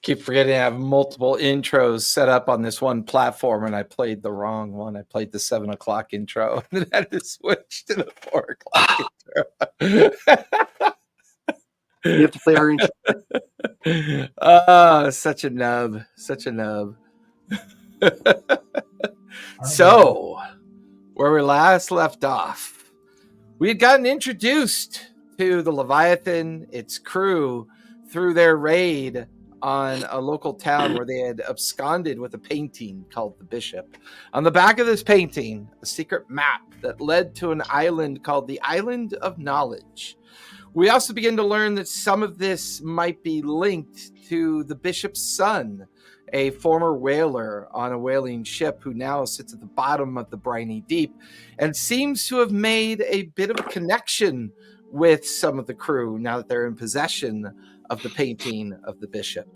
Keep forgetting I have multiple intros set up on this one platform, and I played the wrong one. I played the 7 o'clock intro, and then had to switch to the 4 o'clock intro. You have to play our intro. Such a nub. Such a nub. So, where we last left off, we had gotten introduced to the Leviathan, its crew, through their raid on a local town where they had absconded with a painting called the Bishop. On the back of this painting, a secret map that led to an island called the Island of Knowledge. We also begin to learn that some of this might be linked to the Bishop's son, a former whaler on a whaling ship who now sits at the bottom of the briny deep and seems to have made a bit of a connection with some of the crew now that they're in possession of the painting of the Bishop.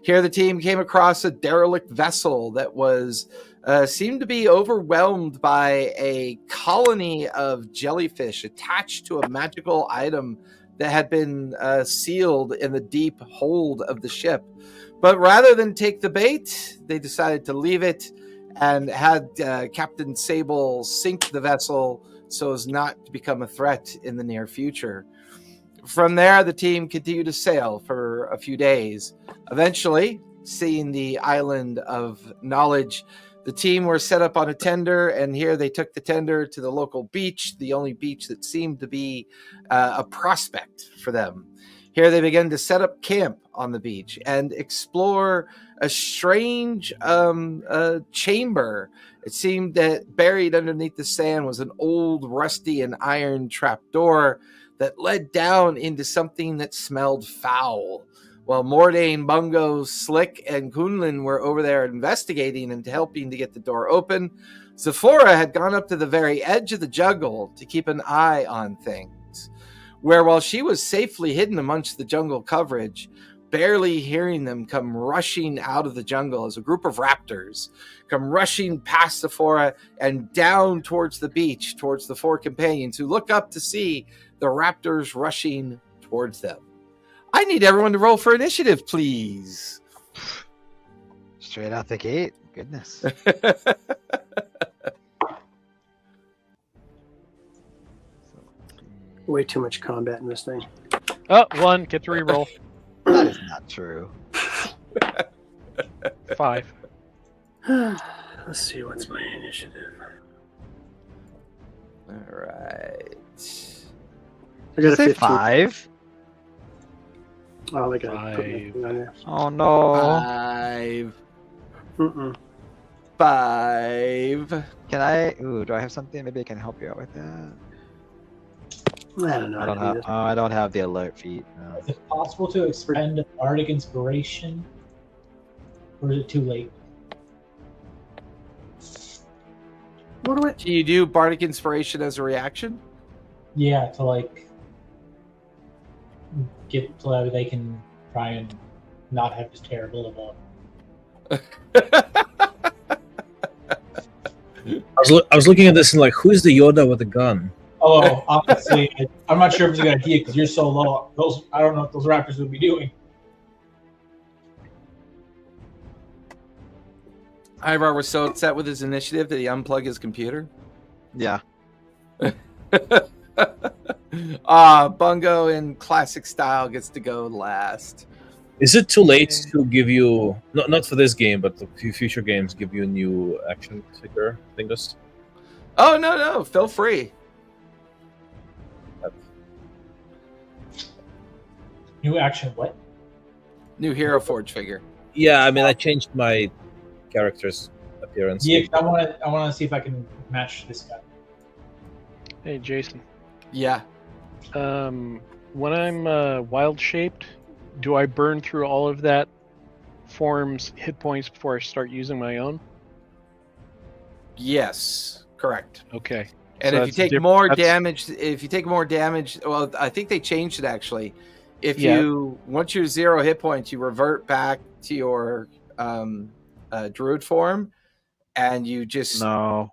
Here the team came across a derelict vessel that was seemed to be overwhelmed by a colony of jellyfish attached to a magical item that had been sealed in the deep hold of the ship. But rather than take the bait, they decided to leave it and had Captain Sable sink the vessel so as not to become a threat in the near future. From there, the team continued to sail for a few days. Eventually, seeing the Island of Knowledge, the team were set up on a tender, and here they took the tender to the local beach, the only beach that seemed to be a prospect for them. Here they began to set up camp on the beach and explore a strange chamber. It seemed that buried underneath the sand was an old, rusty, and iron trapdoor that led down into something that smelled foul. While Mordain, Bungo, Slick, and Kunlin were over there investigating and helping to get the door open, Zephora had gone up to the very edge of the jungle to keep an eye on things, where while she was safely hidden amongst the jungle coverage, barely hearing them come rushing out of the jungle as a group of raptors come rushing past Zephora and down towards the beach, towards the four companions who look up to see the raptors rushing towards them. I need everyone to roll for initiative, please. Straight out the gate. Goodness. Way too much combat in this thing. Oh, 1. Get to reroll. That is not true. 5. Let's see, what's my initiative? All right. I got a Say 15. 5. Oh, they got 5. on there. Oh no. 5. Mm-mm. 5. Can I? Ooh, do I have something? Maybe I can help you out with that. I don't know. I don't have. Oh, I don't have the alert feat. No. Is it possible to expend Bardic Inspiration? Or is it too late? What do I? Can you do Bardic Inspiration as a reaction? Yeah, to like get so that they can try and not have this terrible of I was looking at this and like, who is the Yoda with the gun? Oh, honestly, I'm not sure if it's a good idea because you're so low. Those I don't know what those raptors would be doing. Ivar was so upset with his initiative that he unplugged his computer. Yeah. Bungo in classic style gets to go last. Is it too late to give you not for this game, but a few future games give you a new action figure thingus? Oh no, feel free. New action, what? New Hero Forge figure. Yeah, I mean I changed my character's appearance. Yeah, I want to see if I can match this guy. Hey, Jason. Yeah. When I'm wild shaped, do I burn through all of that form's hit points before I start using my own? Yes, correct. Okay. And So if you take more damage, well, I think they changed it actually. If you once you're 0 hit points, you revert back to your druid form, and you just No.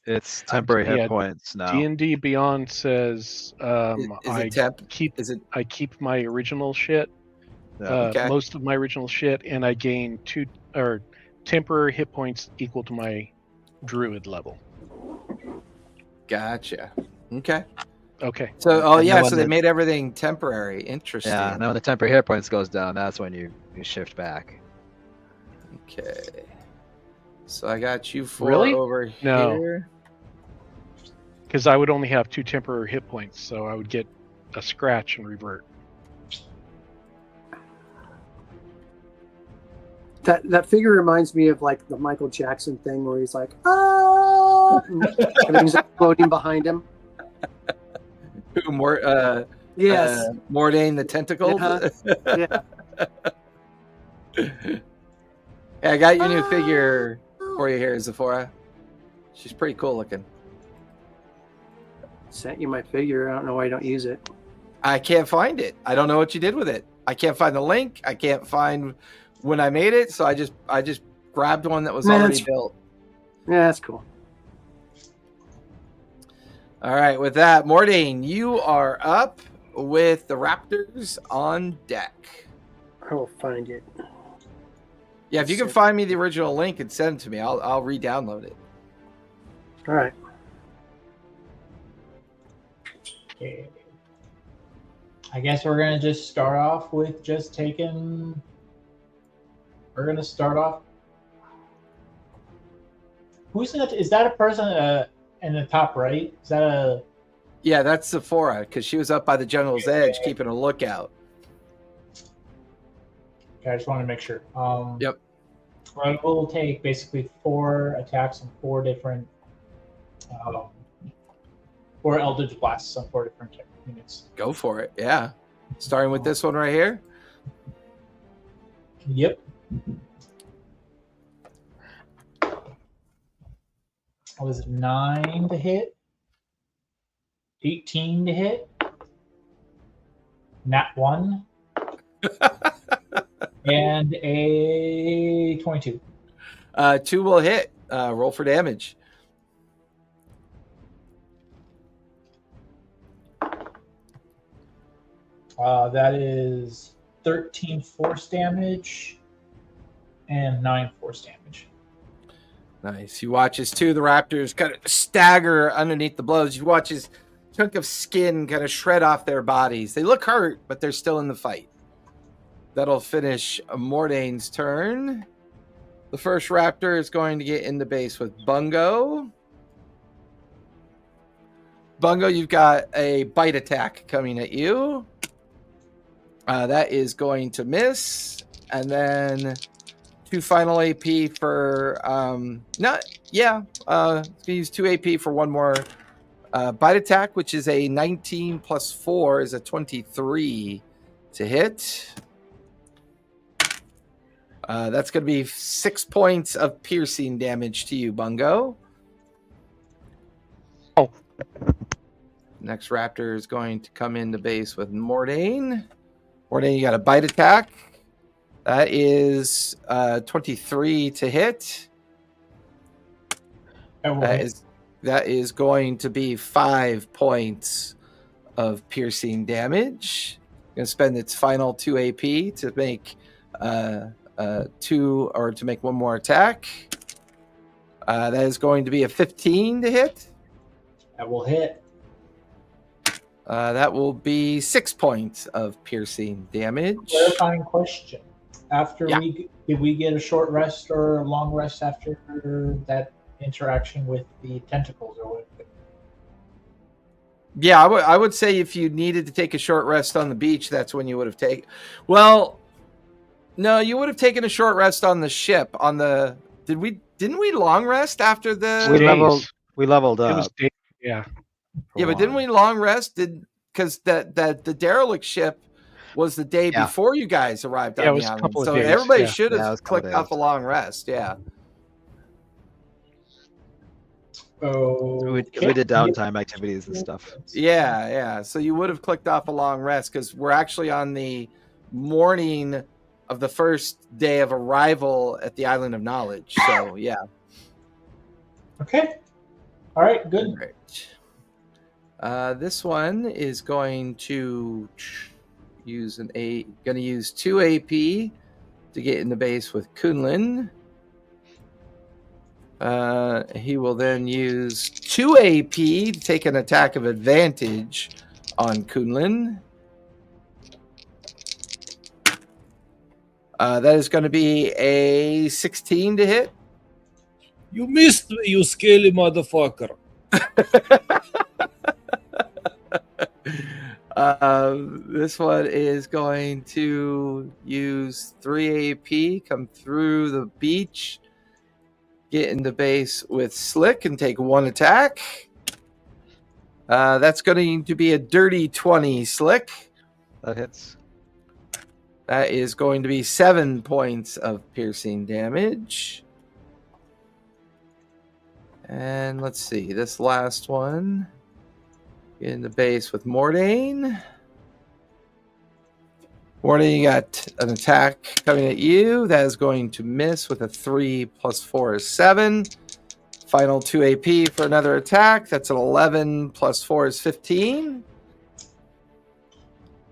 It's temporary hit points now. D&D Beyond says is it temp? I keep my original shit, Okay. most of my original shit, and I gain 2 or temporary hit points equal to my druid level. Gotcha. Okay. Okay. So, And so they made everything temporary. Interesting. Yeah, now when the temporary hit points goes down, that's when you shift back. Okay. So I got you 4 Really? over No. here. Because I would only have 2 temporary hit points, so I would get a scratch and revert. That figure reminds me of like the Michael Jackson thing where he's like, ah, and everything's exploding behind him. Who Yes. Mordain the tentacle. Yeah. Yeah, I got your new figure for you here, Zephora. She's pretty cool looking. Sent you my figure. I don't know why you don't use it. I can't find it. I don't know what you did with it. I can't find the link. I can't find when I made it, so I just grabbed one that was already built. Yeah, that's cool. All right, with that, Mordain, you are up with the Raptors on deck. I will find it. Yeah, if you can find me the original link and send it to me, I'll re-download it. All right. Okay. I guess we're gonna just start off with just taking. We're gonna start off. Who's in the? Is that a person in the top right? Is that a? Yeah, that's Zephora, because she was up by the General's Edge keeping a lookout. Okay, I just want to make sure. Yep. We'll take basically 4 attacks on 4 different, 4 Eldritch Blasts on 4 different units. Go for it, yeah. Starting with this one right here. Yep. Was it 9 to hit? 18 to hit? Nat 1? And a 22. 2 will hit. Roll for damage. That is 13 force damage and 9 force damage. Nice. You watch as 2 of the Raptors kind of stagger underneath the blows. You watch as chunk of skin kind of shred off their bodies. They look hurt, but they're still in the fight. That'll finish Mordain's turn. The first Raptor is going to get in the base with Bungo. Bungo, you've got a bite attack coming at you. That is going to miss. And then 2 final AP for... use 2 AP for 1 more bite attack, which is a 19 plus 4 is a 23 to hit. That's going to be 6 points of piercing damage to you, Bungo. Oh. Next Raptor is going to come into base with Mordain. Mordain, you got a bite attack. That is 23 to hit. That is going to be 5 points of piercing damage. Going to spend its final 2 AP to make 2 or to make 1 more attack. That is going to be a 15 to hit. That will hit. That will be 6 points of piercing damage. Clarifying question. Did we get a short rest or a long rest after that interaction with the tentacles or what? Yeah, I would say if you needed to take a short rest on the beach, that's when you would have taken. Well, no, you would have taken a short rest on the ship. Didn't we long rest after the? We leveled up. It was days, yeah. Yeah, but didn't we long rest? Because the derelict ship was the day before you guys arrived on the island. So days, everybody should have clicked off a long rest. Yeah. Oh, We did downtime activities and stuff. Yeah. So you would have clicked off a long rest because we're actually on the morning of the first day of arrival at the Island of Knowledge. So yeah. Okay. All right. Good. Right. This one is going to Gonna use 2 AP to get in the base with Kunlun. He will then use 2 AP to take an attack of advantage on Kunlun. That is going to be a 16 to hit. You missed me, you scaly motherfucker. This one is going to use 3 AP, come through the beach, get in the base with Slick, and take 1 attack. That's going to be a dirty 20, Slick. That hits. That is going to be 7 points of piercing damage. And let's see, this last one. Get in the base with Mordain. Mordain, you got an attack coming at you. That is going to miss with a 3 plus 4 is 7. Final 2 AP for another attack. That's an 11 plus 4 is 15.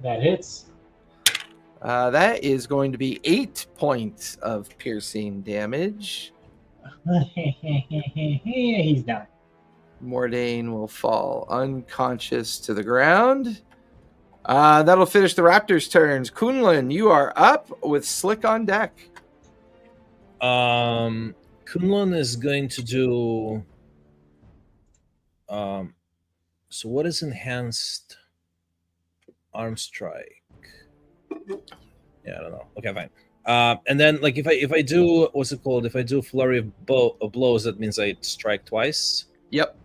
That hits. That is going to be 8 points of piercing damage. He's down. Mordain will fall unconscious to the ground. That'll finish the Raptors' turns. Kunlun, you are up with Slick on deck. Kunlun is going to do. So what is enhanced arm strike? Yeah, I don't know. Okay, fine. And then, like, if I do, what's it called? If I do flurry of blows, that means I strike twice. Yep.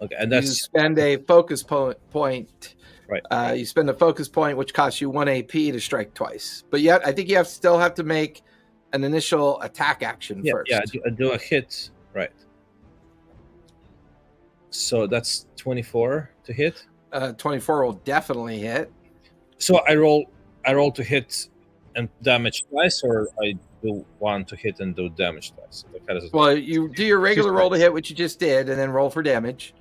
Okay, and You that's spend a focus point. right. You spend a focus point, which costs you 1 AP to strike twice. But yet, I think you still have to make an initial attack action first. Yeah, I do a hit, right? So that's 24 to hit. 24 will definitely hit. So I roll to hit and damage twice, or I do 1 to hit and do damage twice. Like, how does it work? Well, you do your regular roll to hit, which you just did, and then roll for damage.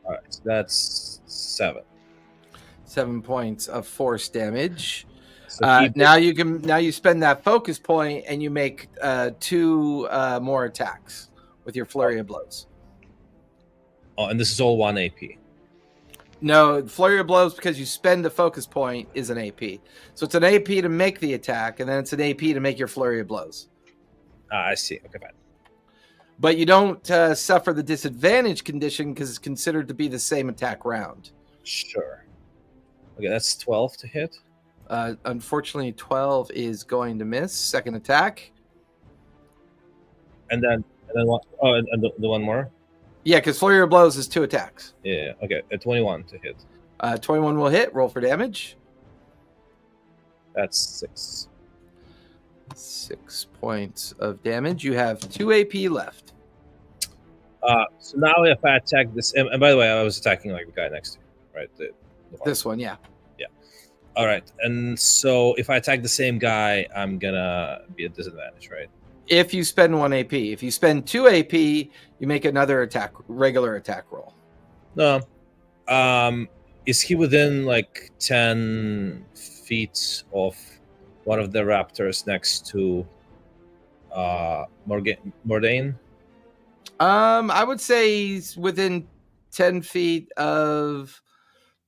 All right, so that's 7. 7 points of force damage. So Now you spend that focus point and you make 2 more attacks with your flurry of blows. Oh, and this is all 1 AP. No, flurry of blows, because you spend the focus point, is an AP. So it's an AP to make the attack, and then it's an AP to make your flurry of blows. I see. Okay, fine. But you don't suffer the disadvantage condition because it's considered to be the same attack round. Sure. Okay, that's 12 to hit. Unfortunately, 12 is going to miss. Second attack. And then one, and the one more. Yeah, because flurry of blows is 2 attacks. Yeah. Okay, 21 to hit. 21 will hit. Roll for damage. That's 6. 6 points of damage. You have 2 AP left. So now if I attack this, and by the way, I was attacking like the guy next to you, right? The This one, yeah. All right, and so if I attack the same guy, I'm gonna be at disadvantage, right? If you spend 1 AP. If you spend 2 AP, you make another regular attack roll. No. Is he within like 10 feet of one of the raptors next to Mordain? I would say he's within 10 feet of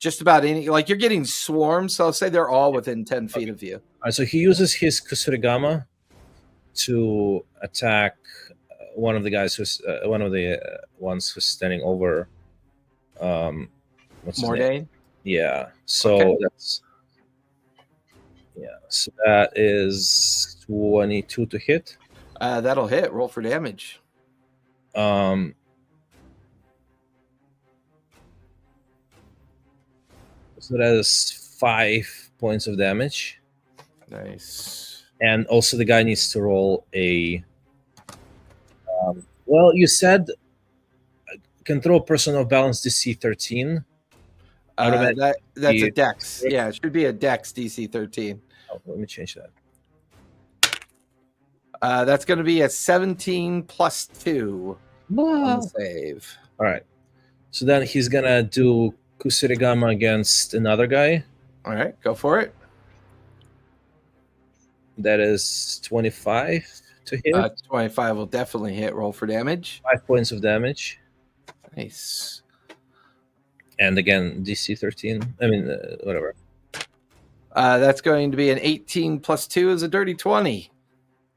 just about any. Like, you're getting swarmed, so I'll say they're all within 10 feet of you. All right, so he uses his Kusurigama to attack one of the guys who's one of the ones who's standing over. What's his name? Mordain? Yeah. So Okay. that's So that is 22 to hit. That'll hit. Roll for damage. So that is 5 points of damage. Nice. And also the guy needs to roll a. Well, you said can throw a person of balance DC 13. That's a dex. Yeah, it should be a dex DC 13. Oh, let me change that. That's going to be a 17 plus 2 on the save. All right. So then he's gonna do Kusurigama against another guy. All right, go for it. That is 25 to hit. 25 will definitely hit. Roll for damage. 5 points of damage. Nice. And again, DC 13. I mean, whatever. That's going to be an 18 plus 2 is a dirty 20.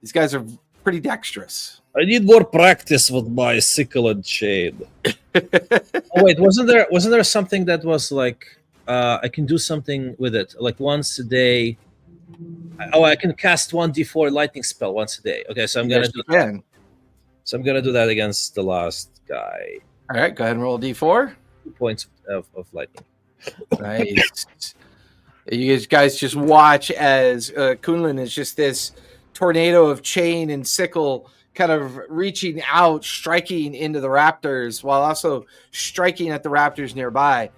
These guys are pretty dexterous. I need more practice with my sickle and shade. Oh wait, wasn't there something that was like I can do something with it like once a day? Oh, I can cast 1d4 lightning spell once a day. Okay, so I'm gonna do that. So I'm gonna do that against the last guy. All right, go ahead and roll a d4. 2 points of lightning. Nice. You guys just watch as Kunlun is just this tornado of chain and sickle kind of reaching out, striking into the raptors while also striking at the raptors nearby.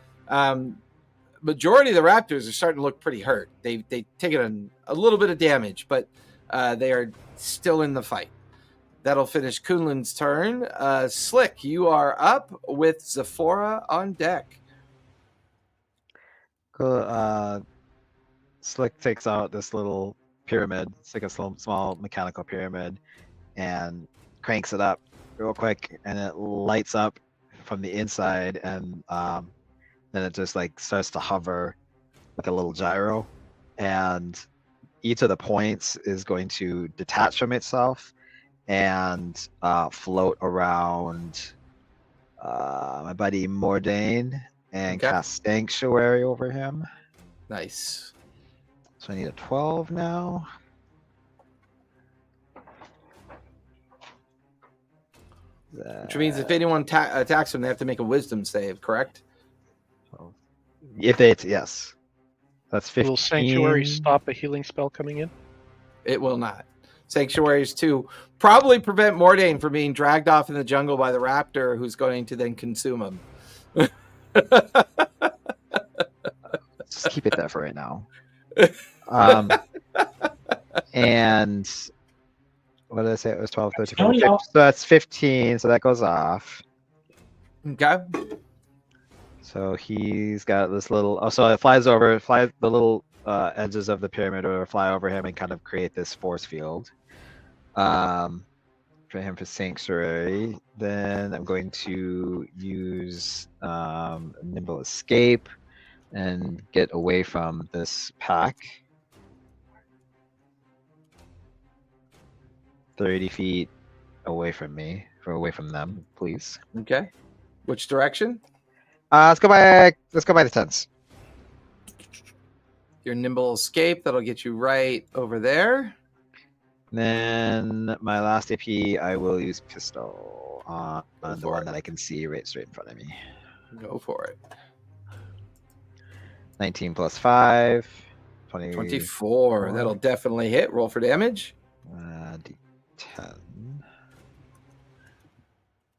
Majority of the raptors are starting to look pretty hurt. They've taken a little bit of damage, but they are still in the fight. That'll finish Kunlun's turn. Slick, you are up with Zephora on deck. Cool. Slick takes out this little pyramid. It's like a small mechanical pyramid, and cranks it up real quick, and it lights up from the inside, and then it just like starts to hover like a little gyro, and each of the points is going to detach from itself and float around my buddy Mordain and cast Sanctuary over him. Nice. So I need a 12 now. Which means if anyone attacks them, they have to make a wisdom save, correct? If they, yes. That's 15. Will Sanctuary stop a healing spell coming in? It will not. Sanctuaries to probably prevent Mordain from being dragged off in the jungle by the raptor who's going to then consume him. Just keep it there for right now. And what did I say? It was 12, 13, 14, 15. So that's 15. So that goes off. Okay. So he's got this little. Oh, so it flies over. The little edges of the pyramid or fly over him and kind of create this force field. For him for Sanctuary. Then I'm going to use Nimble Escape and get away from this pack. 30 feet away from me, or away from them, please. Okay. Which direction? Let's go by the tents. Your nimble escape, that'll get you right over there. Then my last AP, I will use pistol on the one it. that I can see right straight in front of me. Go for it. 19 plus 5. 24. That'll definitely hit. Roll for damage. D10.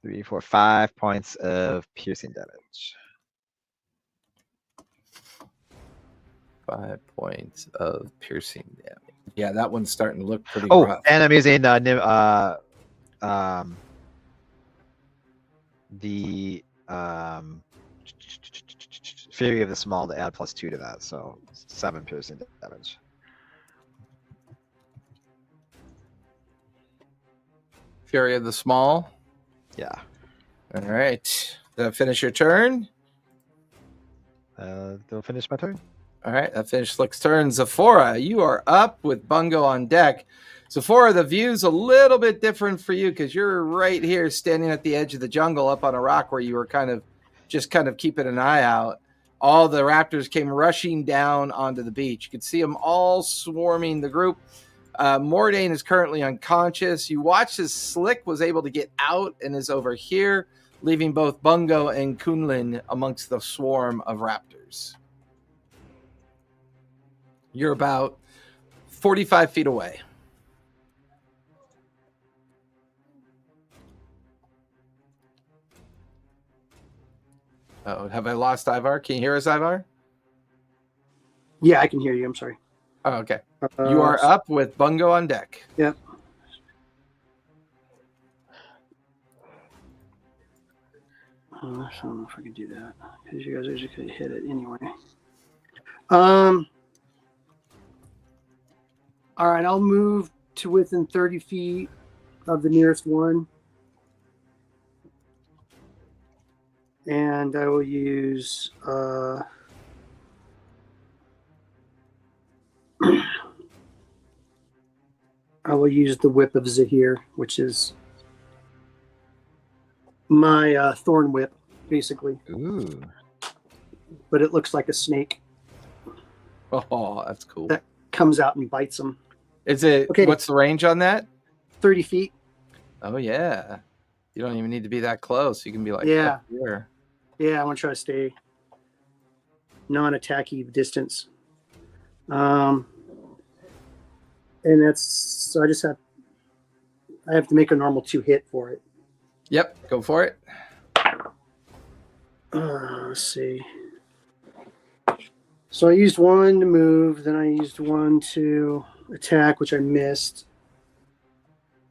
3, 4, 5 points of piercing damage. 5 points of piercing damage. Yeah, that one's starting to look pretty Oh, rough. and I'm using the Fury of the Small to add +2 to that, so 7 piercing damage. Fury of the Small. Yeah. All right. That finish your turn? They'll finish my turn. All right, that finished Slick's turn. Zephora, you are up with Bungo on deck. Zephora, the view's a little bit different for you because you're right here standing at the edge of the jungle up on a rock where you were kind of keeping an eye out. All the raptors came rushing down onto the beach. You could see them all swarming the group. Mordain is currently unconscious. You watch as Slick was able to get out and is over here, leaving both Bungo and Kunlun amongst the swarm of raptors. You're about 45 feet away. Oh, have I lost Ivar? Can you hear us, Ivar? Yeah, I can hear you. I'm sorry. Oh, okay. You are up with Bungo on deck. Yep. I don't know if I can do that because you guys are just going to hit it anyway. All right, I'll move to within 30 feet of the nearest one. And I will use the Whip of Zahir, which is my thorn whip, basically. Ooh. But it looks like a snake Oh, that's cool. that comes out and bites them. Is it? Okay. What's the range on that? 30 feet. Oh yeah. You don't even need to be that close. You can be like Yeah. up here. Yeah, I want to try to stay non-attacky distance. And that's so I have to make a normal 2 hit for it. Yep, go for it. Let's see. So I used 1 to move, then I used 1 to attack, which I missed.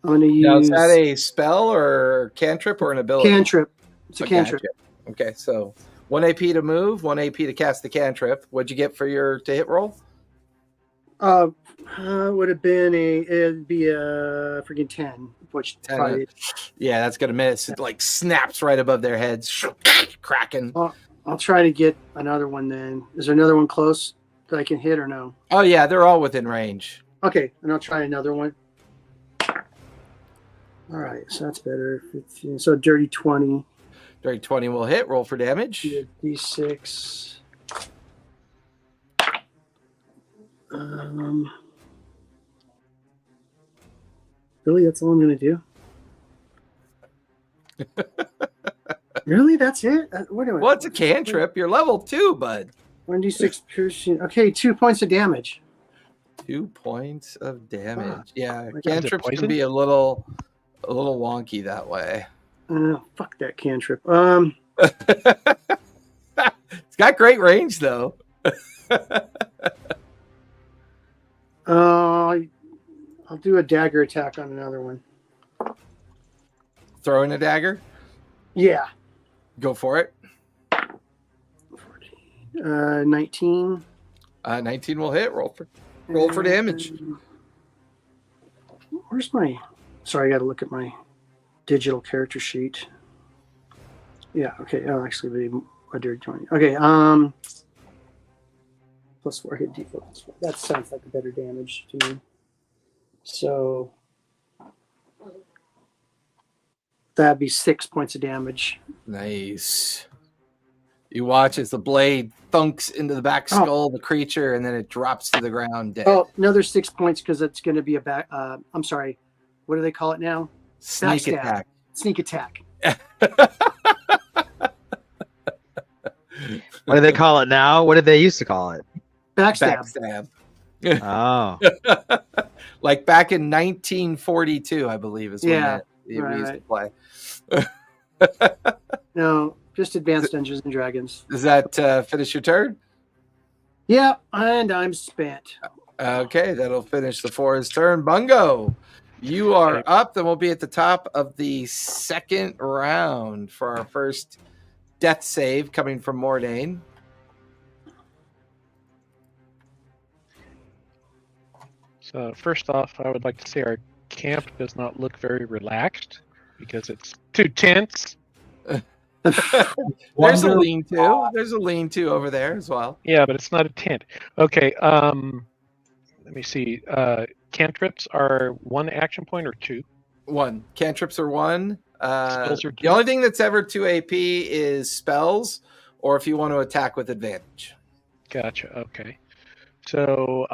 I'm going to use Now, is that a spell or cantrip or an ability? cantrip. It's a Okay, cantrip. Okay, so 1 AP to move, 1 AP to cast the cantrip. What'd you get for your to hit roll? Would have been it'd be a freaking 10, which 10. probably, Yeah, that's gonna miss. It like snaps right above their heads, cracking. I'll try to get another one then. Is there another one close that I can hit or no? Oh yeah, they're all within range. Okay, and I'll try another one. All right, so that's better. 15, so dirty 20. Dirty 20 will hit. Roll for damage. D6. Really, that's all I'm going to do? Really, that's it? What do I? Well, it's a cantrip. You're level 2, bud. 1d6 piercing. Okay, 2 points of damage. 2 points of damage. Yeah, Is it cantrips can poison? be a little wonky that way. Fuck that cantrip. It's got great range though. I'll do a dagger attack on another one. Throw in a dagger. Yeah. Go for it. 19. 19 will hit. Roll for damage. Where's my? Sorry, I got to look at my digital character sheet. Yeah. Okay. Oh, actually, a dirty 20. Okay. +4 hit d4. That sounds like a better damage to me. So that'd be 6 points of damage. Nice. You watch as the blade thunks into the back skull of the creature, and then it drops to the ground dead. Oh, another 6 points because it's going to be a back. I'm sorry. What do they call it now? Sneak Backstab. attack. Sneak attack. What do they call it now? What did they used to call it? Backstab. Oh, Like back in 1942, I believe is when Yeah, we used to play. No, just Advanced Dungeons and Dragons. Does that finish your turn? Yeah, and I'm spent. Okay, that'll finish the forest turn. Bungo, you are up. Then we'll be at the top of the second round for our first death save coming from Mordain. So first off, I would like to say our camp does not look very relaxed because it's too tense. There's a lean-to. There's a lean-to over there as well. Yeah, but it's not a tent. Okay. Let me see. Cantrips are 1 action point or 2? 1. Cantrips are 1. Spells are 2. The only thing that's ever 2 AP is spells, or if you want to attack with advantage. Gotcha. Okay. So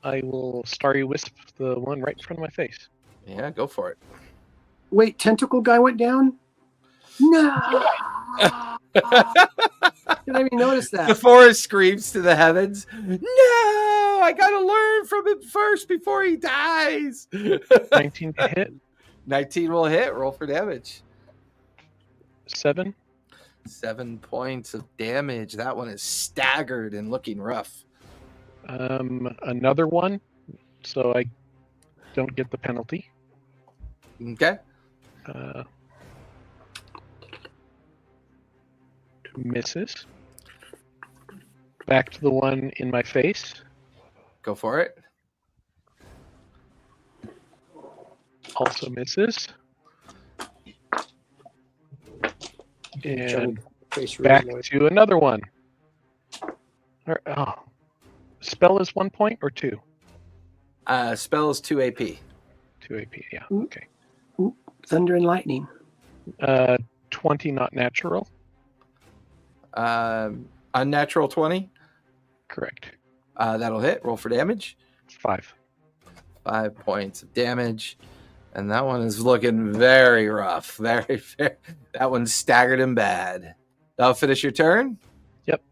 I will Starry Wisp the one right in front of my face. Yeah, go for it. Wait, tentacle guy went down? No. Didn't even notice The that. forest screams to the heavens. No, I gotta learn from him first before he dies. 19 to hit. 19 will hit. Roll for damage. 7. 7 points of damage. That one is staggered and looking rough. Another one, so I don't get the penalty. Okay. Misses. Back to the one in my face. Go for it. Also misses. And Face back really to another one. Spell is 1 point or 2? Spell is 2 AP. 2 AP, yeah. Ooh. Okay. Thunder and lightning. 20 not natural. Unnatural 20. Correct. That'll hit. Roll for damage. 5. 5 points of damage. And that one is looking very rough. Very. That one's staggered and bad. That'll finish your turn? Yep.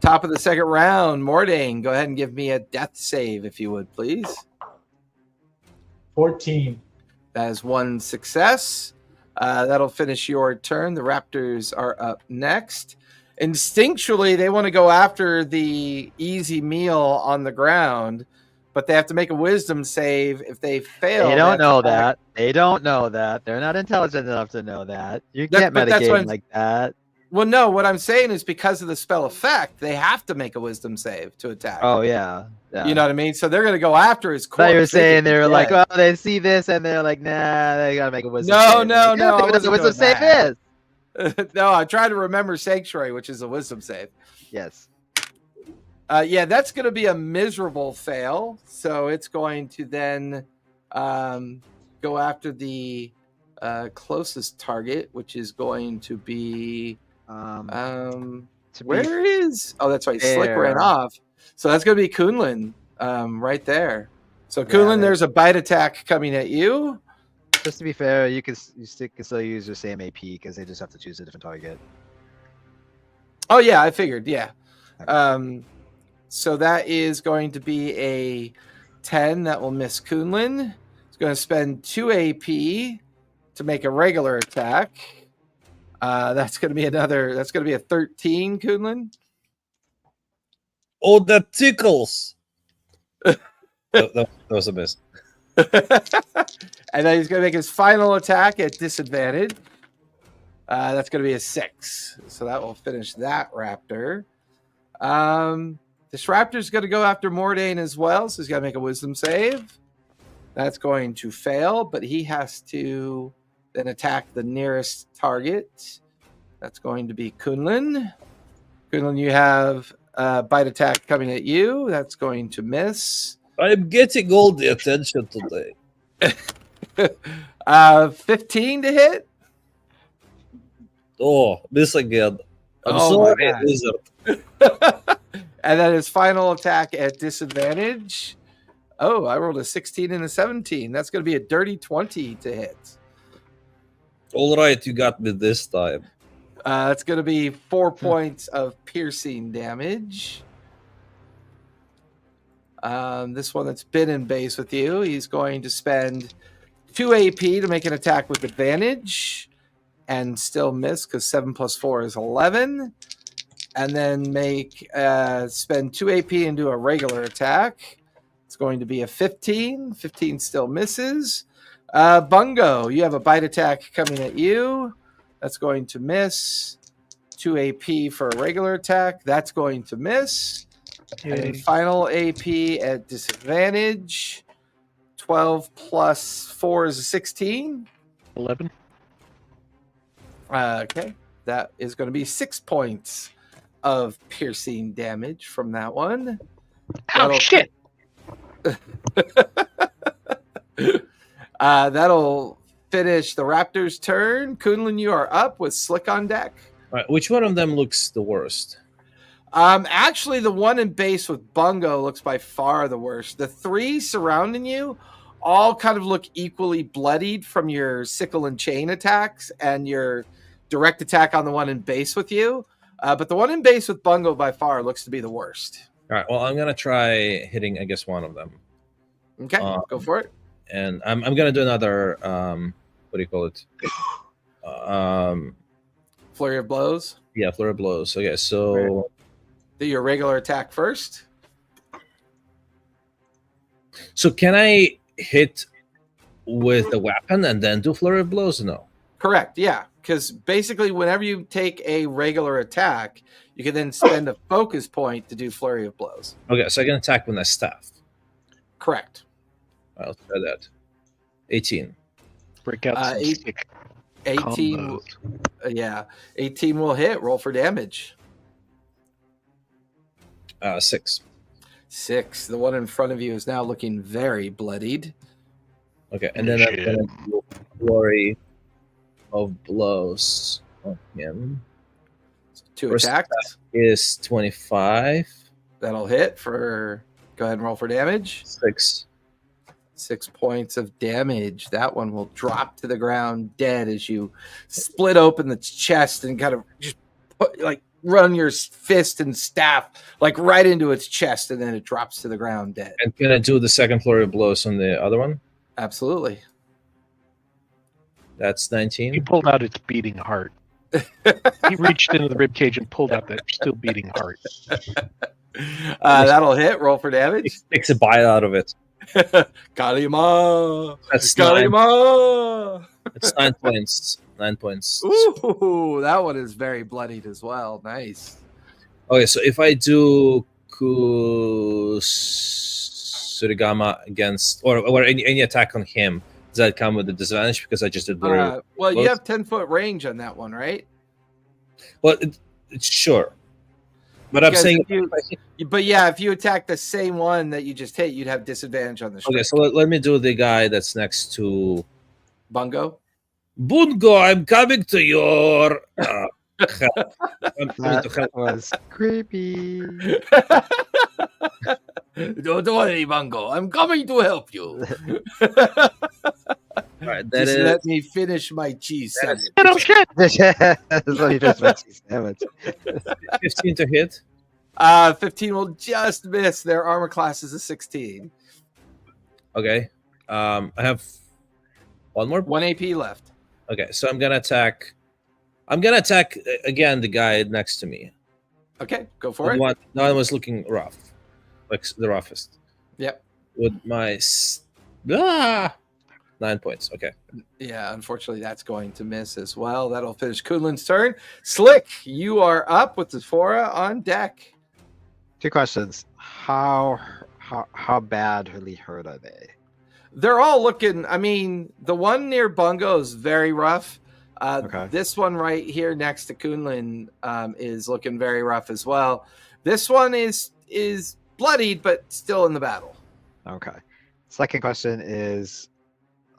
Top of the second round. Mordain, go ahead and give me a death save, if you would, please. 14. That is one success. That'll finish your turn. The Raptors are up next. Instinctually, they want to go after the easy meal on the ground, but they have to make a wisdom save. If they fail, They don't know that. that. They don't know that. They're not intelligent enough to know that. You That- can't but that's metagame what- like that. Well, no, what I'm saying is because of the spell effect, they have to make a wisdom save to attack. Oh yeah. Yeah. You know what I mean? So they're going to go after his I corpse. thought you were They saying think they were he's like, dead. well, they see this and they're like, nah, they gotta make a wisdom. No, save. no, Like, no, I What does a wasn't wisdom doing save that. is? No, I'm trying to remember Sanctuary, which is a wisdom save. Yes. Yeah, that's going to be a miserable fail. So it's going to then go after the closest target, which is going to be To be where is? Oh, that's right. Slick ran fair. off. So that's going to be Kunlun right there. So Yeah, Kunlun, there's a bite attack coming at you. Just to be fair, you can still use your same AP because they just have to choose a different target. Oh yeah, I figured. Yeah. So that is going to be a 10 that will miss Kunlun. It's going to spend 2 AP to make a regular attack. That's going to be That's going to be a 13, Kunlun. Oh, that tickles. that was a miss. And then he's going to make his final attack at disadvantage. That's going to be a 6. So that will finish that raptor. This raptor's going to go after Mordain as well. So he's got to make a wisdom save. That's going to fail, but he has to then attack the nearest target. That's going to be Kunlun. Kunlun, you have a bite attack coming at you. That's going to miss. I'm getting all the attention today. 15 to hit. Oh, miss again. I'm Oh sorry, my God. Lizard. And then his final attack at disadvantage. Oh, I rolled a 16 and a 17. That's going to be a dirty 20 to hit. All right, you got me this time. It's going to be 4 points of piercing damage. This one that's been in base with you, he's going to spend 2 AP to make an attack with advantage and still miss because 7 plus 4 is 11. And then spend 2 AP and do a regular attack. It's going to be a 15. 15 still misses. Bungo, you have a bite attack coming at you. That's going to miss. 2 AP for a regular attack. That's going to miss. And Yay. final AP at disadvantage. 12 plus 4 is a 16. 11. Okay. That is going to be 6 points of piercing damage from that one. Oh, That'll- shit! That'll finish the Raptors' turn. Kunlun, you are up with Slick on deck. All right, which one of them looks the worst? Actually, the one in base with Bungo looks by far the worst. The 3 surrounding you all kind of look equally bloodied from your sickle and chain attacks and your direct attack on the one in base with you. But the one in base with Bungo by far looks to be the worst. All right, well, I'm gonna try hitting, I guess, one of them, Okay, go for it. and I'm gonna do another. What do you call it? Flurry of blows. Yeah, flurry of blows. Okay, so Do your regular attack first. can I hit with the weapon and then do flurry of blows? No. Correct, yeah. Because basically, whenever you take a regular attack, You can then spend a focus point to do flurry of blows. Okay, so I can attack with my staff. Correct. I'll try that. 18. Break out some sick 18. combos. Yeah, 18 will hit. Roll for damage. 6. 6. The one in front of you is now looking very bloodied. Okay, and then I'm gonna do flurry of blows on him. 2 First attacks. Is 25. That'll hit for. Go ahead and roll for damage. 6. 6 points of damage. That one will drop to the ground dead as you split open the chest and kind of just run your fist and staff right into its chest, and then it drops to the ground dead. And can I do the second flurry of blows on the other one? Absolutely. That's He 19. pulled out its beating heart. He reached into the ribcage and pulled out that still beating heart. That'll hit. Roll for damage. Takes a bite out of it. Kalima. That's 9. Kalima. It's 9 points. 9 points. Ooh, that one is very bloodied as well. Nice. Okay, so if I do Surigama against or any attack on him, does that come with a disadvantage because I just did very Well, you close? have 10-foot range on that one, right? Well, it's sure. But I'm Because saying if you attack the same one that you just hit, you'd have disadvantage on the strike. okay, so let me do the guy that's next to Bungo. Bungo. I'm coming to your help. I'm coming to That help. was creepy. Don't worry, Bungo. I'm coming to help you. All right, that Just is let me finish my cheese that sandwich. Oh shit! That's what he just went to damage. 15 to hit. 15 will just miss. Their armor class is a 16. Okay. I have one more. 1 AP left. Okay, so I'm gonna attack. Again the guy next to me. Okay, go for it. The one was looking rough, like the roughest. Yep. With my 9 points. Okay. Yeah, unfortunately, that's going to miss as well. That'll finish Kunlin's turn. Slick, you are up with the Sephora on deck. 2 questions. How badly hurt are they? They're all looking. I mean, the one near Bungo is very rough. Okay. This one right here next to Kunlin is looking very rough as well. This one is bloodied, but still in the battle. Okay. Second question is,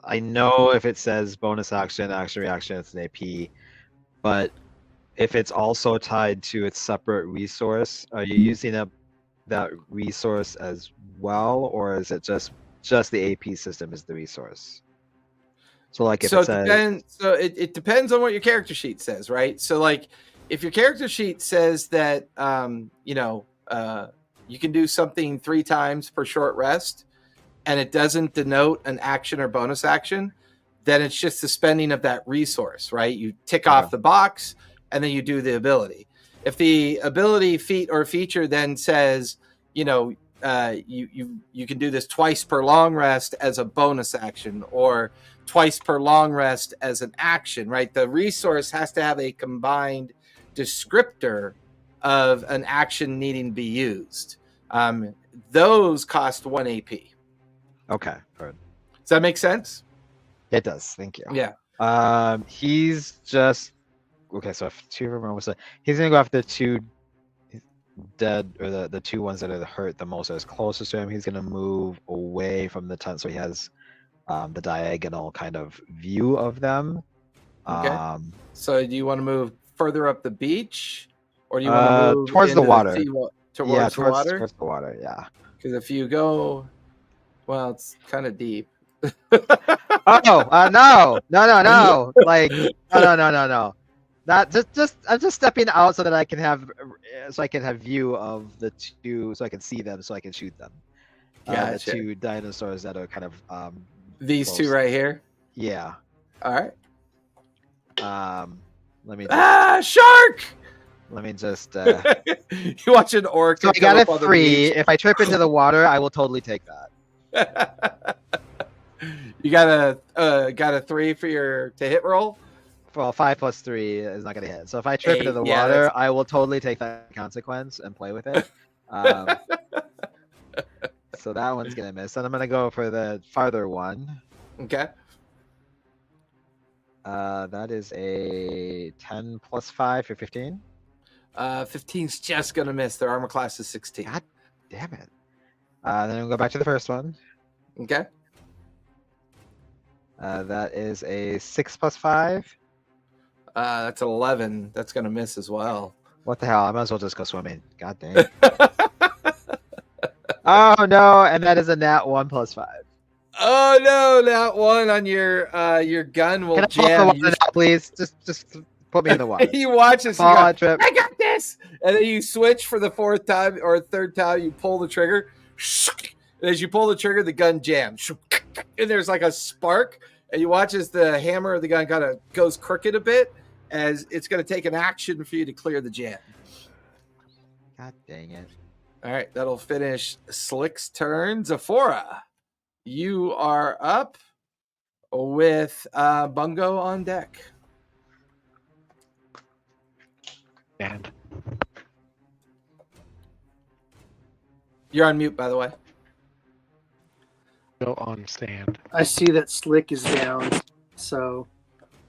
I know if it says bonus action, action, reaction, it's an AP, but if it's also tied to its separate resource, are you using up that resource as well, or is it just the AP system is the resource? So like if it depends on what your character sheet says, right? So like if your character sheet says that you can do something 3 times per short rest, and it doesn't denote an action or bonus action, then it's just the spending of that resource, right? You tick off the box and then you do the ability. If the ability, feat, or feature then says, you can do this twice per long rest as a bonus action, or twice per long rest as an action, right? The resource has to have a combined descriptor of an action needing to be used. Those cost 1 AP. Okay, good. Does that make sense? It does. Thank you. Yeah. He's just okay. So if 2 of them was he's gonna go after the 2 dead, or the 2 ones that are hurt the most, that is closest to him. He's gonna move away from the tent so he has the diagonal kind of view of them. Okay. So do you want to move further up the beach, or do you want to move towards the into water? Towards the water? Towards the water. Yeah. Because if you go, well, it's kind of deep. No. Like no. Not just I'm just stepping out so that I can have view of the 2, so I can see them, so I can shoot them. Gotcha. The 2 dinosaurs that are kind of These close. 2 right here. Yeah. All right. Let me Shark! let me just You watch an orc. so I come got up a on the 3. beach. If I trip into the water, I will totally take that. You got a 3 for your to hit roll. well, 5 plus 3 is not gonna hit. So if I trip into 8, the yeah, water, that's- I will totally take that consequence and play with it. So that one's gonna miss, and I'm gonna go for the farther one. Okay. That is a 10 plus 5 for 15. 15's just gonna miss. Their armor class is 16. God damn it. Then we'll go back to the first one. Okay. That is a 6 plus 5. That's 11. That's gonna miss as well. What the hell? I might as well just go swimming. God dang. Oh no, and that is a nat 1 plus 5. Oh no, that one on your gun will Can I fall in the jam. water now, please? Just put me in the water. You watch this. You Fall, go, trip. I got this, and then you switch for the 4th time or 3rd time. You pull the trigger. And as you pull the trigger, the gun jams, and there's like a spark. And you watch as the hammer of the gun kind of goes crooked a bit, as it's going to take an action for you to clear the jam. God dang it. All right, that'll finish Slick's turn. Zephora, you are up with Bungo on deck. And You're on mute, by the way. go on stand. I see that Slick is down, so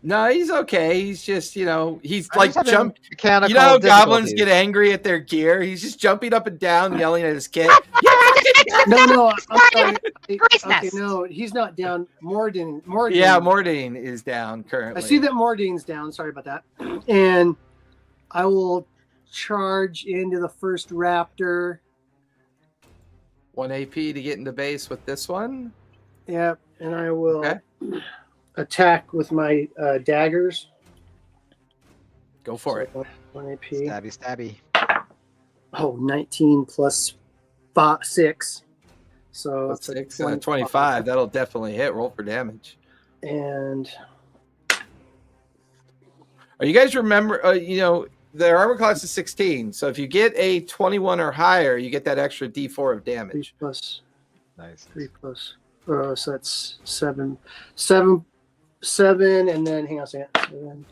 No, he's okay. He's just, he's I'm like just having jump. mechanical You know how goblins difficulties. get angry at their gear? He's just jumping up and down, yelling at his kid. no, I'm sorry. Okay, no, he's not down. Mordin. Yeah, Mordine is down currently. I see that Mordine's down. Sorry about that. And I will charge into the first raptor. 1 AP to get into base with this one. Yep, and I will Okay. attack with my daggers. Go for it. 1 AP. Stabby. Oh, 19 plus 6. So That's it's a 6, 25. That'll definitely hit. Roll for damage. And Are you guys remember? Their armor class is 16. So if you get a 21 or higher, you get that extra D4 of 3 damage. plus Nice. 3 plus. So that's 7, 7, and then hang on a second.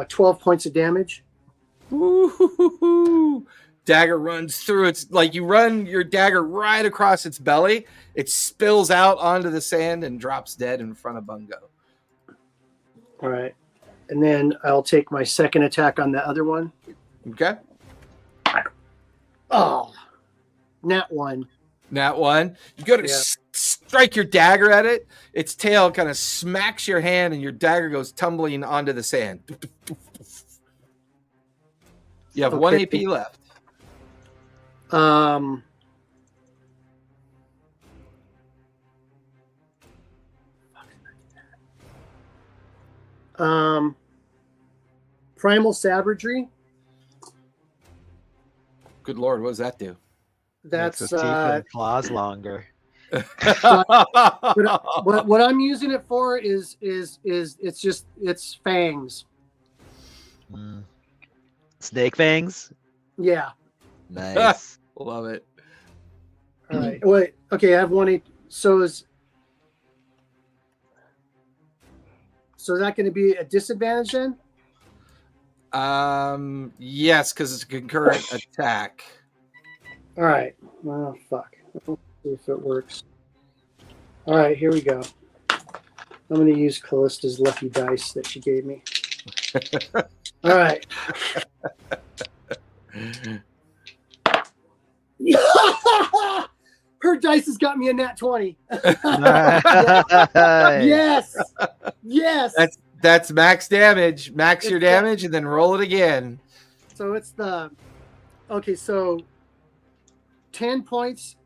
12 points of damage. Woo-hoo-hoo-hoo. Dagger runs through. It's like you run your dagger right across its belly. It spills out onto the sand and drops dead in front of Bungo. All right. And then I'll take my second attack on the other one. Okay. Oh, nat 1. Nat 1. You go to Yeah. strike your dagger at it. Its tail kind of smacks your hand, and your dagger goes tumbling onto the sand. You have 1 Okay. AP left. Primal Savagery. Good Lord, what does that do? That's Makes his teeth and claws longer. what I'm using it for is it's fangs. Mm. Snake fangs. Yeah. Nice. Love it. All right. Wait. Okay. I have 1 AP. So is that going to be a disadvantage then? Yes, because it's a concurrent attack. All right. Oh fuck. Let's see if it works. All right. Here we go. I'm going to use Callista's lucky dice that she gave me. All right. Her dice has got me a nat 20. Nice. Yes. Yes. That's max damage. Max your damage and then roll it again. So it's the okay. So 10 points.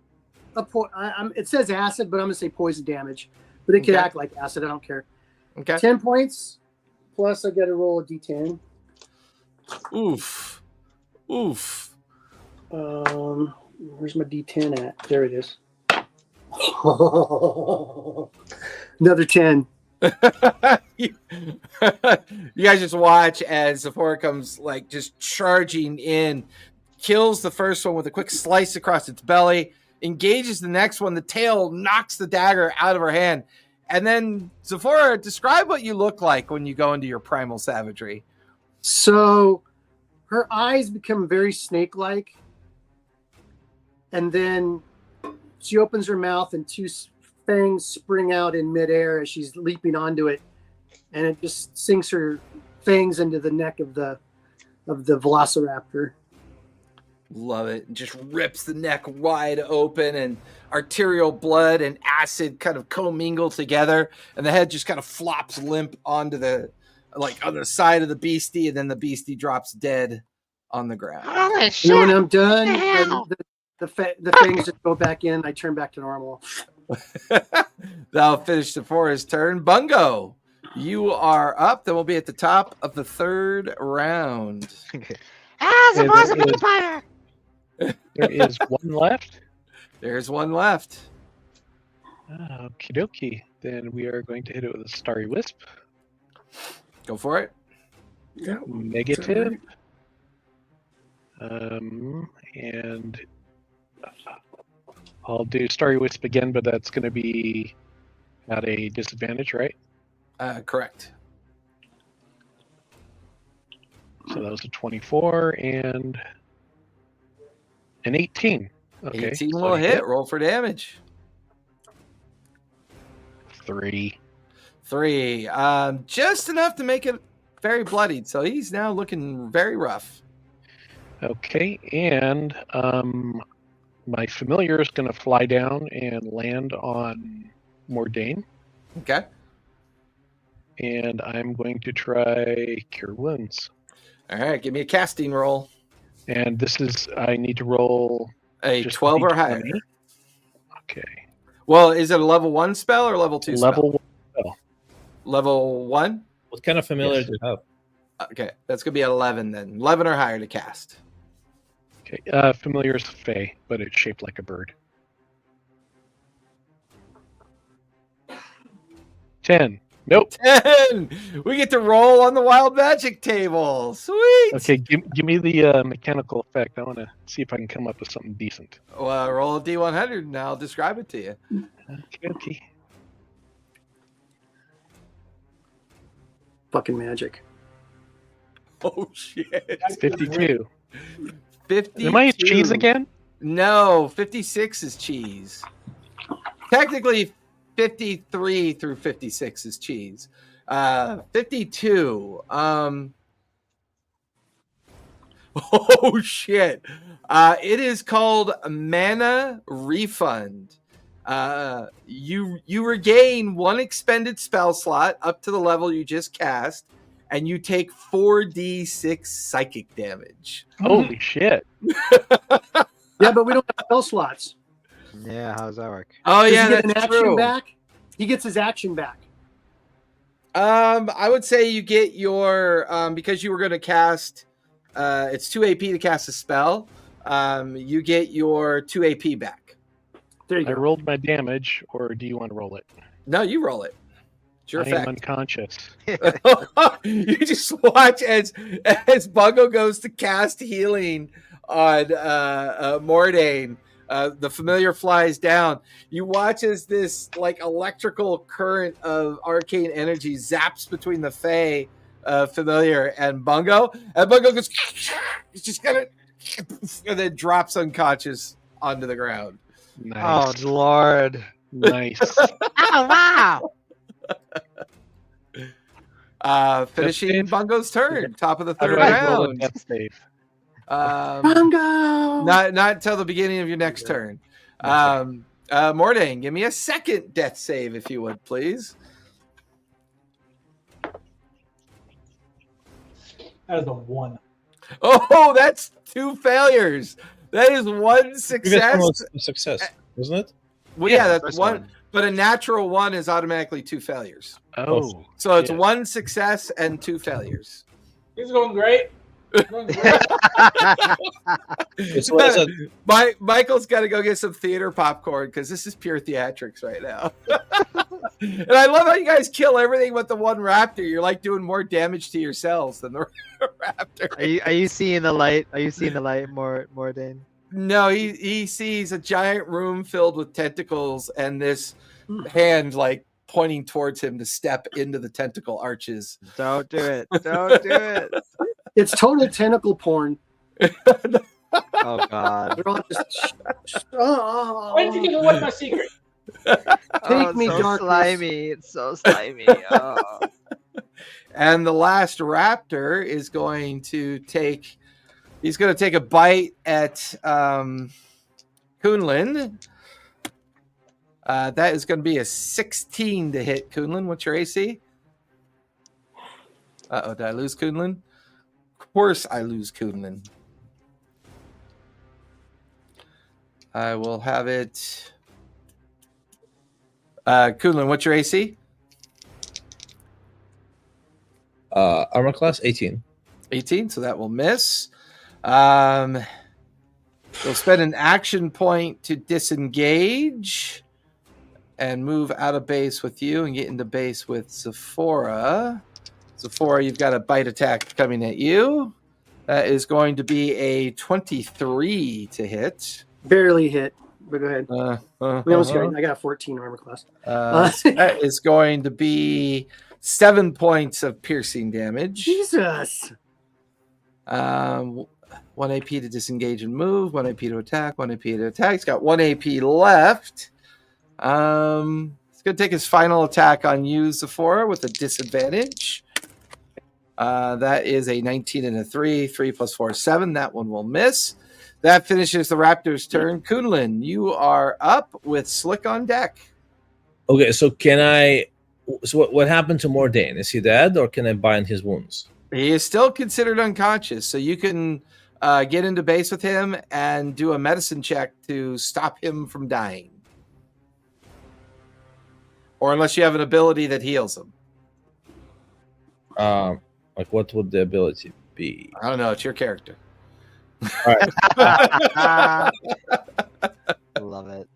It says acid, but I'm gonna say poison damage. But it could Okay. act like acid. I don't care. Okay. 10 points plus I got to roll a d10. Oof. Oof. Where's my d10 at? There it is. Another 10. You guys just watch as Zephora comes like just charging in, kills the first one with a quick slice across its belly, engages the next one. The tail knocks the dagger out of her hand, And then, Zephora, describe what you look like when you go into your primal savagery. So her eyes become very snake-like, and then she opens her mouth and two fangs spring out in midair as she's leaping onto it, and it just sinks her fangs into the neck of the velociraptor. Love it. And just rips the neck wide open, and arterial blood and acid kind of commingle together, and the head just kind of flops limp onto the side of the beastie, and then the beastie drops dead on the ground. Holy And shit! then when I'm done, What the hell? the fangs just go back in. I turn back to normal. That'll finish Sephora's turn. Bungo, you are up. Then we'll be at the top of the third round. Ah, the Hey, boss there of is- vampire. There is one left. There's one left. Okie dokie. Then we are going to hit it with a Starry Wisp. Go for it. Yeah. Negative. And I'll do Starry Wisp again, but that's going to be at a disadvantage, right? Correct. So that was a 24 and an 18. Okay. 18 so will I hit. Roll for damage. 3. 3. Just enough to make it very bloodied. So he's now looking very rough. Okay, and my familiar is going to fly down and land on Mordain, Okay. and I'm going to try Cure Wounds. All right. Give me a casting roll. And this is, I need to roll A just 12 or D20. higher. Okay. Well, is it a level 1 spell or level 2 spell? Level Level 1? What kind of familiar Yes. do you have? Okay. That's going to be at 11 then. 11 or higher to cast. Okay. Familiar is Fey, but it's shaped like a bird. 10. Nope. 10! We get to roll on the wild magic table. Sweet! Okay, give me the mechanical effect. I want to see if I can come up with something decent. Well, roll a D100 and I'll describe it to you. Okay. Fucking magic. Oh, shit. 52. 52. Am I cheese again? No, 56 is cheese. Technically, 53 through 56 is cheese. 52. Oh, shit. It is called Mana Refund. You regain 1 expended spell slot up to the level you just cast, and you take 4d6 psychic damage. Holy shit. Yeah, but we don't have spell slots. Yeah, how does that work? Oh, Does yeah, he get an that's action true. back? He gets his action back. I would say you get your because you were going to cast. It's 2 AP to cast a spell. You get your 2 AP back. There you I go. rolled my damage, or do you want to roll it? No, you roll it. It's your I am effect. unconscious. You just watch as Bungo goes to cast healing on Mordain. The familiar flies down. You watch as this like electrical current of arcane energy zaps between the Fae familiar and Bungo goes it's just kind of and then drops unconscious onto the ground. Nice. Oh Lord! Nice. Oh wow! Finishing save? Bungo's turn, top of the How third do I roll a round. death save? Bungo! Not until the beginning of your next turn. Mordain, give me a second death save if you would, please. That is a 1. Oh, that's 2 failures. That is 1 Previous success. one was a success, wasn't it? Well, yeah, that's First one. But a natural 1 is automatically 2 failures. Oh. So it's Yeah. 1 success and 2 failures. He's going great. He's going great. So what is it? Michael's got to go get some theater popcorn because this is pure theatrics right now. And I love how you guys kill everything but the one raptor. You're like doing more damage to yourselves than the raptor. Are you seeing the light? Are you seeing the light, Mordain? No, he sees a giant room filled with tentacles and this hand like pointing towards him to step into the tentacle arches. Don't do it. Don't do it. It's total tentacle porn. Oh God. They're all just. Oh, Why did you give away my secret? Oh, me, it's so darkness. slimy. It's so slimy. Oh. And the last raptor is going to take. He's going to take a bite at Kunlun. That is going to be a 16 to hit Kunlun. What's your AC? Did I lose Kunlun? Of course I lose Kunlun. I will have it. Kunlun, what's your AC? Armor class 18. 18, so that will miss. You'll spend an action point to disengage and move out of base with you and get into base with Zephora. Zephora, you've got a bite attack coming at you. That is going to be a 23 to hit. Barely hit, but go ahead. We almost got. I got 14 armor class. That is going to be 7 points of piercing damage. Jesus. 1 AP to disengage and move, 1 AP to attack, 1 AP to attack. He's got 1 AP left. He's going to take his final attack on you, Zephora, with a disadvantage. That is a 19 and a 3. 3 plus 4 is 7. That one will miss. That finishes the Raptor's turn. Kunlun, you are up with Slick on deck. Okay, so can I? So what happened to Mordain? Is he dead, or can I bind his wounds? He is still considered unconscious, so you can get into base with him and do a medicine check to stop him from dying. Or unless you have an ability that heals him. Like what would the ability be? I don't know. It's your character. All right. Love it.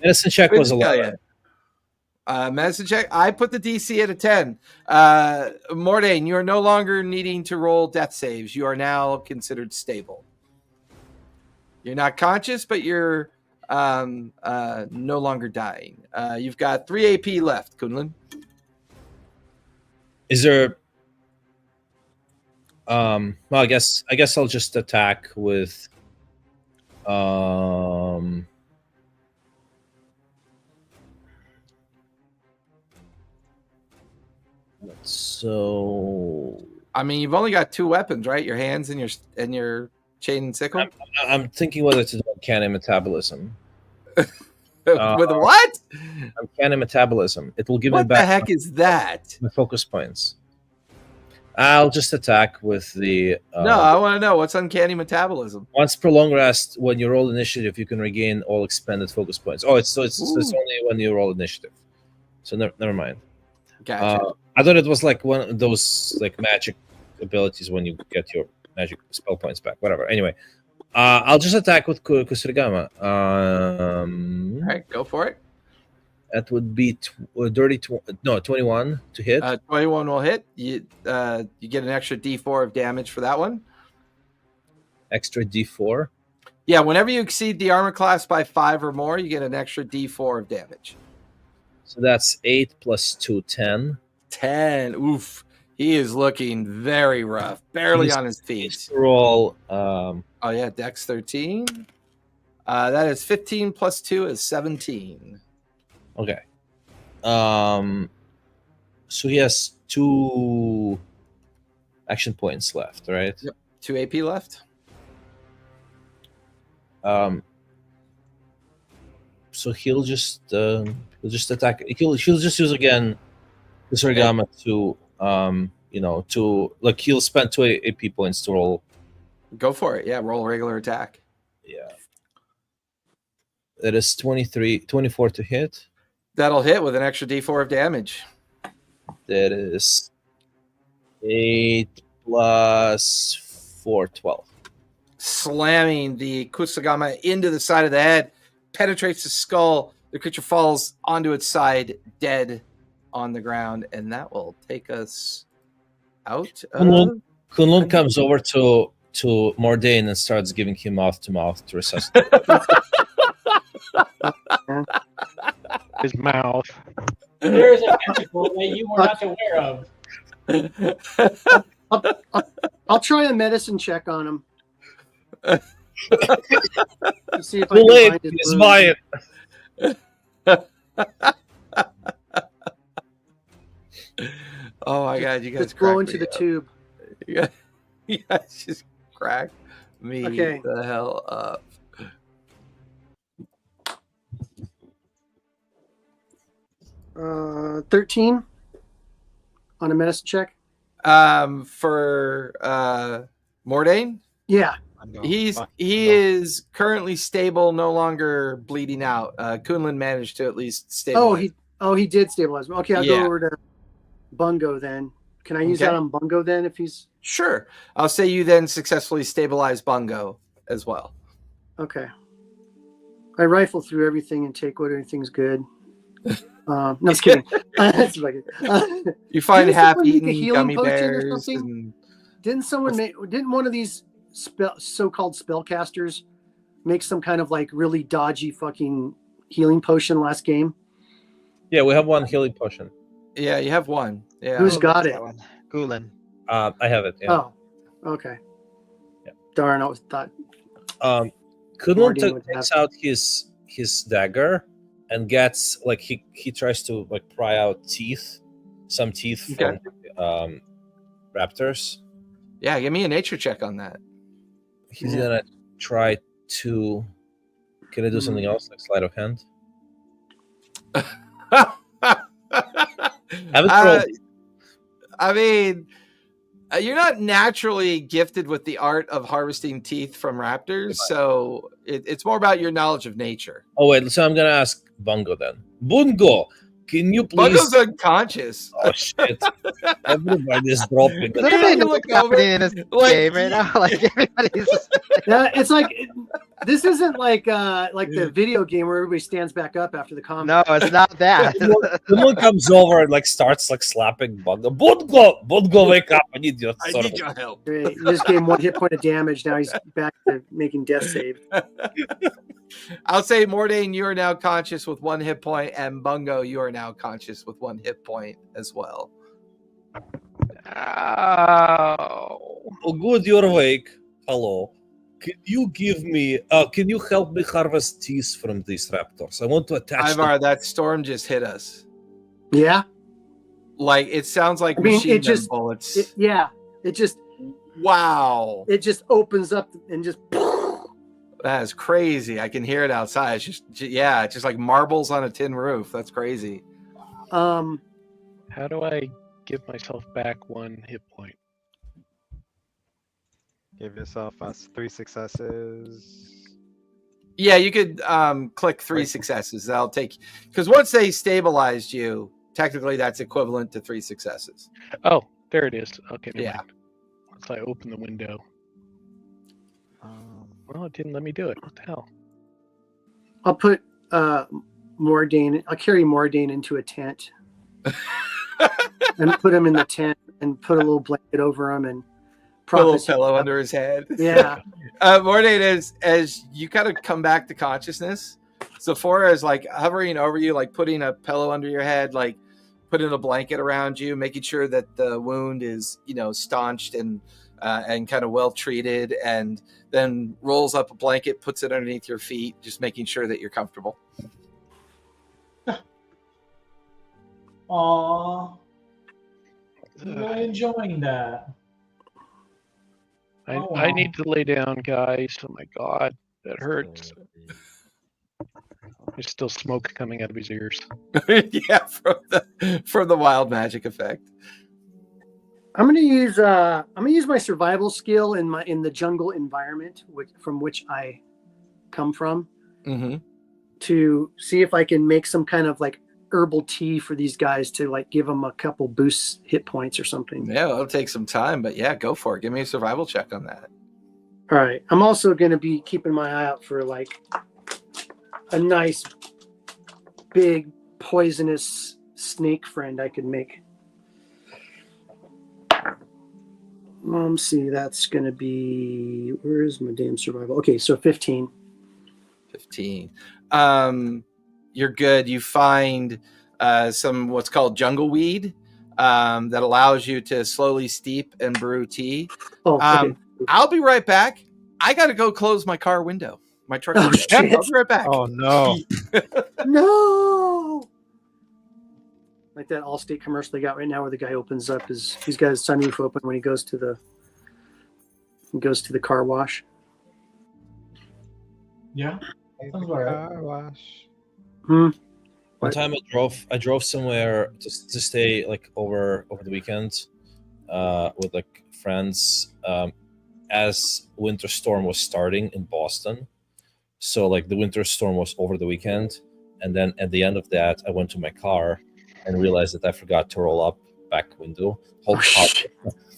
Medicine check was 11. Medicine check. I put the DC at a 10. Mordain, you are no longer needing to roll death saves. You are now considered stable. You're not conscious, but you're no longer dying. You've got 3 AP left, Kunlun. Is there? Well, I guess I'll just attack with. So. I mean, you've only got 2 weapons, right? Your hands and your chain and sickle. I'm thinking whether to do uncanny metabolism. With what? Uncanny metabolism. It will give me What back. the heck is that? My focus points. I'll just attack with the. No, I want to know what's uncanny metabolism. Once per long rest, when you roll initiative, you can regain all expended focus points. Oh, it's only when you roll initiative. So never mind. Gotcha. I thought it was like one of those like magic abilities when you get your magic spell points back. Whatever. Anyway, I'll just attack with Kusarigama. All right, go for it. That would be 21 to hit. 21 will hit. You get an extra D4 of damage for that one. Extra D4. Yeah, whenever you exceed the armor class by 5 or more, you get an extra D4 of damage. So that's 8 plus 2, 10. 10. Oof. He is looking very rough. Barely on his feet. Roll. Oh, yeah. Dex 13. That is 15 plus 2 is 17. Okay. So he has 2 action points left, right? Yep. 2 AP left. So he'll just attack. He'll just use again the Sargama to he'll spend 2 AP points to roll. Go for it. Yeah, roll a regular attack. Yeah. That is 24 to hit. That'll hit with an extra D4 of damage. That is 8 plus 4, 12. Slamming the Kusagama into the side of the head, penetrates the skull. The creature falls onto its side, dead on the ground, and that will take us out. Kunlun comes over to Mordain and starts giving him mouth to resuscitate. His mouth. There is a tentacle that you were not aware of. I'll try a medicine check on him. To see if I Too can late. find his He's wound. mine. Oh my god, you guys Just blow cracked into me the up. tube. You guys just cracked me Okay. the hell up. 13 on a medicine check. For Mordain, Yeah. he is currently stable, no longer bleeding out. Kunlun managed to at least stabilize. He did stabilize. Okay, I'll Yeah. go over to Bungo then. Can I use Okay. that on Bungo then if he's Sure. I'll say you then successfully stabilize Bungo as well. okay? I rifle through everything and take what everything's good. No, I'm just kidding. That's fucking- You find Didn't someone make a half-eaten healing gummy potion or bears. something? And didn't one of these so-called spellcasters make some kind of like really dodgy fucking healing potion last game? Yeah, we have one healing potion. yeah, you have one. Yeah. Who's got it? Gulen. I have it. Yeah. Oh, okay. Yeah. Darn, I thought. Kunlun Mordine would takes out his dagger and gets like he tries to like pry out some teeth Okay. from raptors. Yeah, give me a nature check on that. He's gonna try to. Can I do something else like sleight of hand? Haven't rolled. I mean, you're not naturally gifted with the art of harvesting teeth from raptors, so it's more about your knowledge of nature. Oh wait, so I'm gonna ask Bungo then. Bungo, can you please? Bungo's unconscious. Oh shit! Everybody's dropping. Does anybody know look what's happening in this like- game right now? Like everybody's just Yeah, it's like this isn't like the video game where everybody stands back up after the combat. no, it's not that. Someone comes over and like starts like slapping Bungo. Bungo, wake up! I need your I sort need of. your help. Great. You just gave him 1 hit point of damage. Now he's back to making death save. I'll say, Mordain, you are now conscious with 1 hit point, and Bungo, you are now conscious with 1 hit point as well. Ow. Oh, good, you're awake. Hello. Can you give me? Can you help me harvest teeth from these raptors? I want to attach them. Ivar, that storm just hit us. Yeah. Like, it sounds like I mean, machine it gun just- bullets. It Wow. just opens up and just. That is crazy. I can hear it outside. It's just like marbles on a tin roof. That's crazy. Um. How do I give myself back 1 hit point? Give yourself 3 successes. Yeah, you could click 3 Right. successes. That'll take, because once they stabilized you, technically that's equivalent to 3 successes. Oh, there it is. Okay, never Yeah. mind. Once I open the window. Um, Well, it didn't let me do it. What the hell? I'll put Mordain. I'll carry Mordain into a tent and put him in the tent and put a little blanket over him and Put a little prop his- pillow under his head. Yeah. Mordain, as you kind of come back to consciousness, Sephora is like hovering over you, like putting a pillow under your head, like putting a blanket around you, making sure that the wound is, staunched and kind of well treated, and then rolls up a blanket, puts it underneath your feet, just making sure that you're comfortable. Aww. I'm really enjoying that. I wow. need to lay down, guys. Oh my god, that hurts. There's still smoke coming out of his ears. Yeah, from the wild magic effect. I'm gonna use my survival skill in the jungle environment, from which I come from, Mm-hmm. to see if I can make some kind of like herbal tea for these guys to like give them a couple boosts hit points or something. Yeah, it'll take some time, but yeah, go for it. Give me a survival check on that. All right. I'm also gonna be keeping my eye out for like a nice big poisonous snake friend I could make. Let's see, that's gonna be, where is my damn survival? Okay, so 15. 15. you're good. You find some what's called jungle weed that allows you to slowly steep and brew tea. Okay. I'll be right back. I got to go close my car window, my truck Oh, window. shit. I'll be right back. Oh no! No. Like that Allstate commercial they got right now, where the guy opens up he's got his sunroof open when he goes to the car wash. Yeah, that sounds all right. Car wash. Hmm. One time I drove somewhere to stay like over the weekend with like friends as winter storm was starting in Boston. So like the winter storm was over the weekend, and then at the end of that I went to my car and realized that I forgot to roll up back window. Whole car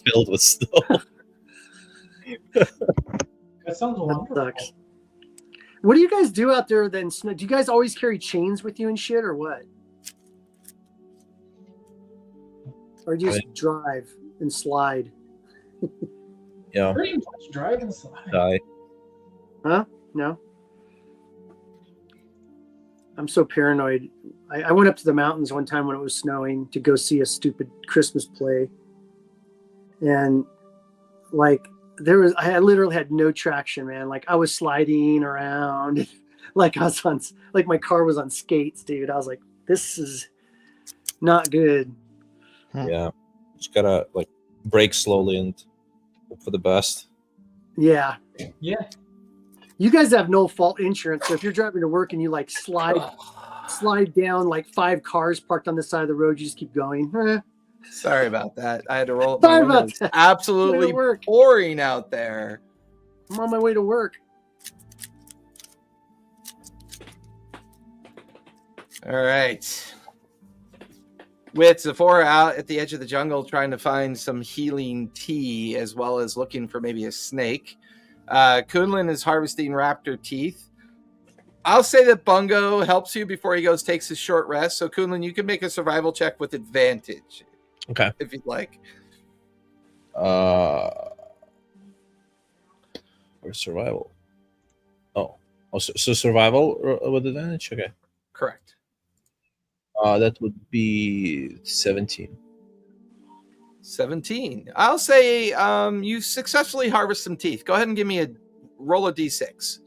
filled with snow. That sounds wonderful. Sucks. What do you guys do out there then? Do you guys always carry chains with you and shit, or what? Or do you just drive and slide? Yeah. Pretty much drive and slide. Die. Huh? No. I'm so paranoid. I went up to the mountains one time when it was snowing to go see a stupid Christmas play. And like I literally had no traction, man. Like I was sliding around like I was on, like my car was on skates, dude. I was like, this is not good. Yeah. Just gotta like brake slowly and hope for the best. Yeah. Yeah. You guys have no fault insurance, so if you're driving to work and you like slide down like 5 cars parked on the side of the road, you just keep going. Sorry about that. I had to roll up Sorry my about windows. that. Absolutely Way to work. pouring out there. I'm on my way to work. All right. With Zephora out at the edge of the jungle trying to find some healing tea as well as looking for maybe a snake, Kunlun is harvesting raptor teeth. I'll say that Bungo helps you before he takes his short rest. So Kunlun, you can make a survival check with advantage. Okay. If you'd like. Or survival. Oh, so survival with advantage? Okay. Correct. That would be 17. 17. I'll say you successfully harvest some teeth. Go ahead and give me a roll of d6.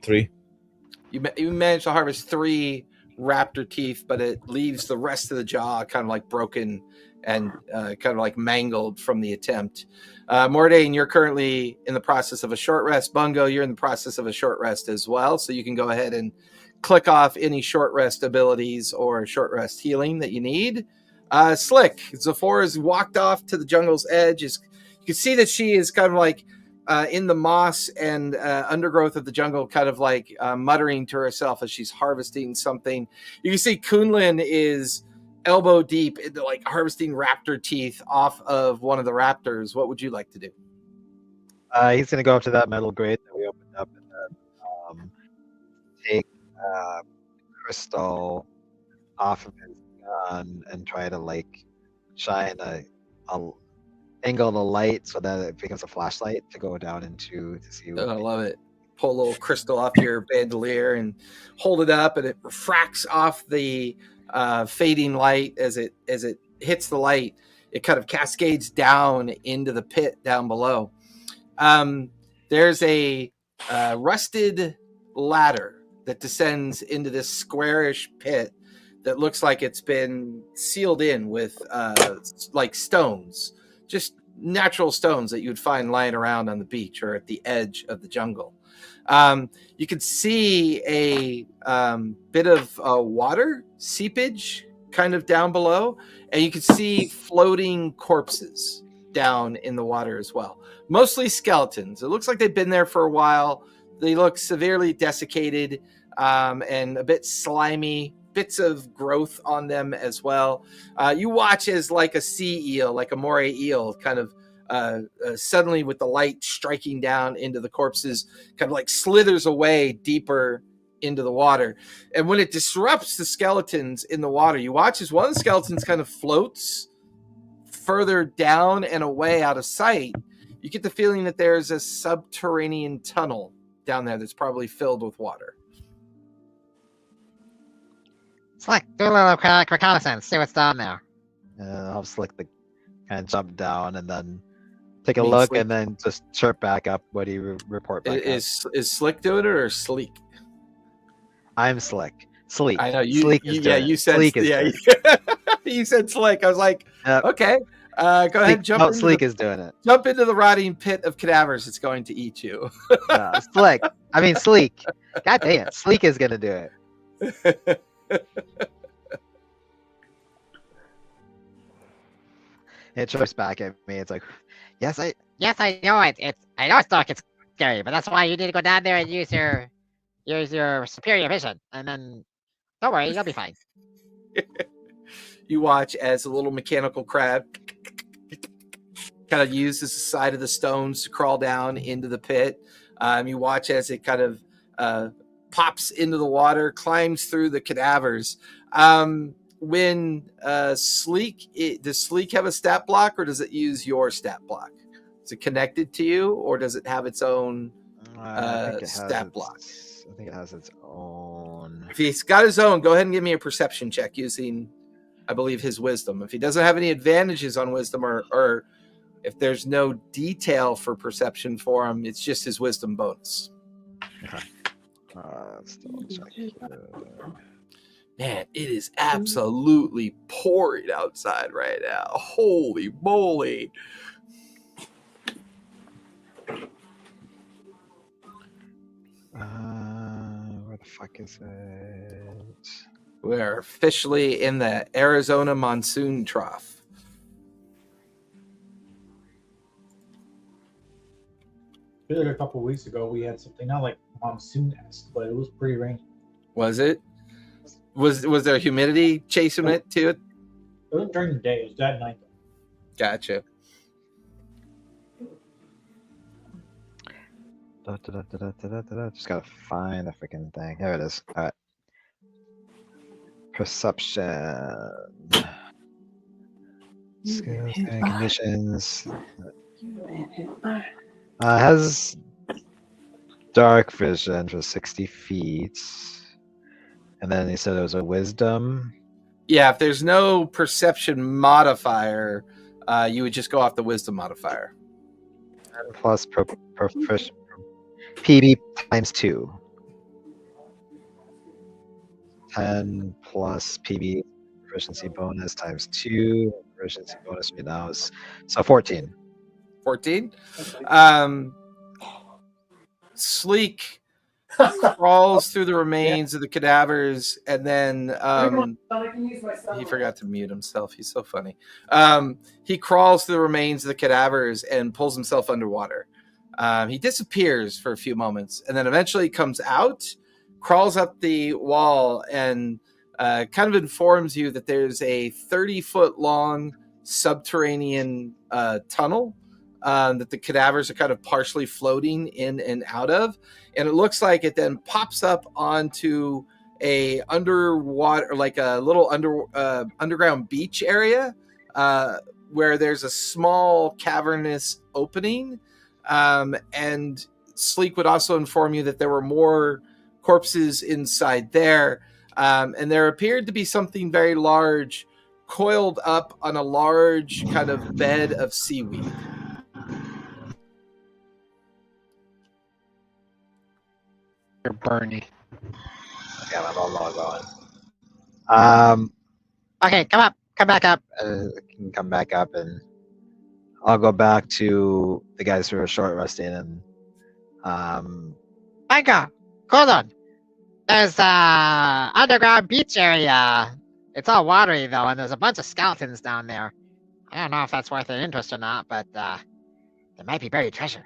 3. You managed to harvest 3 raptor teeth, but it leaves the rest of the jaw kind of like broken and kind of like mangled from the attempt. Mordain, you're currently in the process of a short rest. Bungo, you're in the process of a short rest as well. So you can go ahead and click off any short rest abilities or short rest healing that you need. Slick, Zephora's walked off to the jungle's edge. You can see that she is kind of like in the moss and undergrowth of the jungle, kind of like muttering to herself as she's harvesting something. You can see Kunlun is elbow deep into like harvesting raptor teeth off of one of the raptors. What would you like to do? He's gonna go up to that metal grate that we opened up and then take crystal off of his gun and try to like shine a angle the light so that it becomes a flashlight to go down into to see. I love it. Pull a little crystal off your bandolier and hold it up, and it refracts off the fading light as it hits the light. It kind of cascades down into the pit down below. There's a rusted ladder that descends into this squarish pit that looks like it's been sealed in with like stones, just natural stones that you would find lying around on the beach or at the edge of the jungle. You can see a bit of water seepage kind of down below, and you can see floating corpses down in the water as well. Mostly skeletons. It looks like they've been there for a while. They look severely desiccated and a bit slimy, bits of growth on them as well. You watch as like a sea eel, like a moray eel, kind of suddenly with the light striking down into the corpses, kind of like slithers away deeper into the water. And when it disrupts the skeletons in the water, you watch as one of the skeletons kind of floats further down and away out of sight. you get the feeling that there's a subterranean tunnel down there that's probably filled with water. Slick, do a little reconnaissance. See what's down there. I'll Slick the kind of jump down and then take a mean look Slick? and then just chirp back up. What do you report back up? Is Slick doing it or Sleek? I'm Slick. Sleek. I know you. Sleek you is yeah, doing it. you said Sleek is yeah. doing it. You said Slick. I was like, Yep. okay. Go ahead, jump. No, into Sleek the, is doing it. jump into the rotting pit of cadavers. It's going to eat you. No, Slick. I mean Sleek. God dang it. Sleek is gonna do it. It chirps back at me. It's like, yes, I Yes, I know it. I know it's dark. It's scary, but that's why you need to go down there and use your superior vision, and then don't worry, you'll be fine. You watch as a little mechanical crab kind of uses the side of the stones to crawl down into the pit. You watch as it kind of pops into the water, climbs through the cadavers. When Sleek, does Sleek have a stat block, or does it use your stat block? Is it connected to you, or does it have its own I think it has stat block? I think it has its own. If he's got his own, go ahead and give me a perception check using, I believe, his wisdom. If he doesn't have any advantages on wisdom, or if there's no detail for perception for him, it's just his wisdom bonus. Let's double check. Man, it is absolutely pouring outside right now. Holy moly. Where the fuck is it? We're officially in the Arizona monsoon trough. I feel like a couple of weeks ago we had something not like monsoon-esque, but it was pretty rainy. Was it? Was there humidity chasing it to it? It was during the day. It was that night. Gotcha. Just gotta find the freaking thing. Here it is. All right. Perception. Skills and conditions. Has dark vision for 60 feet. And then he said it was a wisdom. Yeah, if there's no perception modifier, you would just go off the wisdom modifier. Plus PB times 2. 10 plus PB proficiency bonus times 2. Proficiency bonus right now is so 14. 14. Sleek crawls through the remains of the cadavers, and then he forgot to mute himself. He's so funny. He crawls through the remains of the cadavers and pulls himself underwater. He disappears for a few moments, and then eventually comes out, crawls up the wall, and kind of informs you that there's a 30-foot long subterranean tunnel that the cadavers are kind of partially floating in and out of. And it looks like it then pops up onto a underwater, like a little underground beach area where there's a small cavernous opening. And Sleek would also inform you that there were more corpses inside there. And there appeared to be something very large coiled up on a large kind of bed of seaweed. You're Bernie. Yeah, I'm all log on. Okay, come back up. Can come back up, and I'll go back to the guys who are short resting. And Micah, hold on. There's underground beach area. It's all watery though, and there's a bunch of skeletons down there. I don't know if that's worth an interest or not, but there might be buried treasure.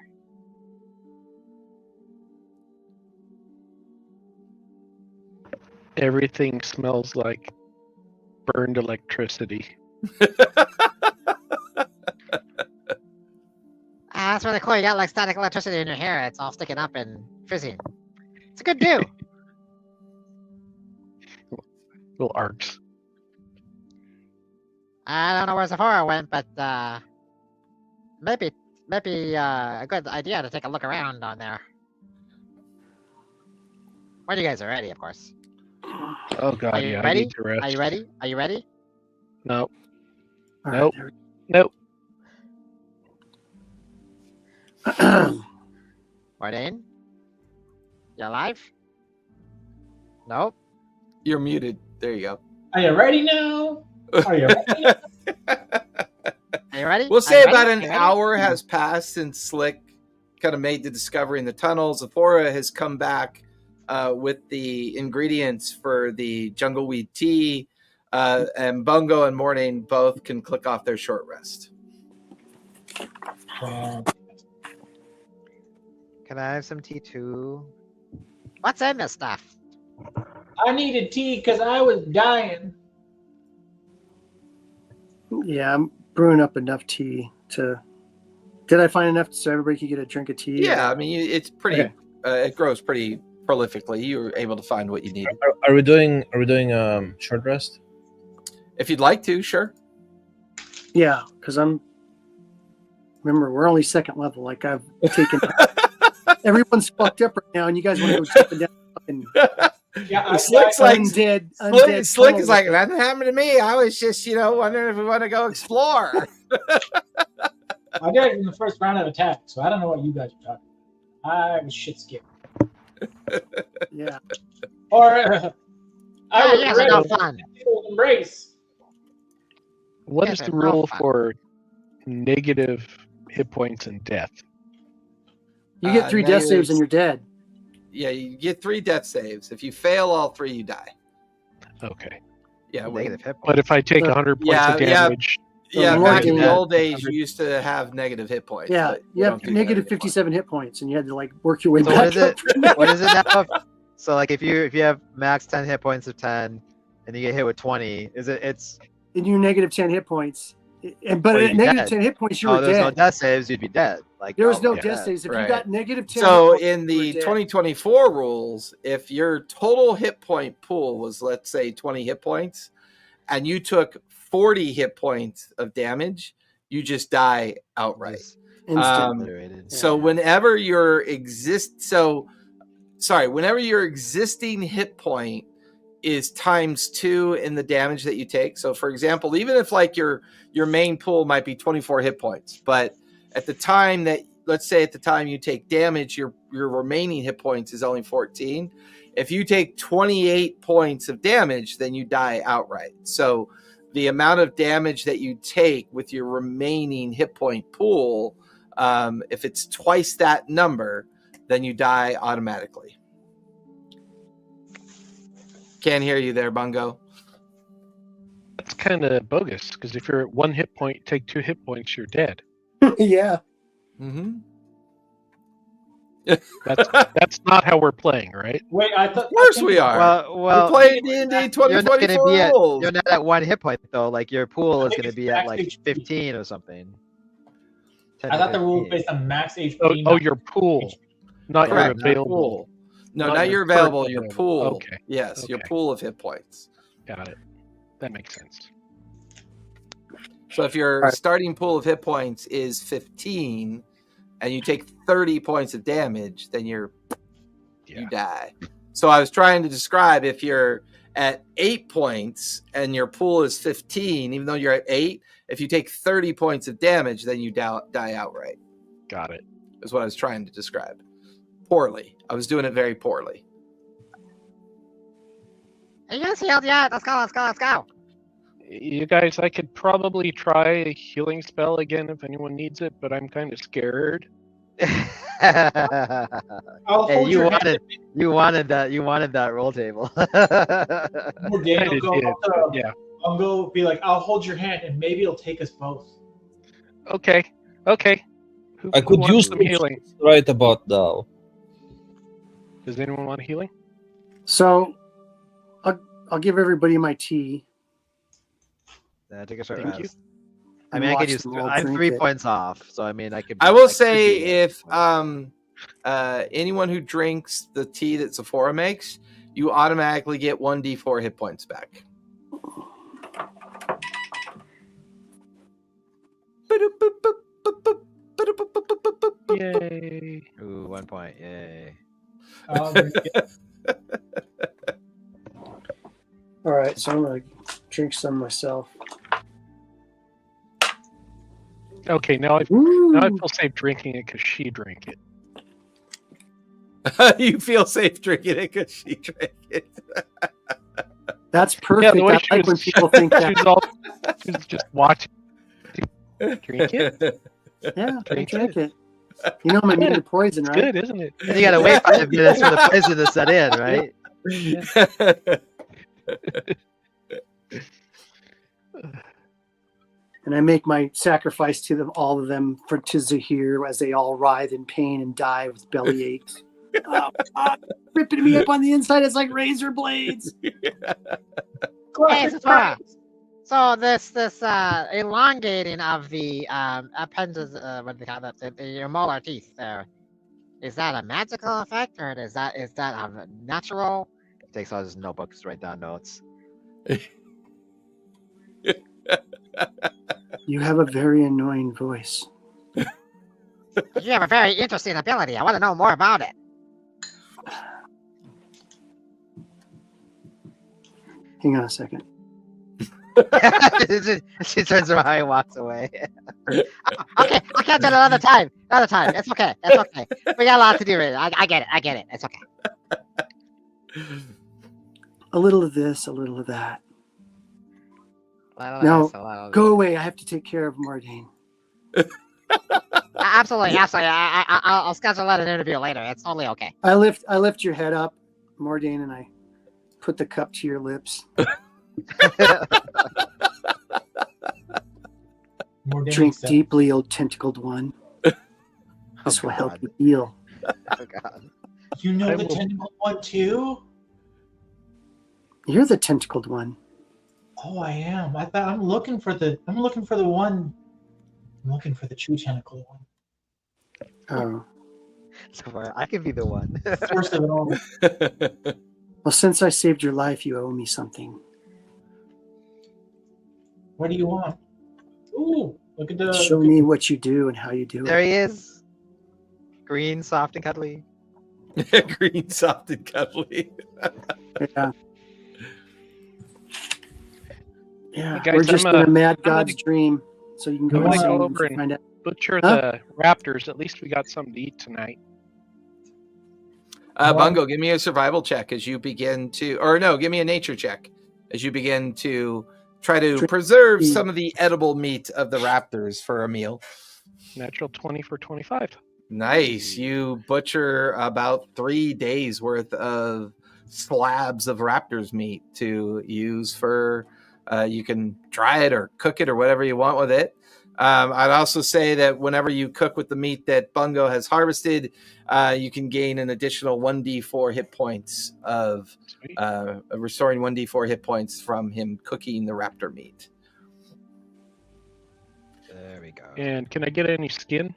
Everything smells like burned electricity. That's really cool. You got like static electricity in your hair. It's all sticking up and fizzing. It's a good do. Little arcs. I don't know where Sephora went, but maybe might be a good idea to take a look around down there. When you guys are ready, of course. Oh god, Are you yeah, I ready? need to rest. Are you ready? Are you ready? No, All Nope. right, nope. there we go. Warden? You alive? Nope. You're muted. There you go. Are you ready now? Are you ready now? Are you ready? We'll Are say you about ready? an You ready? hour has passed since Slick kind of made the discovery in the tunnels. Zephora has come back with the ingredients for the jungleweed tea, and Bungo and Morning both can click off their short rest. Can I have some tea too? What's in this stuff? I needed tea because I was dying. Yeah, I'm brewing up enough tea to. Did I find enough so everybody could get a drink of tea? Yeah, or- I mean, it's pretty. Okay. It grows pretty prolifically. You were able to find what you needed. Are we doing short rest? If you'd like to, sure. Yeah, because I'm. Remember, we're only second level. Like I've taken. Everyone's fucked up right now, and you guys want to go jumping down. Fucking Yeah, Slick's like undead. Slick tunnel is like, nothing happened to me. I was just, wondering if we want to go explore. I did it in the first round of attack, so I don't know what you guys are talking about. I was shit scared. Yeah. Or I Yeah, was you guys are ready no to fun. embrace. What Yes, is the it's rule not fun. for negative hit points and death? You get 3 death saves and you're dead. Yeah, you get 3 death saves. If you fail all 3, you die. Okay. Yeah, Negative hit But if I take So- 100 points Yeah, of yeah. damage, Yeah, So back in the Morgan- old days, you used to have negative hit points. Yeah, but you don't have do that negative anymore. 57 hit points, and you had to like work your way So back what is up. it? What is it now? So like if you have max 10 hit points of 10 and you get hit with 20, it's And you're negative 10 hit points. But Well, at you'd be negative dead. 10 hit points, you oh were there's no dead. death saves, you'd be dead. Like There was no almost death dead. saves. If Right. you got negative 10 So hit points, in you the were dead. 2024 rules, if your total hit point pool was, let's say, 20 hit points, and you took 40 hit points of damage, you just die outright. Just Instant. obliterated. So whenever your existing hit point is times 2 in the damage that you take. So for example, even if like your main pool might be 24 hit points, but at the time that, let's say at the time you take damage, your remaining hit points is only 14. If you take 28 points of damage, then you die outright. So the amount of damage that you take with your remaining hit point pool, if it's twice that number, then you die automatically. Can't hear you there, Bungo. that's kind of bogus because if you're at 1 hit point, take 2 hit points, you're dead. Yeah. Mm-hmm. That's not how we're playing, right? Wait, I thought. Of course we are. Well, We're playing D&D you're not 2024 gonna be at rules. you're not at 1 hit point though. Like your pool I is think gonna it's be at max like HP. 15 or something. 10 I to thought the rule was 15. based on max HP. Oh, not your pool, not your Correct. available. Pool. No, Not not your your available, current your available. pool. Okay. Yes, your Okay. pool of hit points. Got it. That makes sense. So if your Right. starting pool of hit points is 15 and you take 30 points of damage, then you Yeah. die. So I was trying to describe if you're at 8 points and your pool is 15, even though you're at 8, if you take 30 points of damage, then you die outright, Got it. is what I was trying to describe. Poorly. I was doing it very poorly. Are you guys healed yet? Let's go, let's go, let's go. You guys, I could probably try a healing spell again if anyone needs it, but I'm kind of scared. I'll Hey, hold you your hand. wanted that roll table. Or Daniel Kinda go did, up to but yeah. Bungo, be like, "I'll hold your hand, and maybe it'll take us both." Okay. Okay. Who I could wants use some healing? right about now. Does anyone want healing? So I'll give everybody my tea. Yeah, take a short Thank you. rest. I and mean, I watch could use. them all I'm drink 3 it. points off, so I mean, I could. I will I could say do if that. anyone who drinks the tea that Zephora makes, you automatically get 1d4 hit points back. Yay. Ooh, 1 point. Yay. Very good. All right, so I'm gonna drink some myself. Okay, now I Ooh. feel safe drinking it because she drank it. You feel safe drinking it because she drank it. That's Yeah, perfect. the way I she like when was, people think she that. was just watching. Drink it. Yeah, I Drink drink it. it. You know I'm immune Good. to poison, It's right? good, isn't it? And you gotta wait 5 minutes for the poison to set in, right? And I make my sacrifice to them, all of them, to Zahir as they all writhe in pain and die with belly aches. Oh, God, ripping me up on the inside. It's like razor blades. Hey, Satora. So this elongating of the appendages, what do they call that? Your molar teeth there. Is that a magical effect or is that a natural? He takes out his notebooks to write down notes. You have a very annoying voice. You have a very interesting ability. I want to know more about it. Hang on a second. She turns around and walks away. Okay, I'll catch it another time. Another time. It's okay. It's okay. We got a lot to do. I get it. I get it. It's okay. A little of this, a little of that. Well, No, that's a lot of- Go away. I have to take care of Mardane. Absolutely. I'll schedule an interview later. It's totally okay. I lift your head up, Mardane, and I put the cup to your lips. More Drink days, deeply, O tentacled one. This will help God. you heal. Oh, God. You know I the will- tentacle one too? You're the tentacled one. Oh, I am. I'm looking for the one. I'm looking for the true tentacle one. Oh. So I could be the one. First of it all. Well, since I saved your life, you owe me something. What do you want? Ooh, look at the. Show me what you do and how you do There it. he is. Green, soft, and cuddly. Green, soft, and cuddly. Yeah. Yeah, Hey, guys, we're just I'm, in a mad I'm gonna- god's dream, so you can go I'm gonna insane go and over and- find out. Butcher Huh? the raptors. At least we got something to eat tonight. Bungo, give me a survival check as you begin to, or no, give me a nature check as you begin to try to Drink preserve tea. some of the edible meat of the raptors for a meal. Natural 20 for 25. Nice. You butcher about 3 days worth of slabs of raptors meat to use for, you can dry it or cook it or whatever you want with it. I'd also say that whenever you cook with the meat that Bungo has harvested, you can gain an additional 1d4 hit points of Sweet. restoring 1d4 hit points from him cooking the raptor meat. There we go. And can I get any skin?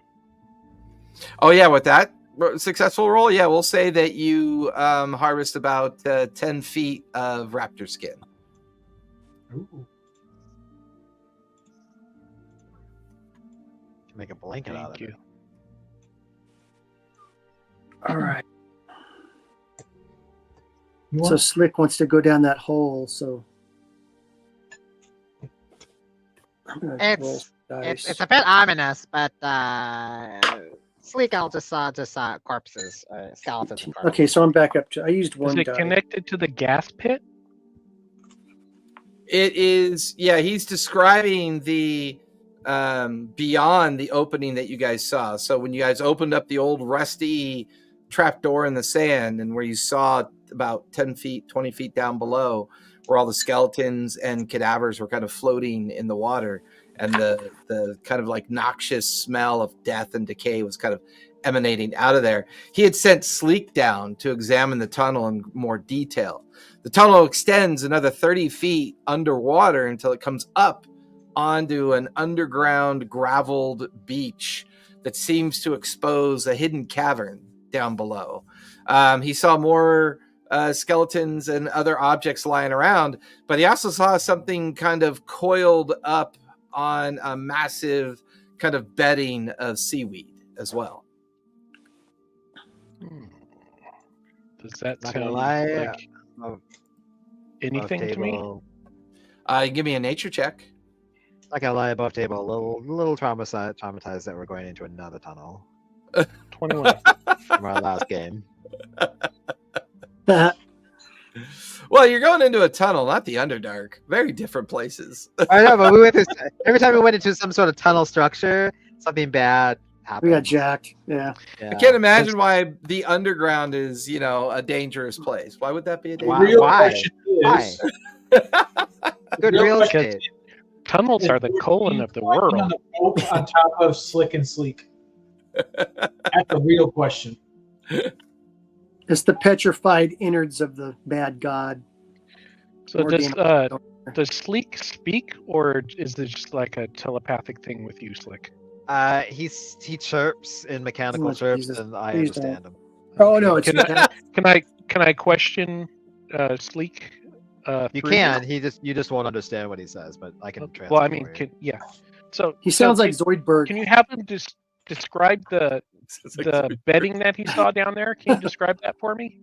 Oh yeah, with that successful roll, yeah, we'll say that you harvest about 10 feet of raptor skin. Ooh. Make a blanket out Thank of you. it. All right. You So want? Slick wants to go down that hole, so I'm gonna It's- roll some dice. It's a bit ominous, but Sleek, I'll just corpses, skeletons. And corpses. Okay, so I'm back up to. I used Is one it die. connected to the gas pit? It is, yeah, he's describing the beyond the opening that you guys saw. So when you guys opened up the old rusty trapdoor in the sand and where you saw about 10 feet, 20 feet down below where all the skeletons and cadavers were kind of floating in the water, and the kind of like noxious smell of death and decay was kind of emanating out of there. He had sent Sleek down to examine the tunnel in more detail. The tunnel extends another 30 feet underwater until it comes up onto an underground graveled beach that seems to expose a hidden cavern down below. He saw more skeletons and other objects lying around, but he also saw something kind of coiled up on a massive kind of bedding of seaweed as well. Does that Not gonna sound lie. like Above anything to me? table. Give me a nature check. Not gonna lie, above table, a little traumatized that we're going into another tunnel 21. from our last game. Well, you're going into a tunnel, not the Underdark. Very different places. I know, but we went through, every time we went into some sort of tunnel structure, something bad happened. We got jacked. Yeah. Yeah. I can't imagine why the underground is, a dangerous place. Why would that be a The dangerous real Why? question Why? is, Good real real question estate. Tunnels are the colon of the walking world. on the boat on top of Slick and Sleek. That's a real question. It's the petrified innards of the bad god. So More does Game of does Sleek speak, or is this just like a telepathic thing with you, Slick? He chirps in mechanical Oh, chirps, Jesus. and I Please understand him. Oh no, it's Can I question Sleek? You through can. You just won't understand what he says, but I can translate. Well, I mean, for you. yeah. So he sounds like can, Zoidberg. can you have him describe the bedding that he saw down there? Can you describe that for me?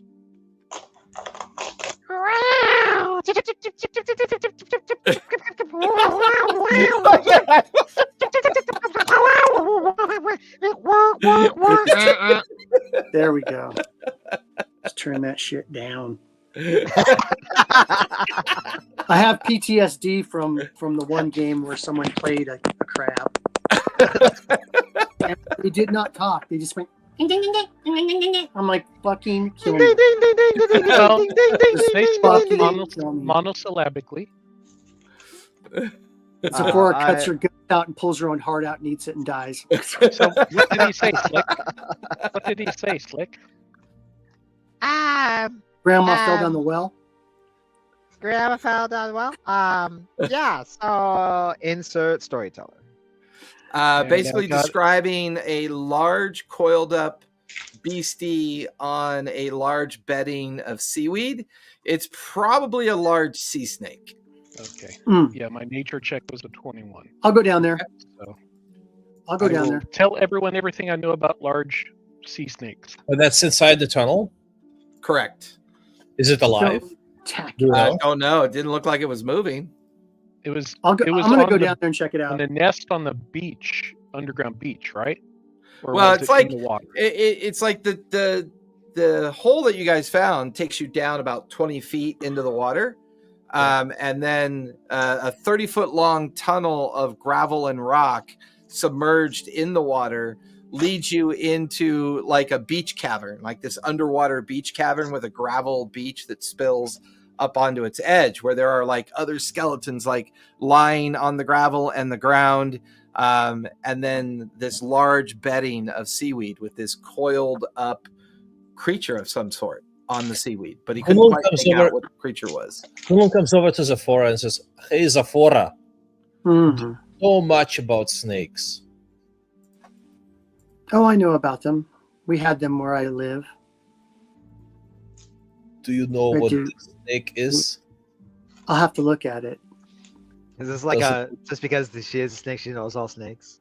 There we go. Let's turn that shit down. I have PTSD from the one game where someone played a crab. And they did not talk. They just went. Ding, ding, ding, ding, ding, ding, ding, ding. I'm like fucking kill me. Well, they spoke Fucking kill me. monosyllabically. Sephora cuts her gut out and pulls her own heart out and eats it and dies. So what did he say, Slick? What did he say, Slick? Grandma fell down the well. Grandma fell down the well. Yeah. So insert storyteller. Basically got it. describing a large coiled up beastie on a large bedding of seaweed. It's probably a large sea snake. Okay. Mm. Yeah, my nature check was a 21. I'll go down there. So I'll go I down will there. tell everyone everything I know about large sea snakes. But that's inside the tunnel. Correct. Is it alive? Don't attack. Do you I know? don't know. It didn't look like it was moving. It was. I'm it was going to on go the- down there and check it on out. the nest on the beach, underground beach, right? Or Well, was it's it like in the water? it's like the hole that you guys found takes you down about 20 feet into the water. And then a 30-foot long tunnel of gravel and rock submerged in the water leads you into like a beach cavern, like this underwater beach cavern with a gravel beach that spills up onto its edge, where there are like other skeletons like lying on the gravel and the ground. And then this large bedding of seaweed with this coiled up creature of some sort on the seaweed, but he couldn't Someone quite comes make over- out what the creature was. Someone comes over to Zephora and says, "Hey, Zephora, Mhm. so much about snakes. Oh, I know about them. We had them where I live. Do you know I what do. this snake is?" I'll have to look at it. Is this like Does just because she is a snake, she knows all snakes?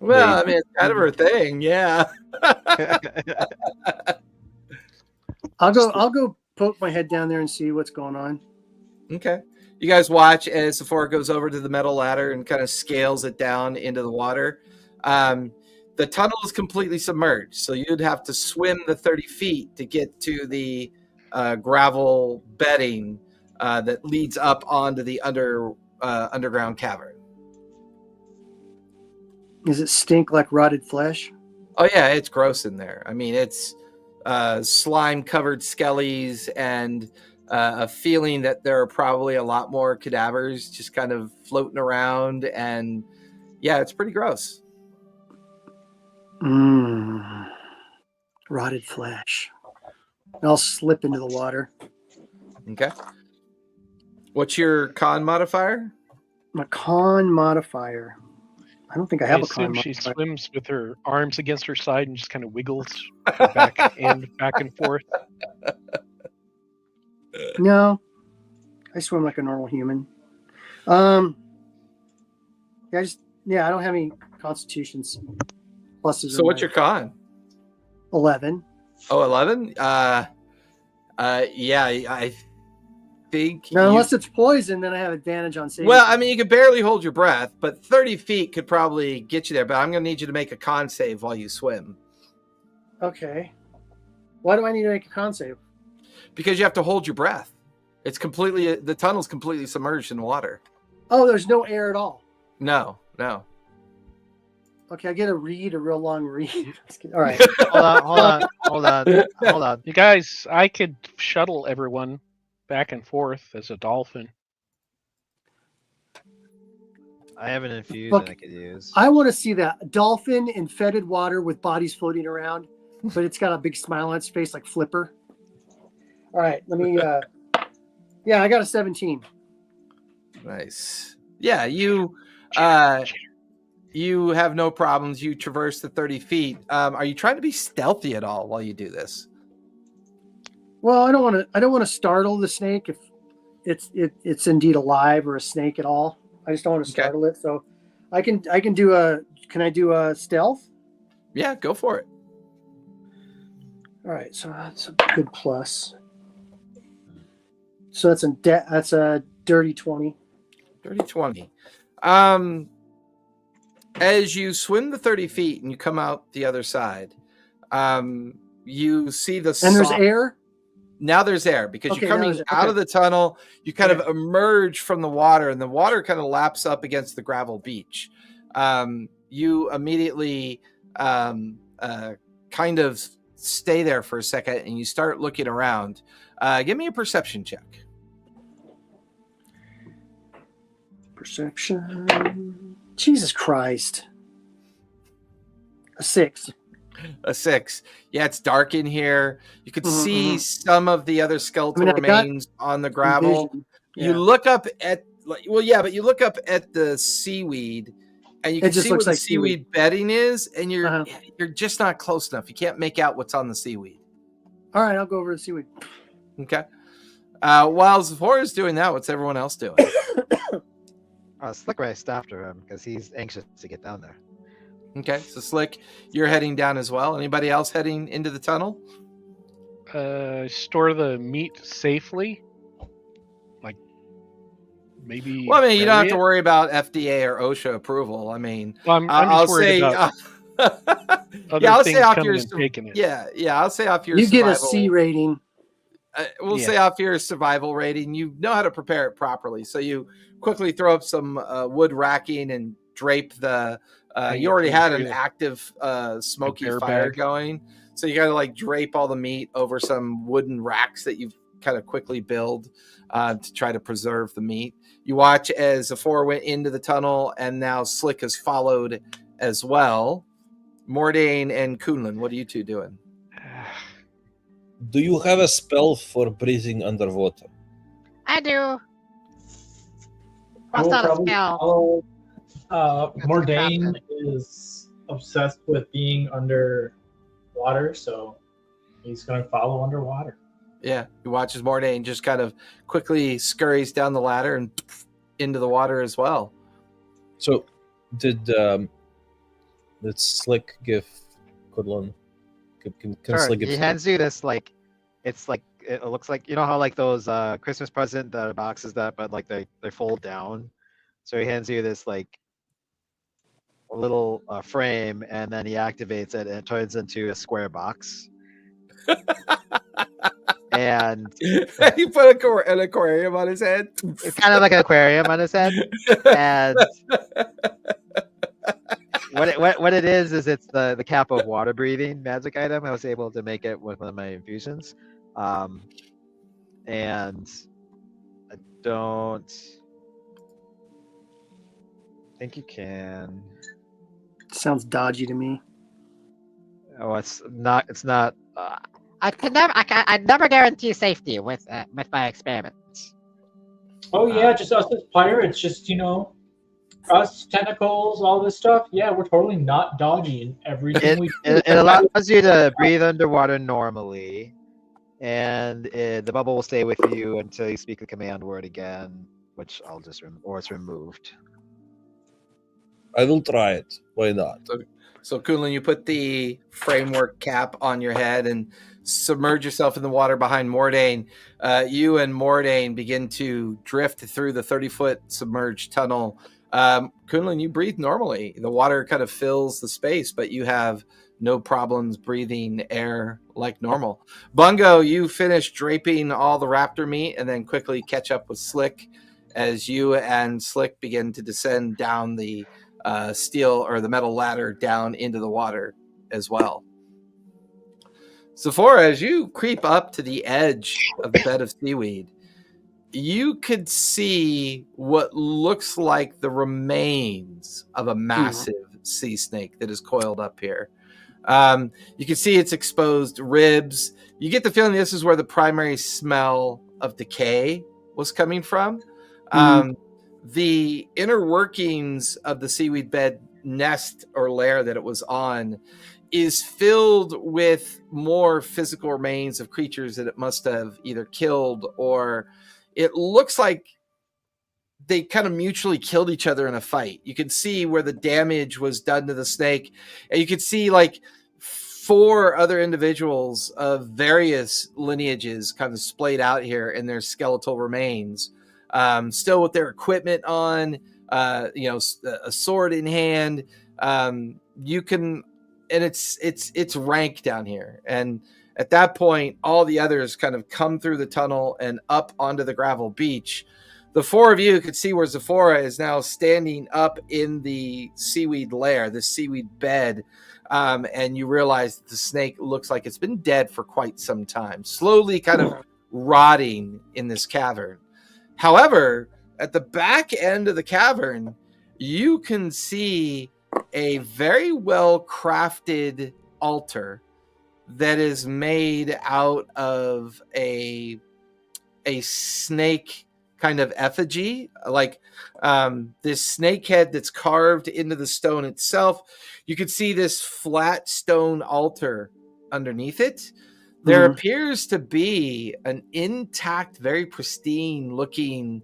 Well, I mean, it's kind of her thing, yeah. I'll go poke my head down there and see what's going on. Okay. You guys watch as Sephora goes over to the metal ladder and kind of scales it down into the water. The tunnel is completely submerged, so you'd have to swim the 30 feet to get to the gravel bedding that leads up onto the underground cavern. Does it stink like rotted flesh? Oh yeah, it's gross in there. I mean, it's slime-covered skellies and a feeling that there are probably a lot more cadavers just kind of floating around. And yeah, it's pretty gross. Rotted flesh. I'll slip into the water. Okay. What's your con modifier? My con modifier. I don't think I have a con assume she modifier. swims with her arms against her side and just kind of wiggles her back and forth. No, I swim like a normal human. I don't have any constitutions pluses. So what's your con? 11. Oh, 11? Yeah, I think. Now, unless it's poison, then I have advantage on saving. Well, I mean, you could barely hold your breath, but 30 feet could probably get you there. But I'm going to need you to make a con save while you swim. Okay. Why do I need to make a con save? Because you have to hold your breath. It's completely, the tunnel's completely submerged in water. Oh, there's no air at all. No. Okay, I get a real long read. All right. Hold on. You guys, I could shuttle everyone back and forth as a dolphin. I have an infusion Look, I could use. I want to see that dolphin in fetid water with bodies floating around, but it's got a big smile on its face like Flipper. All right, let me. Yeah, I got a 17. Nice. Yeah, you have no problems. You traverse the 30 feet. Are you trying to be stealthy at all while you do this? Well, I don't want to startle the snake if it's indeed alive or a snake at all. I just don't want to startle it. So I can do a. Can I do a stealth? Yeah, go for it. All right, so that's a good plus. So that's a dirty 20. Dirty 20. As you swim the 30 feet and you come out the other side, you see the And there's air? Now there's air because you're coming out okay. of the tunnel. You kind of emerge from the water, and the water kind of laps up against the gravel beach. You immediately kind of stay there for a second, and you start looking around. Give me a perception check. Perception. Jesus Christ. A 6. A 6. Yeah, it's dark in here. You could see some of the other skeletal remains on the gravel. Yeah. You look up at, but you look up at the seaweed, and you can see where the seaweed bedding is, and you're just not close enough. You can't make out what's on the seaweed. All right, I'll go over to the seaweed. Okay. While Zephora's doing that, what's everyone else doing? Slick raced after him because he's anxious to get down there. Okay, so Slick, you're heading down as well. Anybody else heading into the tunnel? Store the meat safely. Like maybe. Well, I mean, you don't have to worry about FDA or OSHA approval. I mean, I'm just worried about I'll say off your taking it. Yeah, I'll say off your. You get a C rating. We'll say off your survival rating. You know how to prepare it properly, so you quickly throw up some wood racking and drape the. You already had an active smoky fire going, so you got to like drape all the meat over some wooden racks that you've kind of quickly build to try to preserve the meat. You watch as Zephora went into the tunnel, and now Slick has followed as well. Mordain and Kunlun, what are you two doing? Do you have a spell for breathing underwater? I do. What's not a spell? Mordain is obsessed with being underwater, so he's going to follow underwater. Yeah, you watch as Mordain just kind of quickly scurries down the ladder and into the water as well. So, did Slick give Kunlun? Can Slick give? He hands you this it's like it looks like how like those Christmas present boxes but like they fold down. So he hands you this like a little frame, and then he activates it, and it turns into a square box. And he put an aquarium on his head. It's kind of like an aquarium on his head. And what it is it's the cap of water breathing magic item. I was able to make it with one of my infusions. And I don't think you can. Sounds dodgy to me. Oh, it's not. I never guarantee safety with my experiments. Oh yeah, just us as pirates, just us tentacles, all this stuff. Yeah, we're totally not dodgy in everything we do. It allows you to breathe underwater normally, and the bubble will stay with you until you speak the command word again, which I'll just or it's removed. I will try it. Why not? So, Kunlun, you put the framework cap on your head and submerge yourself in the water behind Mordain. You and Mordain begin to drift through the 30-foot submerged tunnel. Kunlun, you breathe normally. The water kind of fills the space, but you have no problems breathing air like normal. Bungo, you finish draping all the raptor meat and then quickly catch up with Slick as you and Slick begin to descend down the steel or the metal ladder down into the water as well. Sephora, as you creep up to the edge of the bed of seaweed, you could see what looks like the remains of a massive sea snake that is coiled up here. You can see its exposed ribs. You get the feeling this is where the primary smell of decay was coming from. The inner workings of the seaweed bed nest or lair that it was on is filled with more physical remains of creatures that it must have either killed, or it looks like they kind of mutually killed each other in a fight. You can see where the damage was done to the snake, and you can see like 4 other individuals of various lineages kind of splayed out here in their skeletal remains, still with their equipment on, a sword in hand. You can, and it's rank down here. And at that point, all the others kind of come through the tunnel and up onto the gravel beach. The 4 of you could see where Zephora is now standing up in the seaweed lair, the seaweed bed. And you realize that the snake looks like it's been dead for quite some time, slowly kind of rotting in this cavern. However, at the back end of the cavern, you can see a very well crafted altar that is made out of a snake kind of effigy, like this snake head that's carved into the stone itself. You can see this flat stone altar underneath it. There appears to be an intact, very pristine looking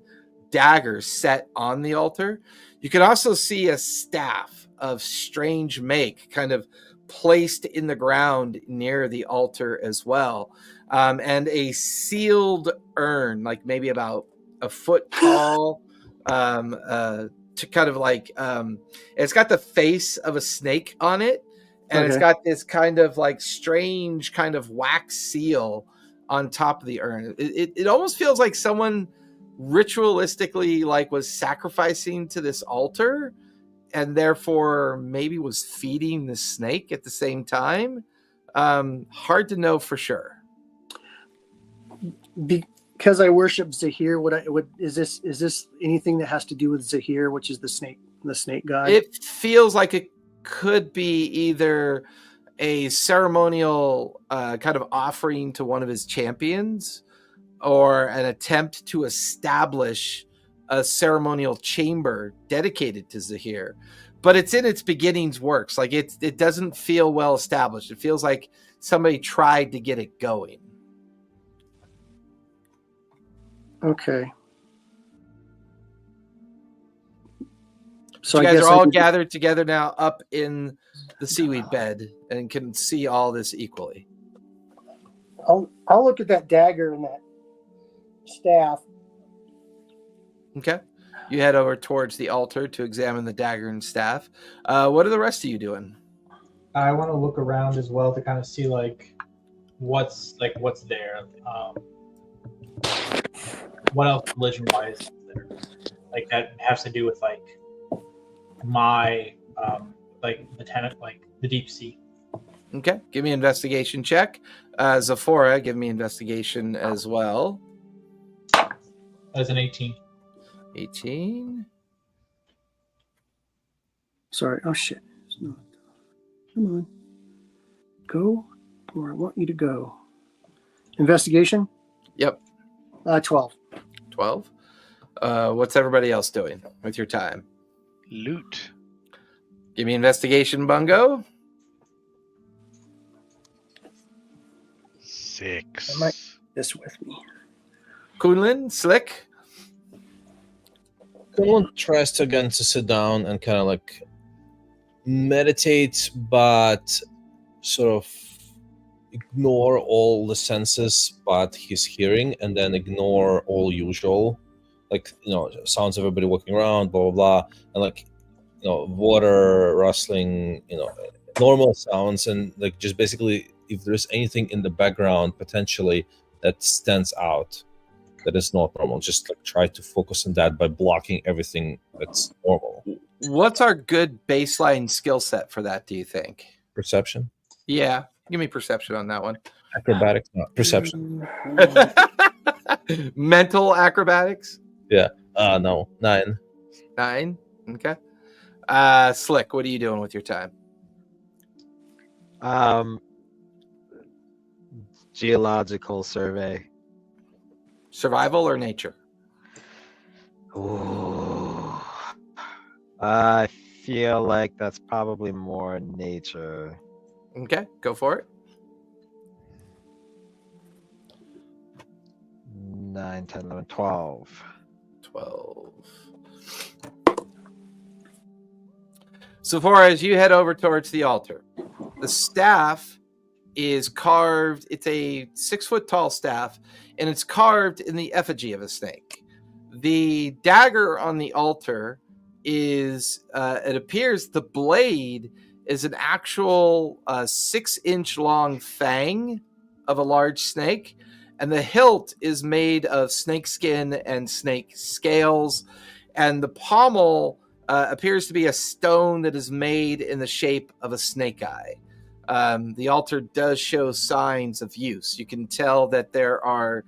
dagger set on the altar. You can also see a staff of strange make kind of placed in the ground near the altar as well. And a sealed urn, like maybe about a foot tall, to kind of like, it's got the face of a snake on it. And it's got this kind of like strange kind of wax seal on top of the urn. It almost feels like someone ritualistically like was sacrificing to this altar and therefore maybe was feeding the snake at the same time. Hard to know for sure. Because I worship Zahir, is this anything that has to do with Zahir, which is the snake god? It feels like it could be either a ceremonial kind of offering to one of his champions, or an attempt to establish a ceremonial chamber dedicated to Zahir. But it's in its beginnings works. Like it doesn't feel well established. It feels like somebody tried to get it going. Okay. So you I guys guess are all gathered together now up in the seaweed bed and can see all this equally. I'll look at that dagger and that staff. Okay. You head over towards the altar to examine the dagger and staff. What are the rest of you doing? I want to look around as well to kind of see what's there. What else religion-wise is there? Like that has to do with my the tenant, the deep sea. Okay, give me an investigation check. Zephora, give me investigation as well. As an 18. 18. Sorry. Oh shit. Come on. Go where I want you to go. Investigation? Yep. 12. 12. What's everybody else doing with your time? Loot. Give me investigation, Bungo. 6. I might this with me. Kunlun, Slick. Someone tries to again to sit down and kind of meditate, but sort of ignore all the senses but his hearing, and then ignore all usual, like, sounds of everybody walking around, blah blah blah, and like, water rustling, normal sounds, and like just basically if there's anything in the background potentially that stands out that is not normal, just like try to focus on that by blocking everything that's normal. What's our good baseline skill set for that, do you think? Perception? Yeah, give me perception on that one. Acrobatics? No, perception. Mental acrobatics? Yeah. No. 9. 9? Okay. Slick, what are you doing with your time? Geological survey. Survival or nature? Ooh. I feel like that's probably more nature. Okay, go for it. 9, 10, 11, 12. 12. So far as you head over towards the altar, the staff is carved. It's a 6-foot tall staff, and it's carved in the effigy of a snake. The dagger on the altar is, it appears the blade is an actual 6-inch long fang of a large snake, and the hilt is made of snake skin and snake scales, and the pommel appears to be a stone that is made in the shape of a snake eye. The altar does show signs of use. You can tell that there are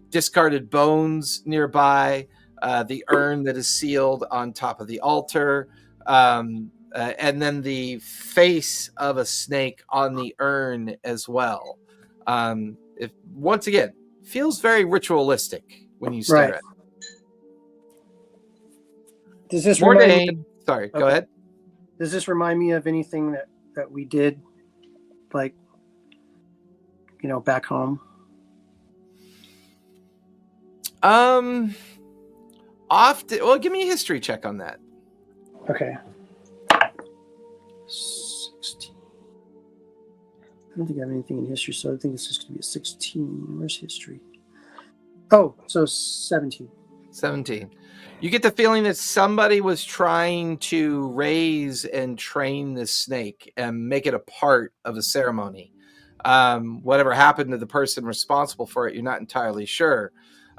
discarded bones nearby, the urn that is sealed on top of the altar, and then the face of a snake on the urn as well. Once again, feels very ritualistic when you stare Right. at it. Does this remind me? Morning. Sorry, go Okay. ahead. Does this remind me of anything that we did, like, back home? Often. Well, give me a history check on that. Okay. 16. I don't think I have anything in history, so I think it's just going to be a 16. Where's history? Oh, so 17. 17. You get the feeling that somebody was trying to raise and train this snake and make it a part of a ceremony. Whatever happened to the person responsible for it, you're not entirely sure.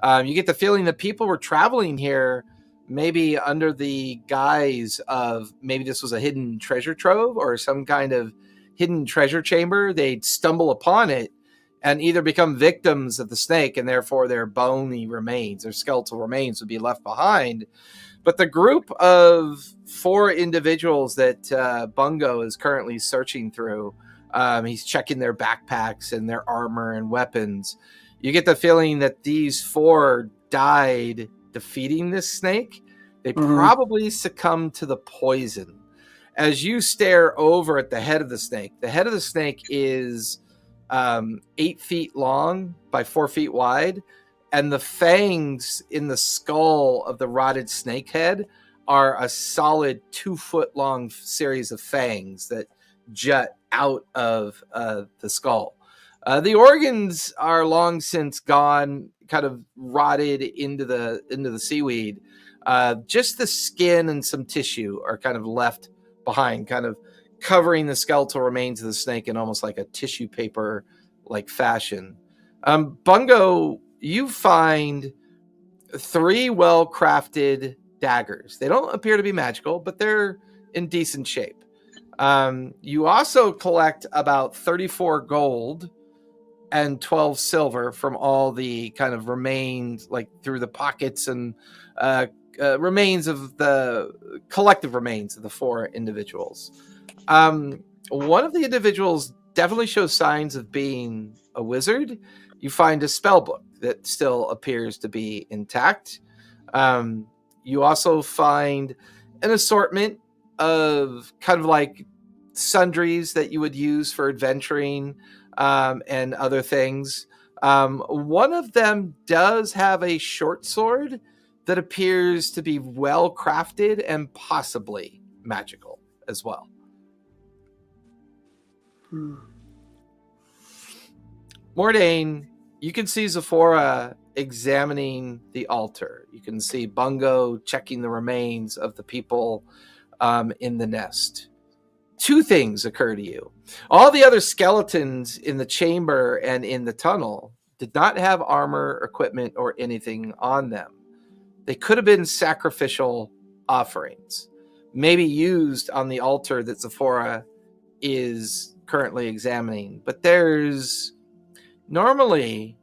You get the feeling that people were traveling here maybe under the guise of maybe this was a hidden treasure trove or some kind of hidden treasure chamber. They'd stumble upon it and either become victims of the snake, and therefore their bony remains, their skeletal remains would be left behind. But the group of 4 individuals that Bungo is currently searching through, he's checking their backpacks and their armor and weapons. You get the feeling that these 4 died defeating this snake. They probably succumbed to the poison. As you stare over at the head of the snake is 8 feet long by 4 feet wide, and the fangs in the skull of the rotted snake head are a solid 2-foot long series of fangs that jut out of the skull. The organs are long since gone, kind of rotted into the seaweed. Just the skin and some tissue are kind of left behind, kind of covering the skeletal remains of the snake in almost like a tissue paper like fashion. Bungo, you find 3 well-crafted daggers. They don't appear to be magical, but they're in decent shape. You also collect about 34 gold and 12 silver from all the kind of remains, like through the pockets and remains of the collective remains of the 4 individuals. One of the individuals definitely shows signs of being a wizard. You find a spell book that still appears to be intact. You also find an assortment of kind of like sundries that you would use for adventuring and other things. One of them does have a short sword that appears to be well crafted and possibly magical as well. Mordain, you can see Zephora examining the altar. You can see Bungo checking the remains of the people in the nest. Two things occur to you. All the other skeletons in the chamber and in the tunnel did not have armor, equipment, or anything on them. They could have been sacrificial offerings, maybe used on the altar that Zephora is currently examining. But there's normally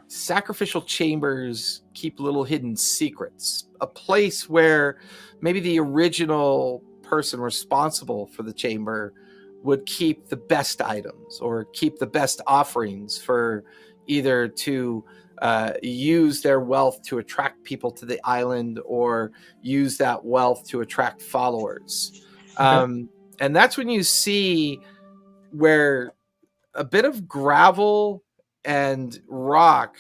sacrificial chambers keep little hidden secrets, a place where maybe the original person responsible for the chamber would keep the best items or keep the best offerings for either to use their wealth to attract people to the island or use that wealth to attract followers. And that's when you see where a bit of gravel and rock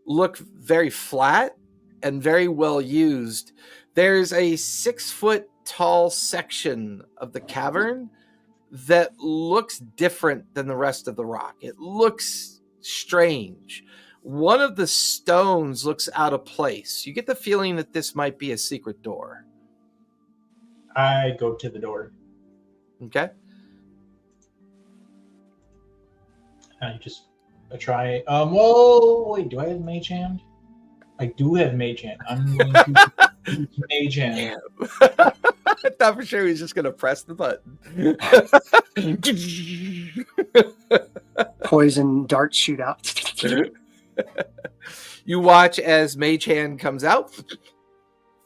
look very flat and very well used. There's a 6-foot tall section of the cavern that looks different than the rest of the rock. It looks strange. One of the stones looks out of place. You get the feeling that this might be a secret door. I go to the door. Okay. I try. Whoa, wait, do I have Mage Hand? I do have Mage Hand. I'm going to use Mage Hand. I thought for sure he was just going to press the button. Poison darts shoot out. You watch as Mage Hand comes out,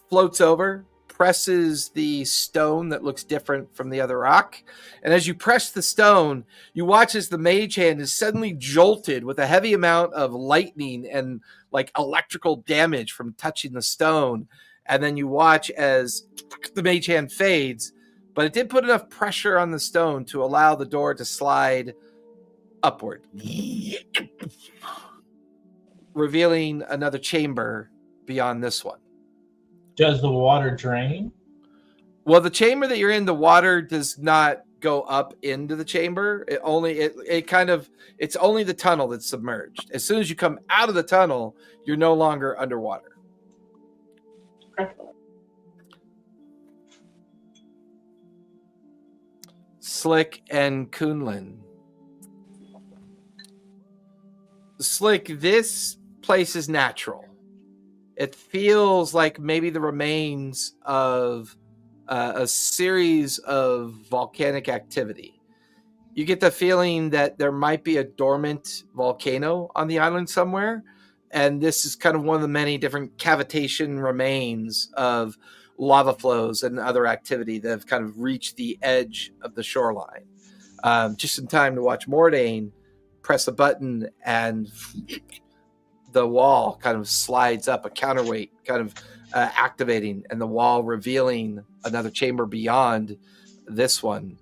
floats over, presses the stone that looks different from the other rock. And as you press the stone, you watch as the Mage Hand is suddenly jolted with a heavy amount of lightning and like electrical damage from touching the stone. And then you watch as the Mage Hand fades, but it did put enough pressure on the stone to allow the door to slide upward, revealing another chamber beyond this one. Does the water drain? Well, the chamber that you're in, the water does not go up into the chamber. It's only the tunnel that's submerged. As soon as you come out of the tunnel, you're no longer underwater. Okay. Slick and Kunlun. Slick, this place is natural. It feels like maybe the remains of a series of volcanic activity. You get the feeling that there might be a dormant volcano on the island somewhere, and this is kind of one of the many different cavitation remains of lava flows and other activity that have kind of reached the edge of the shoreline. Just in time to watch Mordain press a button and the wall kind of slides up, a counterweight kind of activating, and the wall revealing another chamber beyond this one.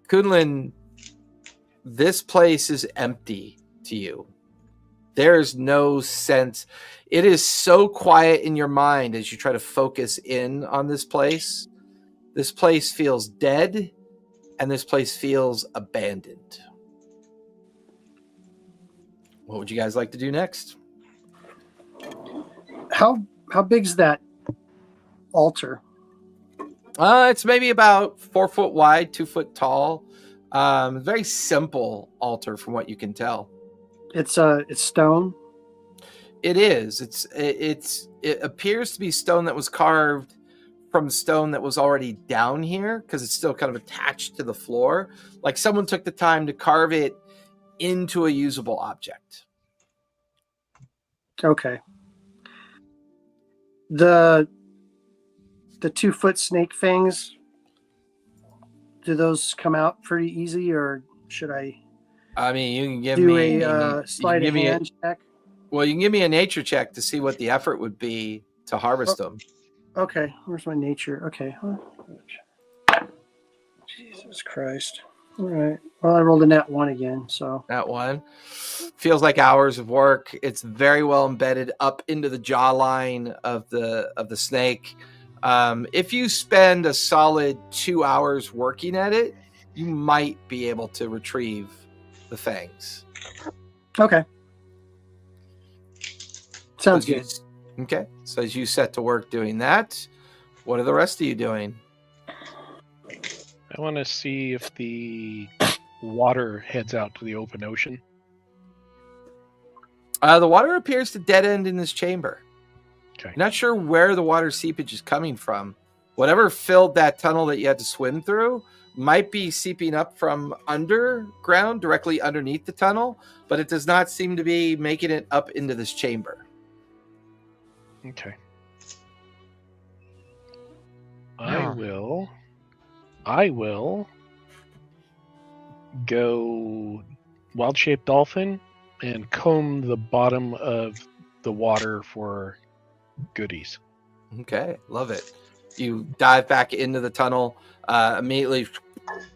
Kunlun, this place is empty to you. There's no sense. It is so quiet in your mind as you try to focus in on this place. This place feels dead, and this place feels abandoned. What would you guys like to do next? How big's that altar? It's maybe about 4 foot wide, 2 foot tall. Very simple altar from what you can tell. It's stone. It is. It appears to be stone that was carved from stone that was already down here because it's still kind of attached to the floor. Like someone took the time to carve it into a usable object. Okay. The 2 foot snake fangs, do those come out pretty easy, or should I? I mean, you can give do me a sleight of hand check. Well, you can give me a nature check to see what the effort would be to harvest them. Okay, where's my nature? Okay. Jesus Christ. All right. Well, I rolled a nat 1 again, so. That one feels like hours of work. It's very well embedded up into the jawline of the snake. If you spend a solid 2 hours working at it, you might be able to retrieve the fangs. Okay. Sounds good. Okay. So as you set to work doing that, what are the rest of you doing? I want to see if the water heads out to the open ocean. The water appears to dead end in this chamber. Okay. You're not sure where the water seepage is coming from. Whatever filled that tunnel that you had to swim through might be seeping up from underground, directly underneath the tunnel, but it does not seem to be making it up into this chamber. Okay. Yeah. I will go wild-shaped dolphin and comb the bottom of the water for goodies. Okay, love it. You dive back into the tunnel, immediately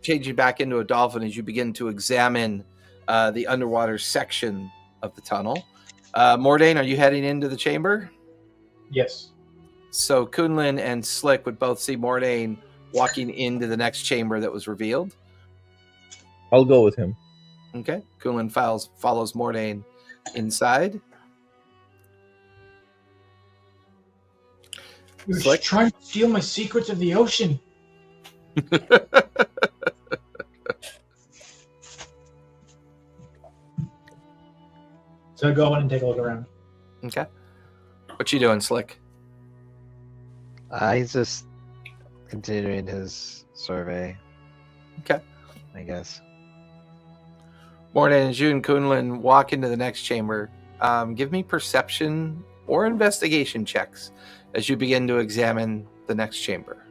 changing back into a dolphin as you begin to examine the underwater section of the tunnel. Mordain, are you heading into the chamber? Yes. So Kunlin and Slick would both see Mordain walking into the next chamber that was revealed. I'll go with him. Okay. Kunlin follows Mordain inside. You're Slick? trying to steal my secrets of the ocean. So go in and take a look around. Okay. What you doing, Slick? He's just continuing his survey. Okay. I guess. Mordain and you and Kunlin walk into the next chamber. Give me perception or investigation checks as you begin to examine the next chamber.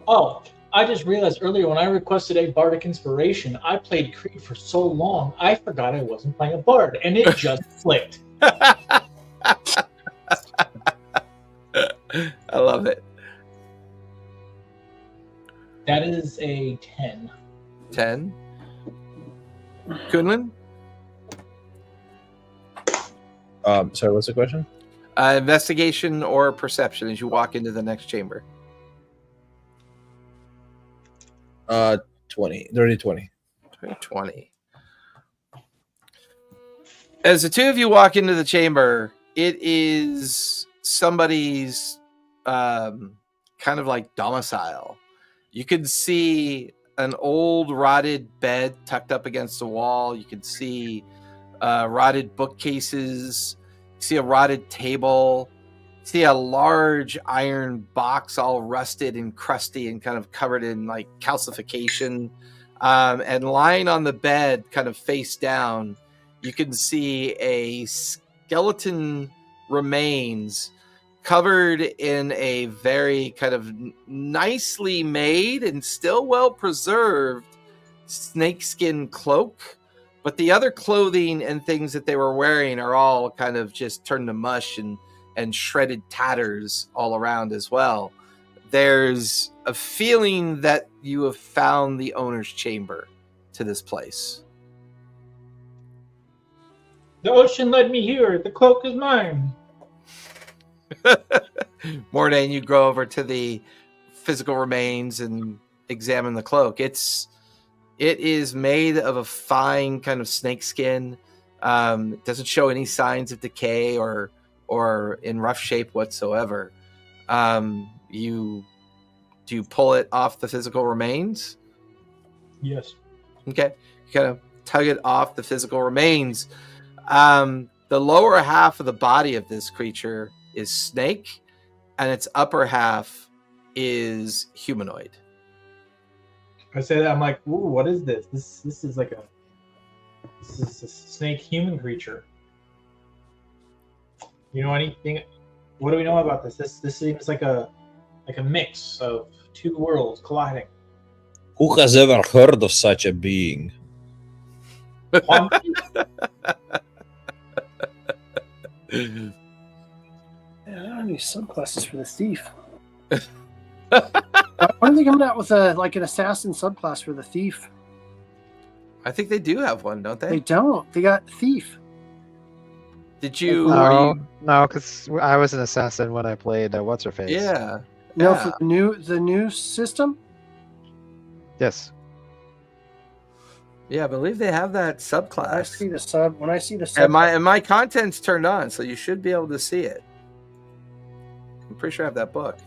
Oh, I just realized earlier when I requested a bardic inspiration, I played Creed for so long, I forgot I wasn't playing a bard, and it just clicked. I love it. That is a 10. 10. Kunlin? Sorry, what's the question? Investigation or perception as you walk into the next chamber. 20. Dirty 20. 20. As the two of you walk into the chamber, it is somebody's kind of like domicile. You can see an old rotted bed tucked up against the wall. You can see rotted bookcases. You see a rotted table. You see a large iron box all rusted and crusty and kind of covered in like calcification. And lying on the bed, kind of face down, you can see a skeleton remains covered in a very kind of nicely made and still well preserved snakeskin cloak. But the other clothing and things that they were wearing are all kind of just turned to mush and shredded tatters all around as well. There's a feeling that you have found the owner's chamber to this place. The ocean led me here. The cloak is mine. Mordain, you go over to the physical remains and examine the cloak. It is made of a fine kind of snake skin. It doesn't show any signs of decay or in rough shape whatsoever. Do you pull it off the physical remains? Yes. Okay. You kind of tug it off the physical remains. The lower half of the body of this creature is snake, and its upper half is humanoid. I say that, I'm like, ooh, what is this? This is like this is a snake human creature. You know anything? What do we know about this? This seems like a mix of two worlds colliding. Who has ever heard of such a being? Yeah, I don't have any subclasses for the thief. Why are they coming out with an assassin subclass for the thief? I think they do have one, don't They they? don't. They got thief. Did you? No, because I was an assassin when I played What's Her Face. Yeah. No, Yeah. for the new system. Yes. Yeah, I believe they have that I subclass. see the sub. When I see the sub, And my content's turned on, so you should be able to see it. I'm pretty sure I have that book.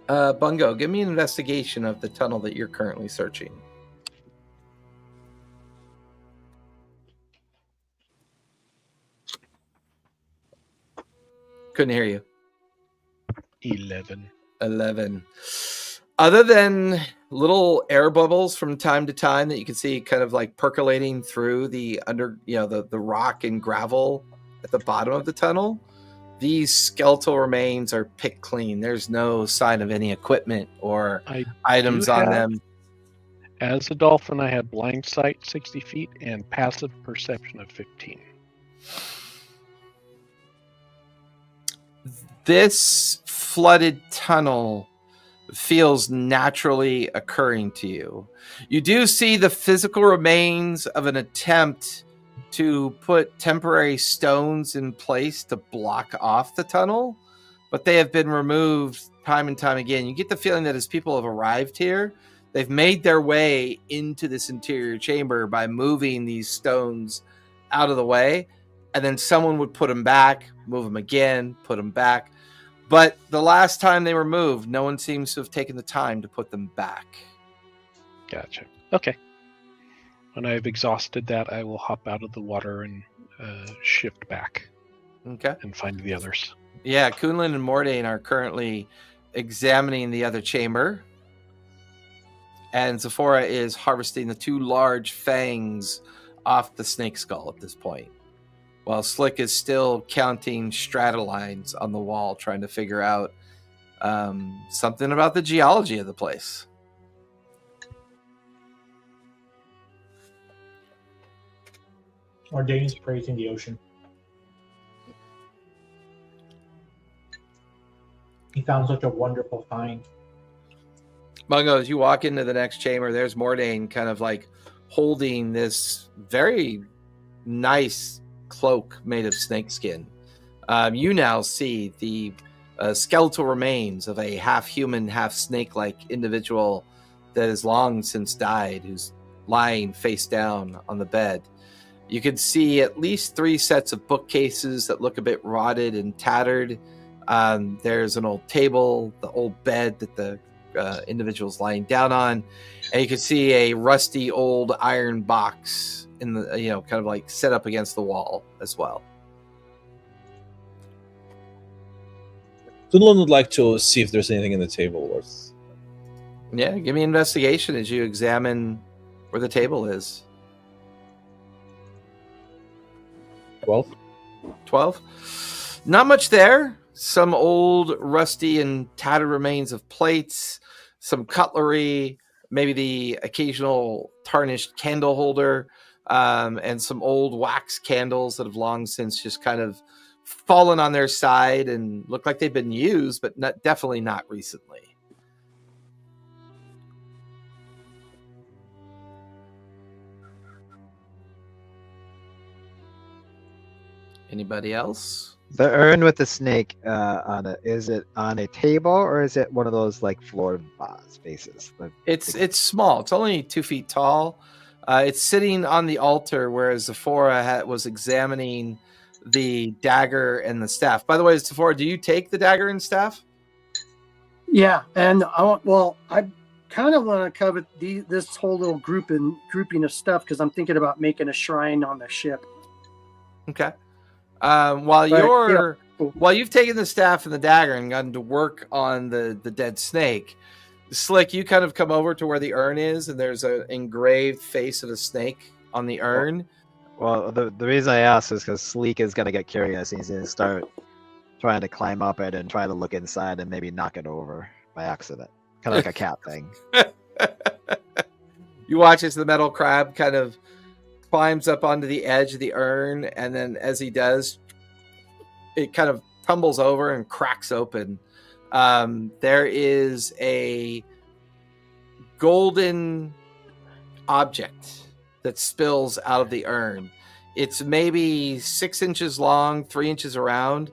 Bungo, give me an investigation of the tunnel that you're currently searching. Couldn't hear you. 11. 11. Other than little air bubbles from time to time that you can see kind of like percolating through the the rock and gravel at the bottom of the tunnel, these skeletal remains are picked clean. There's no sign of any equipment or items on them. As a dolphin, I have blind sight 60 feet and passive perception of 15. This flooded tunnel feels naturally occurring to you. You do see the physical remains of an attempt to put temporary stones in place to block off the tunnel, but they have been removed time and time again. You get the feeling that as people have arrived here, they've made their way into this interior chamber by moving these stones out of the way, and then someone would put them back, move them again, put them back. But the last time they were moved, no one seems to have taken the time to put them back. Gotcha. Okay. When I've exhausted that, I will hop out of the water and shift back. Okay. And find the others. Yeah, Kunlin and Mordain are currently examining the other chamber. And Zephora is harvesting the 2 large fangs off the snake skull at this point. While Slick is still counting stratolines on the wall, trying to figure out something about the geology of the place. Ordain's praising the ocean. He found such a wonderful find. Mungo, as you walk into the next chamber, there's Mordain kind of like holding this very nice cloak made of snakeskin. You now see the skeletal remains of a half-human, half-snake-like individual that has long since died, who's lying face down on the bed. You can see at least 3 sets of bookcases that look a bit rotted and tattered. There's an old table, the old bed that the individual's lying down on, and you can see a rusty old iron box in the kind of like set up against the wall as well. Kunlun would like to see if there's anything in the table worth. Yeah, give me an investigation as you examine where the table is. 12. 12. Not much there. Some old, rusty, and tattered remains of plates, some cutlery, maybe the occasional tarnished candle holder, and some old wax candles that have long since just kind of fallen on their side and look like they've been used, but definitely not recently. Anybody else? The urn with the snake on it, is it on a table or is it one of those like floor spaces? It's small. It's only 2 feet tall. It's sitting on the altar, whereas Zephora was examining the dagger and the staff. By the way, Zephora, do you take the dagger and staff? yeah, and I kind of want to cover this whole little grouping of stuff because I'm thinking about making a shrine on the ship. Okay. While you've taken the staff and the dagger and gotten to work on the dead snake, Slick, you kind of come over to where the urn is, and there's an engraved face of a snake on the urn. Well, the reason I asked is because Sleek is going to get curious. He's going to start trying to climb up it and try to look inside and maybe knock it over by accident. Kind of like a cat thing. You watch as the metal crab kind of climbs up onto the edge of the urn, and then as he does, it kind of tumbles over and cracks open. There is a golden object that spills out of the urn. It's maybe 6 inches long, 3 inches around,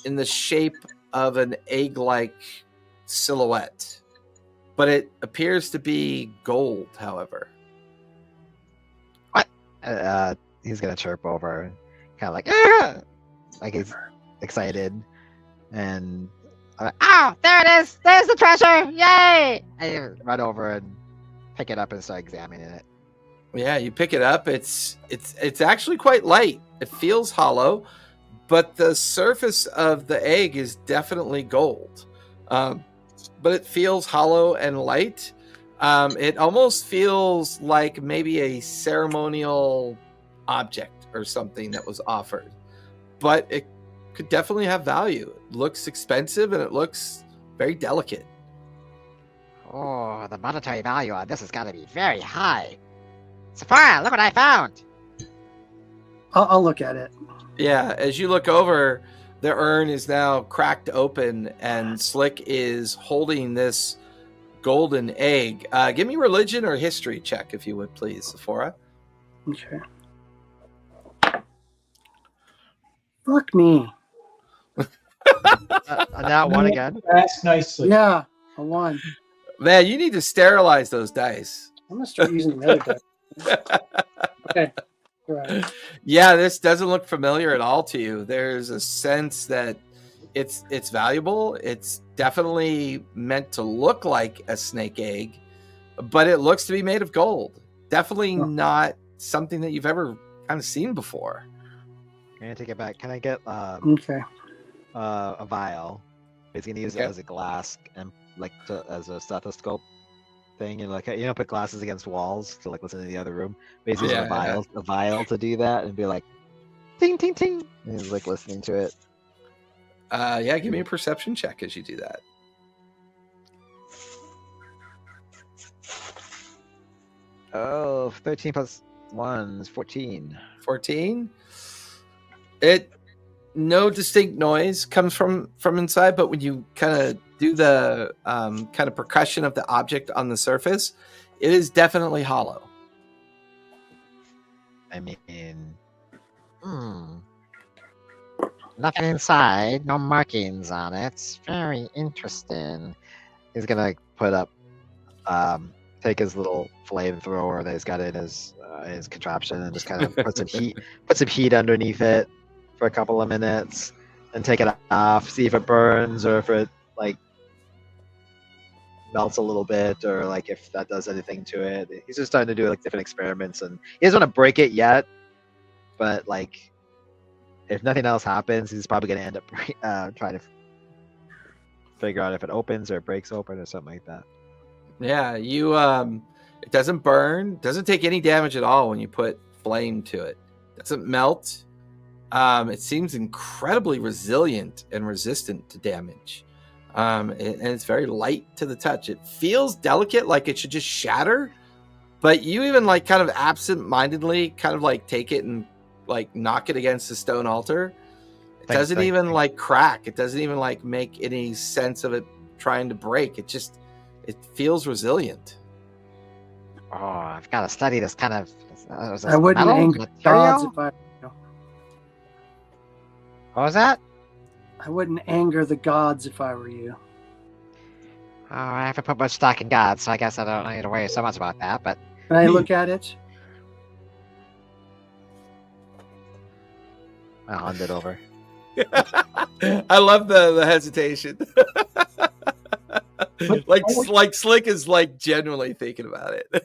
in the shape of an egg-like silhouette, but it appears to be gold, however. He's gonna chirp over, kind of like, "Ah!" Like he's excited, and Oh, there it is! There's the treasure! Yay! I run over and pick it up and start examining it. Yeah, you pick it up. It's actually quite light. It feels hollow, but the surface of the egg is definitely gold. But it feels hollow and light. It almost feels like maybe a ceremonial object or something that was offered, but it could definitely have value. It looks expensive and it looks very delicate. Oh, the monetary value on this has got to be very high. Sephora, look what I found! I'll look at it. Yeah, as you look over, the urn is now cracked open and Slick is holding this golden egg. Give me religion or history check, if you would, please, Sephora. Okay. Fuck me. now one again. Ask nicely. Yeah, a 1. Man, you need to sterilize those dice. I'm gonna start using the other die. Okay. Right. Yeah, this doesn't look familiar at all to you. There's a sense that it's valuable. It's definitely meant to look like a snake egg, but it looks to be made of gold. Definitely not something that you've ever kind of seen before. I'm gonna take it back. Can I get Okay. a vial? He's gonna use it as a glass and as a stethoscope thing, and put glasses against walls to listen to the other room. Basically, a vial to do that, and be like, ting ting ting, and he's listening to it. Yeah, give me a perception check as you do that. Oh, 13 plus 1 is 14. 14. No distinct noise comes from inside, but when you kind of do the kind of percussion of the object on the surface, it is definitely hollow. I mean, Nothing inside, no markings on it. Very interesting. he's gonna put up, take his little flamethrower that he's got in his contraption and just kind of put some heat underneath it for a couple of minutes, and take it off, see if it burns or if it melts a little bit, or if that does anything to it. He's just starting to do different experiments, and he doesn't want to break it yet, but if nothing else happens, he's probably going to end up trying to figure out if it opens or breaks open or something like that. Yeah, you it doesn't burn, doesn't take any damage at all when you put flame to it. Doesn't melt. It seems incredibly resilient and resistant to damage. And it's very light to the touch. It feels delicate, like it should just shatter, but you even kind of absent-mindedly kind of take it and knock it against the stone altar. It doesn't even crack. It doesn't even make any sense of it trying to break. It feels resilient. Oh, I've got to study this kind of. I wouldn't anger the gods if I. What was that? I wouldn't anger the gods if I were you. Oh, I haven't put much stock in gods, so I guess I don't need to worry so much about that. But Can I look at it? I'll hand it over. I love the hesitation. Slick is genuinely thinking about it.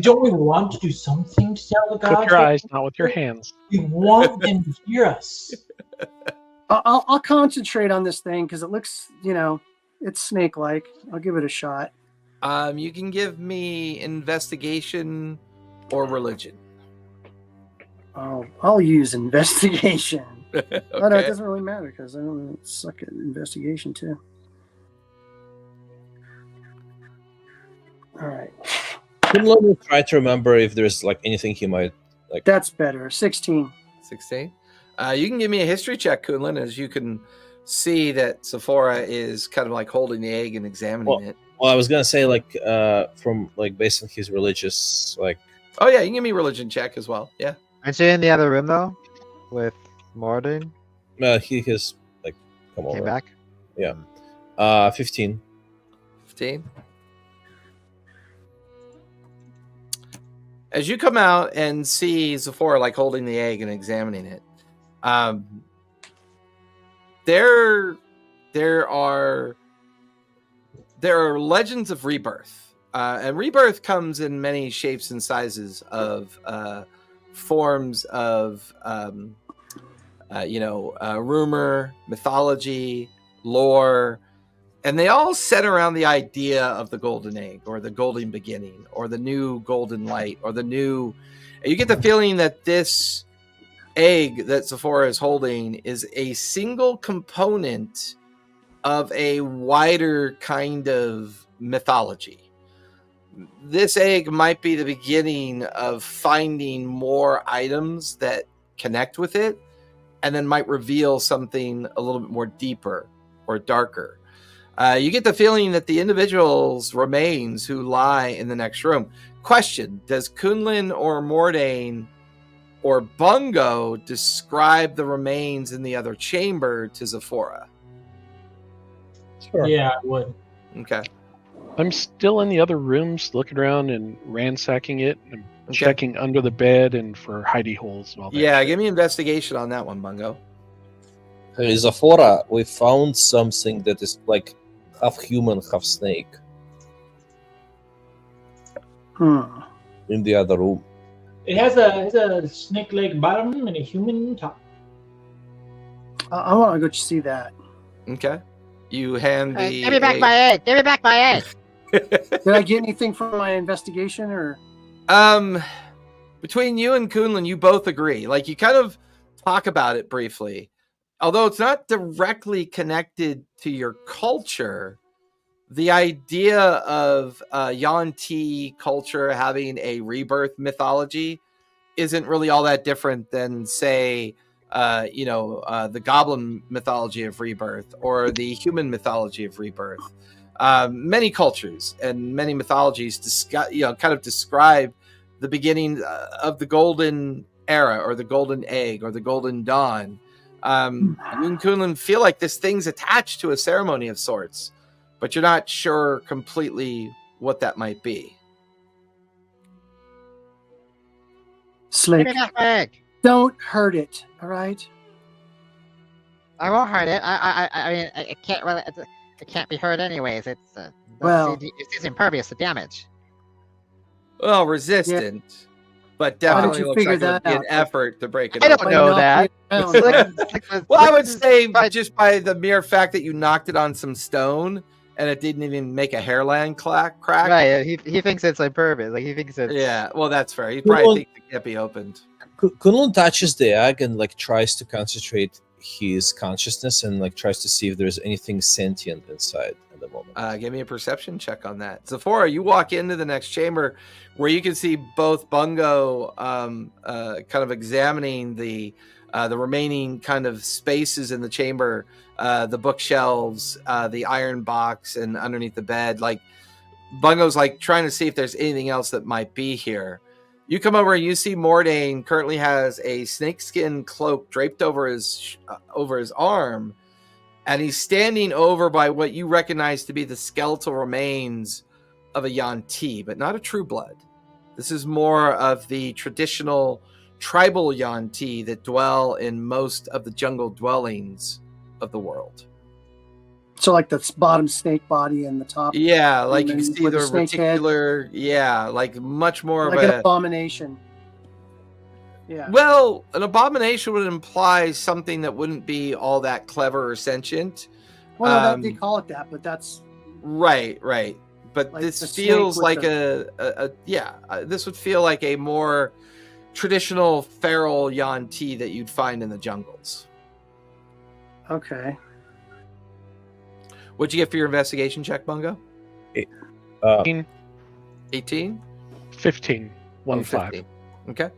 Don't we want to do something to tell the gods? With your eyes, not with your hands. We want them to hear us. I'll concentrate on this thing because it looks, it's snake-like. I'll give it a shot. You can give me investigation or religion. Oh, I'll use investigation. Okay. But it doesn't really matter because I don't suck at investigation too. All right. Let me try to remember if there's anything he might like. That's better. 16. 16. You can give me a history check, Kunlun, as you can see that Sephora is kind of holding the egg and examining it. Well, I was gonna say from based on his religious Oh yeah, you can give me a religion check as well. Yeah. Aren't you in the other room though, with Morden? he has come Came over. back. 15. 15. As you come out and see Zephora like holding the egg and examining it, there are legends of rebirth, and rebirth comes in many shapes and sizes of forms of rumor, mythology, lore, and they all center around the idea of the golden egg or the golden beginning or the new golden light or the new. You get the feeling that this egg that Zephora is holding is a single component of a wider kind of mythology. This egg might be the beginning of finding more items that connect with it, and then might reveal something a little bit more deeper or darker. You get the feeling that the individual's remains who lie in the next room. Question: does Kunlun or Mordain or Bungo describe the remains in the other chamber to Zephora? Sure. Yeah, I would. Okay. I'm still in the other rooms, looking around and ransacking it, and Okay. checking under the bed and for hidey holes and all that. Yeah, shit. give me investigation on that one, Bungo. Hey, Zephora, we found something that is like half human, half snake in the other room. It has a snake-like bottom and a human top. I want to go see that. Okay. You hand the. Give me back my egg. Give me back my egg. Did I get anything from my investigation or? Between you and Kunlun, you both agree. Like, you kind of talk about it briefly, although it's not directly connected to your culture. The idea of Yuan-Ti culture having a rebirth mythology isn't really all that different than, say, the goblin mythology of rebirth or the human mythology of rebirth. Many cultures and many mythologies kind of describe the beginning of the golden era or the golden egg or the golden dawn. You and Kunlun feel like this thing's attached to a ceremony of sorts, but you're not sure completely what that might be. Slick, Give me back my egg. don't hurt it. All right. I won't hurt it. I mean, it can't really. It can't be hurt anyways. It's it's impervious to damage. Well, resistant, but How did definitely you looks figure like it would that be an out? effort to break it I up. don't know that. Well, I would say just by the mere fact that you knocked it on some stone and it didn't even make a hairline crack. Right, he thinks it's impervious. Like he thinks it's Yeah, well, that's fair. He probably thinks it can't be opened. Kunlun touches the egg and like tries to concentrate his consciousness and like tries to see if there's anything sentient inside at the moment. Give me a perception check on that. Zephora, you walk into the next chamber where you can see both Bungo kind of examining the remaining kind of spaces in the chamber, the bookshelves, the iron box, and underneath the bed. Like, Bungo's like trying to see if there's anything else that might be here. You come over and you see Mordain currently has a snakeskin cloak draped over his arm, and he's standing over by what you recognize to be the skeletal remains of a Yuan-Ti, but not a true blood. This is more of the traditional tribal Yuan-Ti that dwell in most of the jungle dwellings of the world. So like the bottom snake body and the top. Yeah, like you And can see with the the snake head. reticular. Yeah, like much more Like of an a. abomination. Yeah. Well, an abomination would imply something that wouldn't be all that clever or sentient. Well, they call it that, but that's Right. But Like this the snake feels with like this would feel like a more traditional feral Yuan-Ti that you'd find in the jungles. okay. What'd you get for your investigation check, Bungo? 18? 15. 1 5. 15. Okay.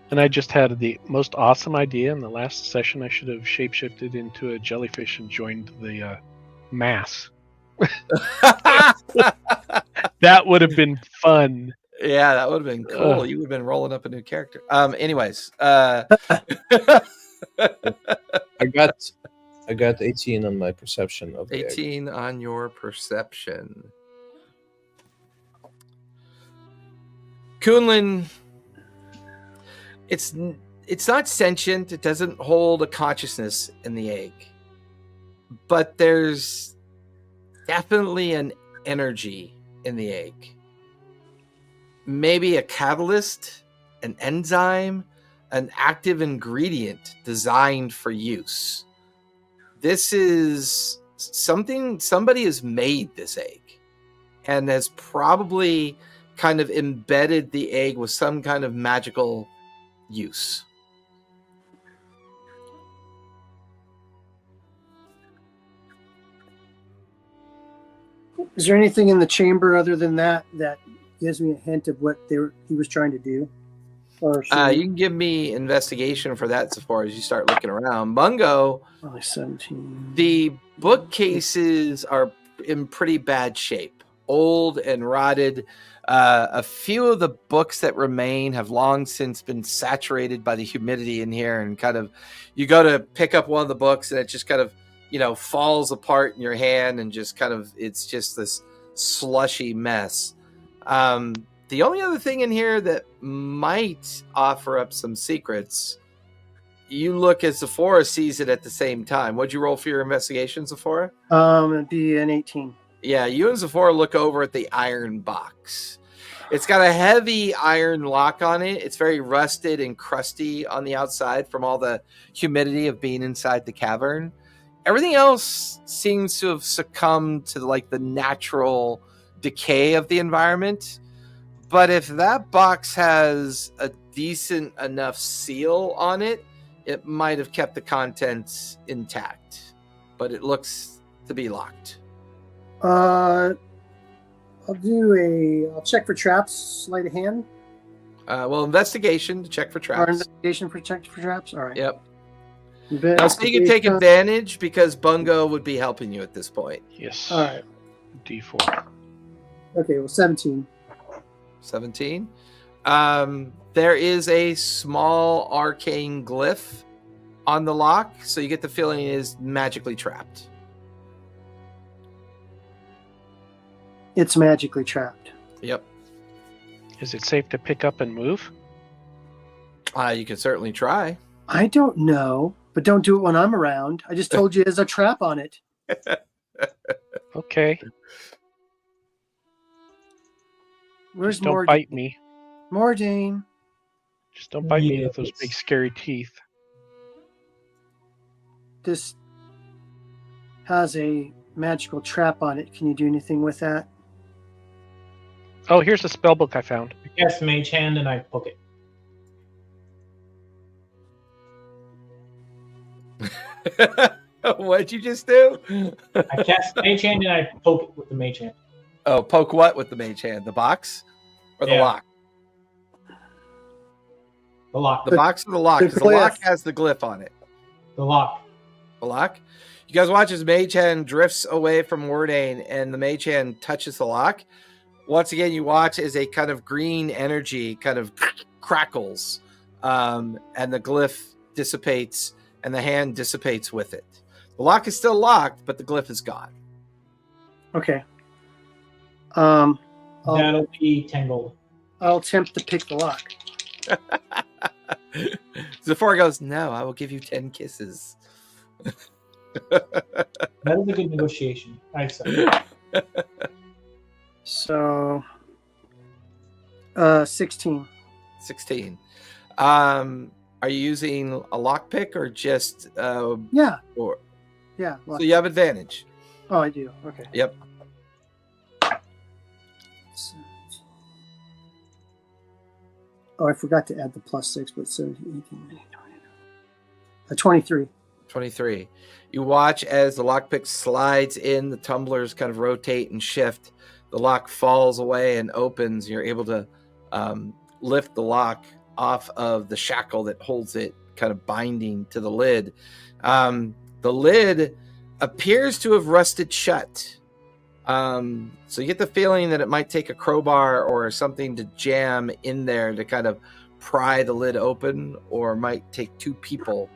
And I just had the most awesome idea in the last session. I should have shapeshifted into a jellyfish and joined the mass. That would have been fun. Yeah, that would have been cool. Ugh. You would have been rolling up a new character. Anyways, I got I got 18 on my perception of the egg. 18 on your perception. Kunlin, it's not sentient. It doesn't hold a consciousness in the egg. But there's definitely an energy in the egg. Maybe a catalyst, an enzyme, an active ingredient designed for use. This is something, somebody has made this egg and has probably kind of embedded the egg with some kind of magical use. Is there anything in the chamber other than that gives me a hint of what he was trying to do? Or You can give me investigation for that so far as you start looking around. Mungo, only 17. the bookcases are in pretty bad shape, old and rotted. A few of the books that remain have long since been saturated by the humidity in here, and kind of, you go to pick up one of the books and it just kind of, falls apart in your hand, and just kind of, it's just this slushy mess. The only other thing in here that might offer up some secrets, you look as Sephora sees it at the same time. What'd you roll for your investigation, Sephora? It'd be an 18. Yeah, you and Sephora look over at the iron box. It's got a heavy iron lock on it. It's very rusted and crusty on the outside from all the humidity of being inside the cavern. Everything else seems to have succumbed to the natural decay of the environment. But if that box has a decent enough seal on it, it might have kept the contents intact. But it looks to be locked. I'll check for traps, sleight of hand. Investigation to check for Or traps. investigation for check for traps. All right. Yep. Now, so you can take advantage because Bungo would be helping you at this point. Yes. All right. D4. Okay, well, 17. 17. There is a small arcane glyph on the lock, so you get the feeling it is magically trapped. It's magically trapped. Yep. Is it safe to pick up and move? You can certainly try. I don't know, but don't do it when I'm around. I just told you there's a trap on it. Okay. Where's Just don't Mordane? bite me. Mordane. Just don't bite me Yeah, with those it's- big scary teeth. This has a magical trap on it. Can you do anything with that? Oh, here's a spell book I found. I cast Mage Hand and I poke it. What'd you just do? I cast Mage Hand and I poke it with the Mage Hand. Oh, poke what with the mage hand? The box? Or the Yeah. lock? The lock. The box or the lock? the Because the lock glyph. has the glyph on it. The lock. The lock? You guys watch as mage hand drifts away from Wardane and the mage hand touches the lock. Once again, you watch as a kind of green energy kind of crackles, and the glyph dissipates and the hand dissipates with it. The lock is still locked, but the glyph is gone. Okay. I'll That'll be 10 gold. attempt to pick the lock. Zephyr goes, no, I will give you 10 kisses. That is a good negotiation. I say. So, 16. 16. Are you using a lockpick or just Yeah. or Yeah. so you have advantage? Oh, I do. Okay. Yep. Oh, I forgot to add the +6, but 17, 18, 19, 20. 23. 23. You watch as the lockpick slides in, the tumblers kind of rotate and shift. The lock falls away and opens. You're able to lift the lock off of the shackle that holds it, kind of binding to the lid. The lid appears to have rusted shut. So you get the feeling that it might take a crowbar or something to jam in there to kind of pry the lid open, or might take two people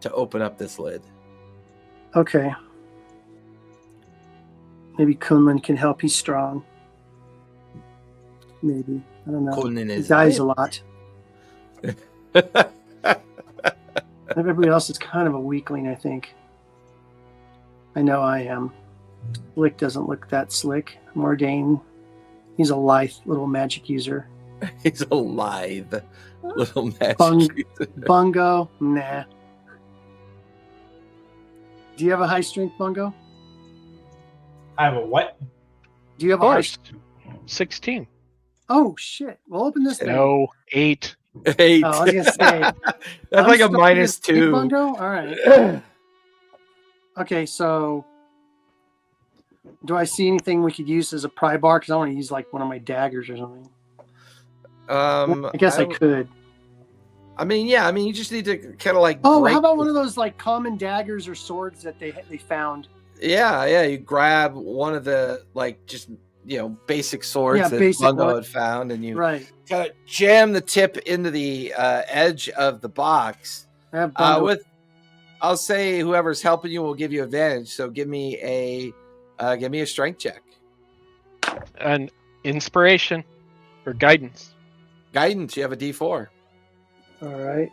to open up this lid. Okay. Maybe Kunlun can help. He's strong. Maybe. I don't know. Kunlun He is dies a right. lot. Everybody else is kind of a weakling, I think. I know I am. Slick doesn't look that slick. Mordain, he's a lithe little magic user. He's a lithe little magic. Bungo, nah. Do you have a high strength, Bungo? I have a what? Do you have Of a high? course. 16. Oh shit! Well, open this thing. No, 8. 8. Oh, I was gonna say That's like a starting minus at big 2. Bungo? All right. Okay, so do I see anything we could use as a pry bar? Because I want to use like one of my daggers or something. I guess I could. I mean, yeah. I mean, you just need to kind of like. Oh, break how about one of those like common daggers or swords that they found? Yeah. You grab one of the like just basic swords that basic Bungo one. had found, and you Right. kind of jam the tip into the edge of the box. I'll say whoever's helping you will give you advantage. So give me a strength check. An inspiration or guidance. Guidance. You have a D4. All right.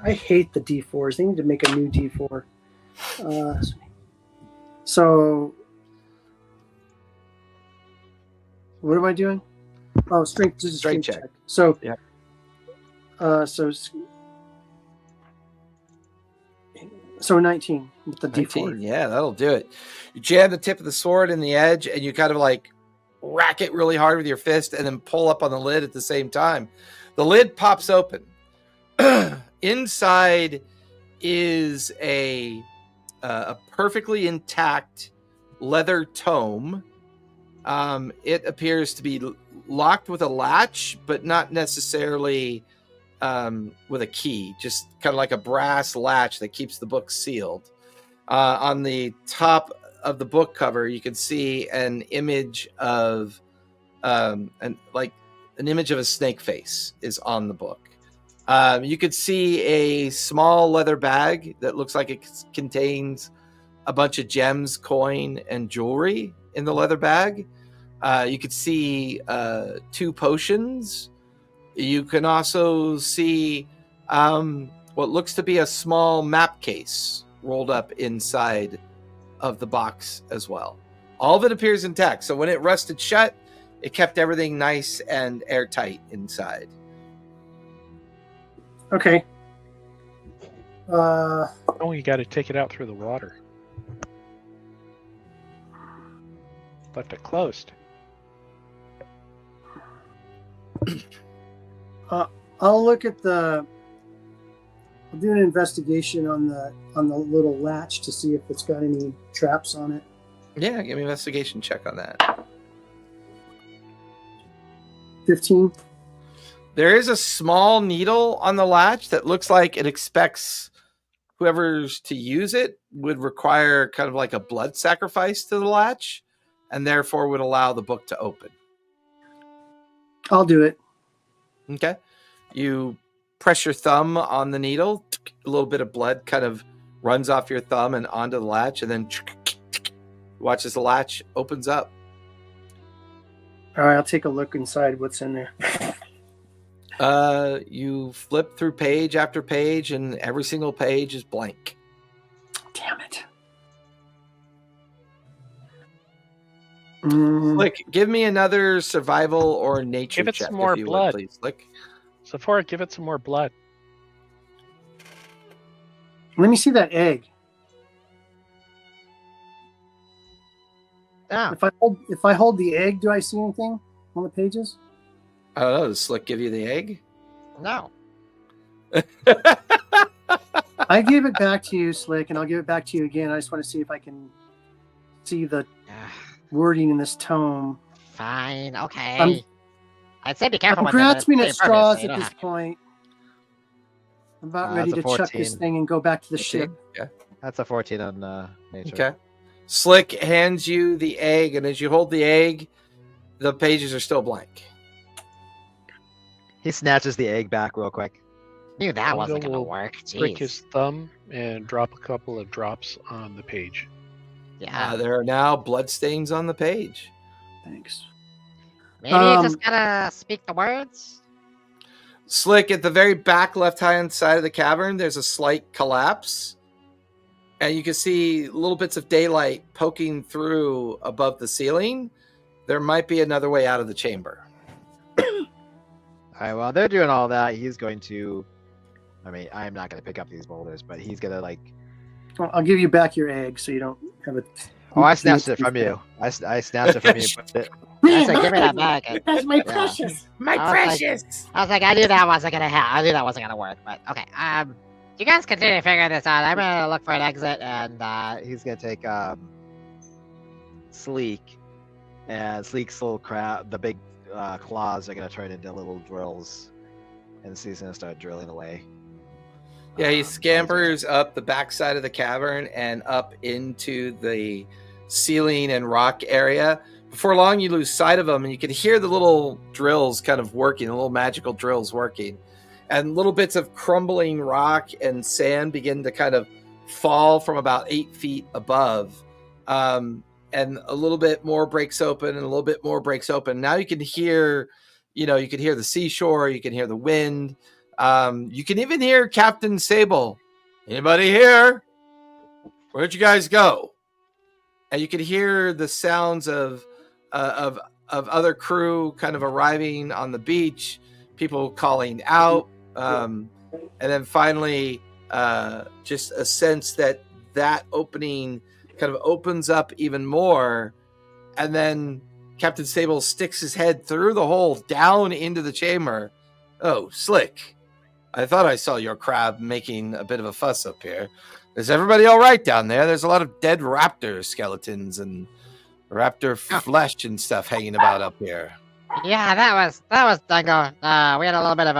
I hate the D4s. They need to make a new D4. So, what am I doing? Oh, strength check. So, yeah. So 19 with the 19, D4. yeah, that'll do it. You jam the tip of the sword in the edge, and you kind of like rack it really hard with your fist, and then pull up on the lid at the same time. The lid pops open. Inside is a perfectly intact leather tome. It appears to be locked with a latch, but not necessarily with a key, just kind of like a brass latch that keeps the book sealed. On the top of the book cover, you can see an image of an image of a snake face is on the book. You could see a small leather bag that looks like it contains a bunch of gems, coin, and jewelry in the leather bag. You could see 2 potions. You can also see what looks to be a small map case rolled up inside of the box as well. All of it appears intact. So when it rusted shut, it kept everything nice and airtight inside. Okay. Oh, you got to take it out through the water. Left it closed. I'll look at I'll do an investigation on the little latch to see if it's got any traps on it. Yeah, give me an investigation check on that. 15. There is a small needle on the latch that looks like it expects whoever's to use it would require kind of like a blood sacrifice to the latch, and therefore would allow the book to open. I'll do it. Okay. You press your thumb on the needle, a little bit of blood kind of runs off your thumb and onto the latch, and then watch as the latch opens up. All right, I'll take a look inside what's in there. You flip through page after page, and every single page is blank. Damn it. Slick, give me another survival or nature Give it check, some more if you blood. would, please. Slick. Sephora, give it some more blood. Let me see that egg. Oh, If I hold the egg, do I see anything on the pages? I don't know. Does Slick give you the egg? no. I give it back to you, Slick, and I'll give it back to you again. I just want to see if I can see the wording in this tome. Fine, okay. I'd say be careful I'm with grasping the at straws so you at don't this have to. point. I'm about That's ready a to chuck this 14. thing and go back to the ship. Yeah. That's a 14 on nature. Okay. Slick hands you the egg, and as you hold the egg, the pages are still blank. He snatches the egg back real quick. Knew that Bungo wasn't gonna will work. Prick Jeez. his thumb and drop a couple of drops on the page. Yeah. There are now bloodstains on the page. Thanks. Maybe you just gotta speak the words. Slick, at the very back left-hand side of the cavern, there's a slight collapse. And you can see little bits of daylight poking through above the ceiling. There might be another way out of the chamber. All right, while they're doing all that, he's going to. I mean, I'm not going to pick up these boulders, but he's going to like. I'll give you back your egg so you don't have it. Oh, I snatched it from you. I snatched it from you. I said, give me that bag. That's my Yeah. precious. My I was precious! I was like, I knew that wasn't gonna work. But okay. You guys continue figuring this out. I'm gonna look for an exit, and He's going to take Sleek, and Sleek's little crab. The big claws are going to turn into little drills, and he's going to start drilling away. Yeah, he scampers up the backside of the cavern and up into the ceiling and rock area. Before long, you lose sight of him, and you can hear the little drills kind of working, the little magical drills working. And little bits of crumbling rock and sand begin to kind of fall from about 8 feet above. And a little bit more breaks open, and a little bit more breaks open. Now you can hear, you can hear the seashore, you can hear the wind. You can even hear Captain Sable. Anybody here? Where'd you guys go? And you can hear the sounds of other crew kind of arriving on the beach, people calling out, and then finally just a sense that opening kind of opens up even more, and then Captain Sable sticks his head through the hole down into the chamber. Oh, Slick. I thought I saw your crab making a bit of a fuss up here. Is everybody all right down there? There's a lot of dead raptor skeletons and raptor flesh and stuff hanging about up here. yeah, that was Dungo. We had a little bit of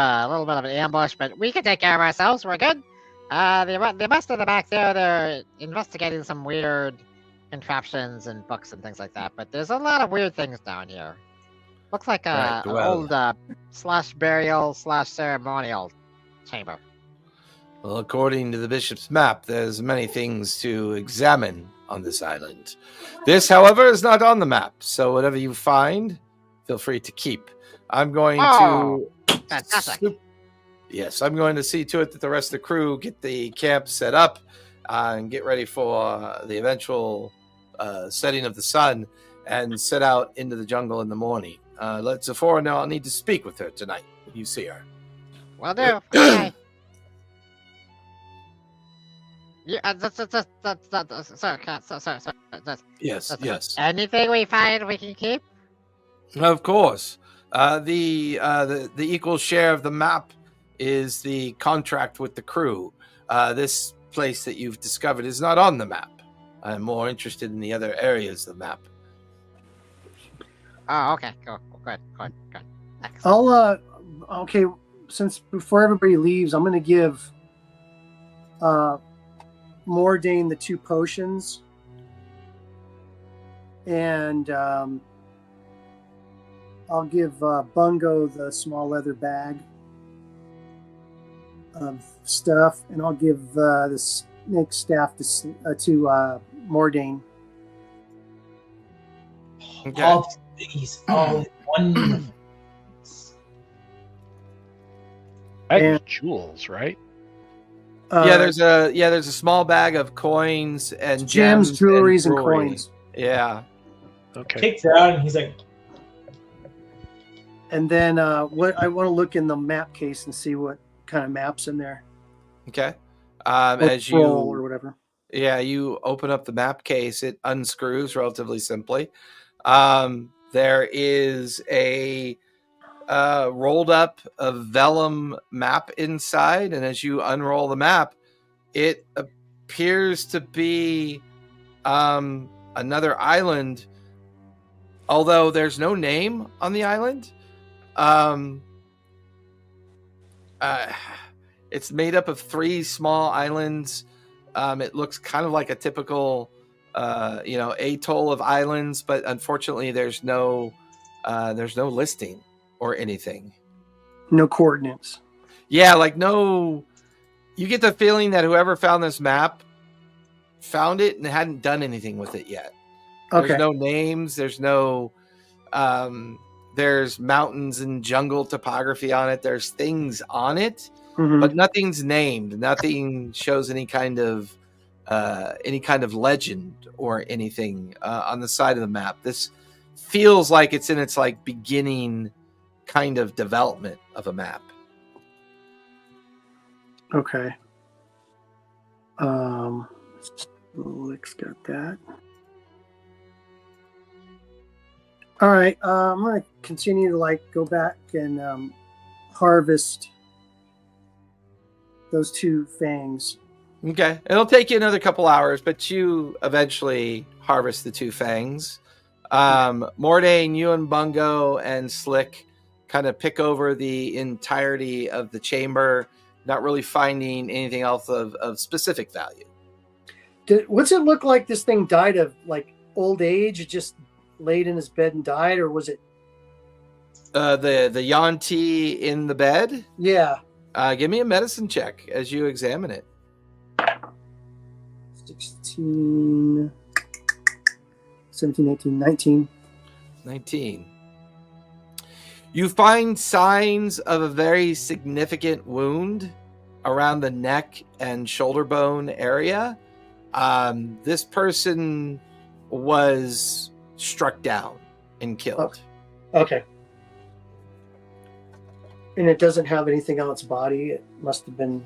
an ambush, but we can take care of ourselves. We're good. The rest of the back there, they're investigating some weird contraptions and books and things like that. But there's a lot of weird things down here. Looks like Right, an well. old slash burial slash ceremonial chamber. Well, according to the bishop's map, there's many things to examine on this island. This, however, is not on the map, so whatever you find, feel free to keep. I'm going to... Fantastic. Yes, I'm going to see to it that the rest of the crew get the camp set up and get ready for the eventual setting of the sun and set out into the jungle in the morning. Let Zephora know I'll need to speak with her tonight if you see her. Will do. Okay. Yeah, sir. Yes. Anything we find, we can keep. Of course. The equal share of the map is the contract with the crew. This place that you've discovered is not on the map. I'm more interested in the other areas of the map. Oh, okay. Cool. Good. Excellent. I'll okay. Since before everybody leaves, I'm gonna give Mordain the 2 potions, and I'll give Bungo the small leather bag of stuff, and I'll give the snake staff to Mordain. Okay. All these, all one. Bag And- of jewels, right? There's a small bag of coins and gems, jewelries, and jewelry. coins. Yeah. Okay. Takes it out and he's like, And then what I want to look in the map case and see what kind of maps in there. Okay. Or As scroll or you whatever. you open up the map case, it unscrews relatively simply. There is a rolled up a vellum map inside, and as you unroll the map, it appears to be another island, although there's no name on the island. It's made up of 3 small islands. It looks kind of like a typical atoll of islands, but unfortunately there's no listing or anything. No coordinates. Yeah, like no. You get the feeling that whoever found this map found it and hadn't done anything with it yet. Okay. There's no names. There's no. There's mountains and jungle topography on it. There's things on it, Mhm. but nothing's named. Nothing shows any kind of legend or anything on the side of the map. This feels like it's in its like beginning kind of development of a map. Okay. Lick's got that. All right. I'm gonna continue to like go back and harvest those 2 fangs. Okay, it'll take you another couple hours, but you eventually harvest the 2 fangs. Mordain, you and Bungo and Slick kind of pick over the entirety of the chamber, not really finding anything else of specific value. What's it look like this thing died of like old age? It just laid in his bed and died, or was it the Yanti in the bed? Yeah. Give me a medicine check as you examine it. 16, 17, 18, 19. 19. You find signs of a very significant wound around the neck and shoulder bone area. This person was struck down and killed. Okay. And it doesn't have anything on its body. It must have been.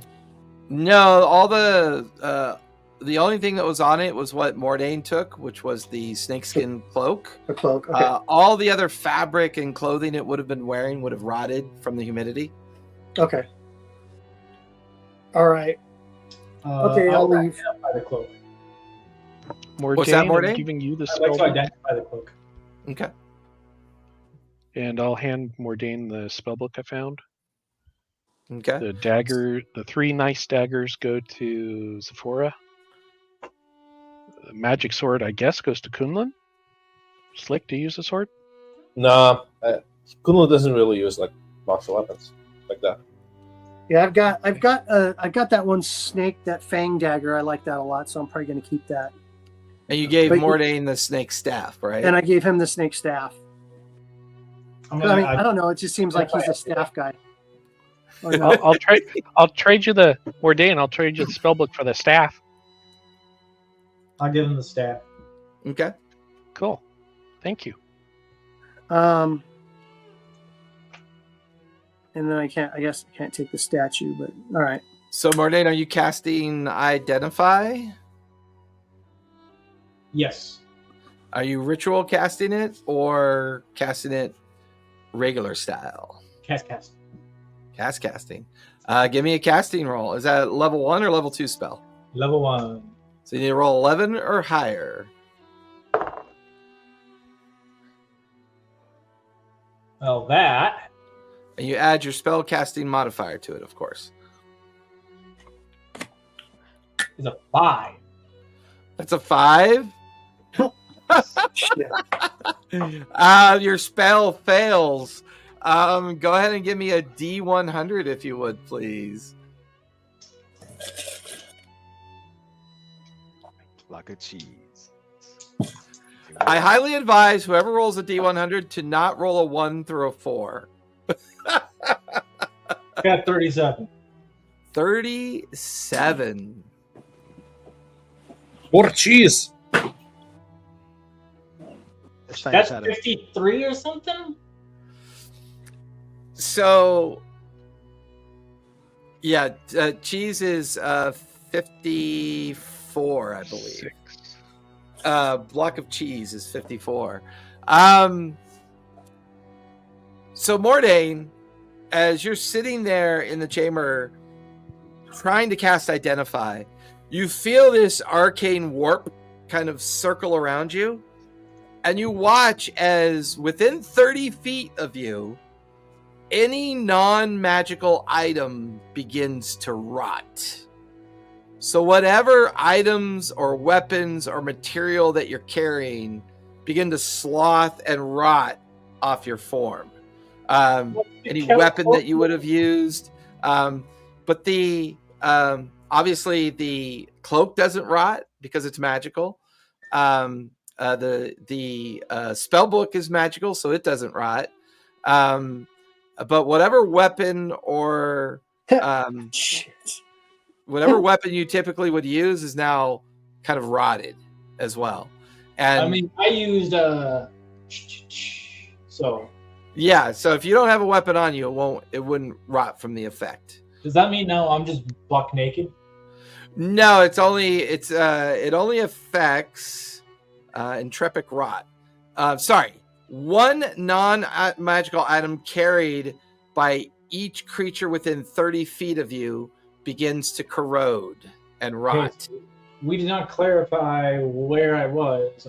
No, all the only thing that was on it was what Mordain took, which was the snakeskin cloak. A cloak. Okay. All the other fabric and clothing it would have been wearing would have rotted from the humidity. Okay. All right. Okay, I'll leave. Identify the cloak. Mordain, What's that, Mordain? I'm giving you the I'd like to spellbook, identify the cloak. Okay. and I'll hand Mordain the spellbook I found. Okay. The dagger, the 3 nice daggers go to Zephora. The magic sword, I guess, goes to Kunlun. Slick, do you use the sword? No, Kunlun doesn't really use like martial weapons like that. Yeah, I've got that one snake, that fang dagger. I like that a lot, so I'm probably going to keep that. And you gave But- Mordain the snake staff, right? And I gave him the snake staff. I'm I mean, gonna, I don't know. It just seems like he's a staff guy. Or no? I'll trade you the Mordain. I'll trade you the spellbook for the staff. I'll give him the staff. Okay. Cool. Thank you. And then I guess I can't take the statue, but all right. So Mordain, are you casting Identify? Yes. Are you ritual casting it or casting it regular style? Cast. Cast casting. Give me a casting roll. Is that level 1 or level 2 spell? Level 1. So you need to roll 11 or higher. Well, that And you add your spell casting modifier to it, of course. is a 5. That's a 5. Shit. Your spell fails. Go ahead and give me a D100 if you would, please. Block of cheese. I highly advise whoever rolls a D100 to not roll a 1 through a 4. Got 37. 37. More cheese. That's 53 or something? So, yeah, cheese is 54, I believe. 6. Block of cheese is 54. So Mordain, as you're sitting there in the chamber trying to cast Identify, you feel this arcane warp kind of circle around you, and you watch as within 30 feet of you, any non-magical item begins to rot. So whatever items or weapons or material that you're carrying begin to sloth and rot off your form. Any weapon that you would have used, But the obviously the cloak doesn't rot because it's magical. The spell book is magical, so it doesn't rot. But whatever weapon or Shit. whatever weapon you typically would use is now kind of rotted as well. And I mean, I used so yeah, so if you don't have a weapon on you, it wouldn't rot from the effect. does that mean now I'm just buck naked? No, it only affects entrepic rot. Sorry, one non-magical item carried by each creature within 30 feet of you begins to corrode and rot. Okay, we did not clarify where I was.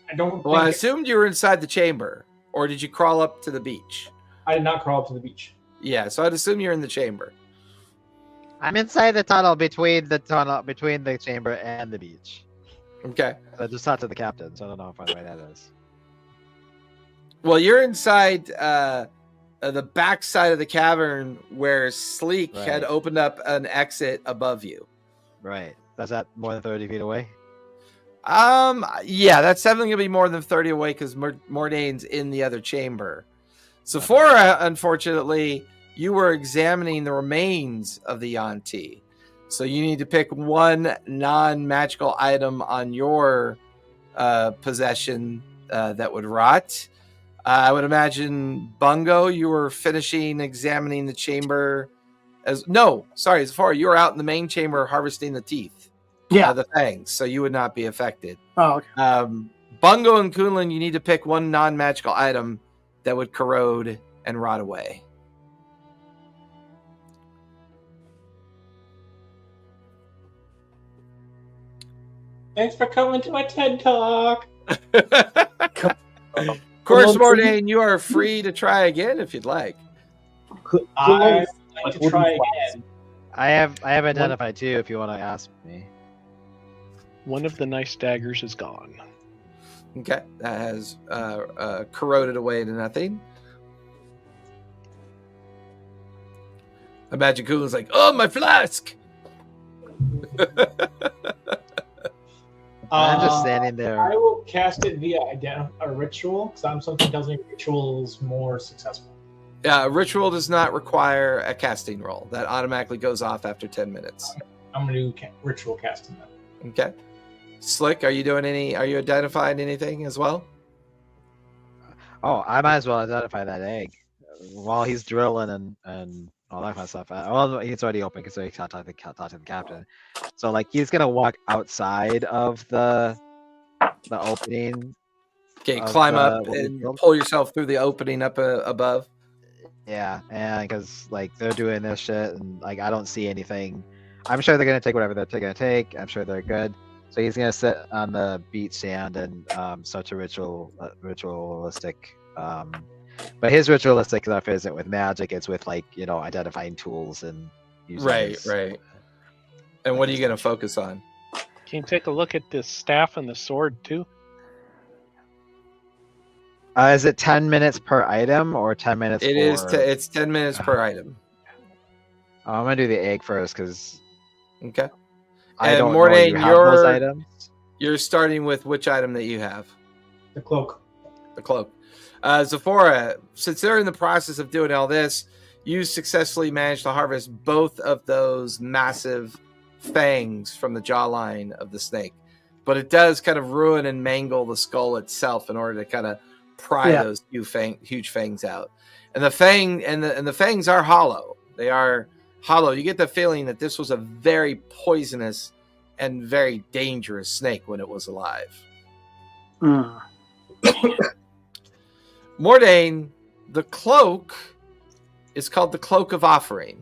I don't. Well, I assumed you were inside the chamber, or did you crawl up to the beach? I did not crawl up to the beach. Yeah, so I'd assume you're in the chamber. I'm inside the tunnel between the chamber and the beach. Okay. I just talked to the captain, so I don't know if I know where that is. Well, you're inside the back side of the cavern where Sleek had Right. opened up an exit above you. Right. Is that more than 30 feet away? Yeah, that's definitely gonna be more than 30 away because Mordane's in the other chamber. Sephora, unfortunately, you were examining the remains of the Yanti. So you need to pick one non-magical item on your possession that would rot. I would imagine Bungo, you were finishing examining the chamber. Sephora, you were out in the main chamber harvesting the teeth. Yeah. The fangs, so you would not be affected. Oh, okay. Bungo and Kunlun, you need to pick one non-magical item that would corrode and rot away. Thanks for coming to my TED Talk. Of course, Mordane, you are free to try again if you'd like. I'd like to try again. I have identified two if you want to ask me. One of the nice daggers is gone. Okay, that has corroded away to nothing. Imagine Kunlun's like, oh, my flask! I'm just standing there. I will cast it via a ritual because I'm something tells me rituals more successful. Yeah, a ritual does not require a casting roll. That automatically goes off after 10 minutes. I'm gonna do ritual casting then. Okay. Slick, are you identifying anything as well? Oh, I might as well identify that egg while he's drilling and all that kind of stuff. Well, it's already open because he talked to the captain. So like he's gonna walk outside of the opening. Okay, of climb the- up what we and built. pull yourself through the opening up above. Yeah, and because like they're doing this shit and like I don't see anything. I'm sure they're gonna take whatever they're gonna take. I'm sure they're good. So he's gonna sit on the beach sand and start a ritualistic. But his ritualistic stuff isn't with magic; it's with like identifying tools and using Right. And what are you going to focus on? Can you take a look at this staff and the sword too? Is it 10 minutes per item or 10 minutes? It's 10 minutes per item. I'm gonna do the egg first because Okay. I And don't Mordaine, know you have those items. You're starting with which item that you have? The cloak. The cloak. Zephora, since they're in the process of doing all this, you successfully managed to harvest both of those massive fangs from the jawline of the snake. But it does kind of ruin and mangle the skull itself in order to kind of pry those huge fangs out. And the fangs are hollow. They are hollow. You get the feeling that this was a very poisonous and very dangerous snake when it was alive. Mm. Mordaine, the cloak is called the Cloak of Offering.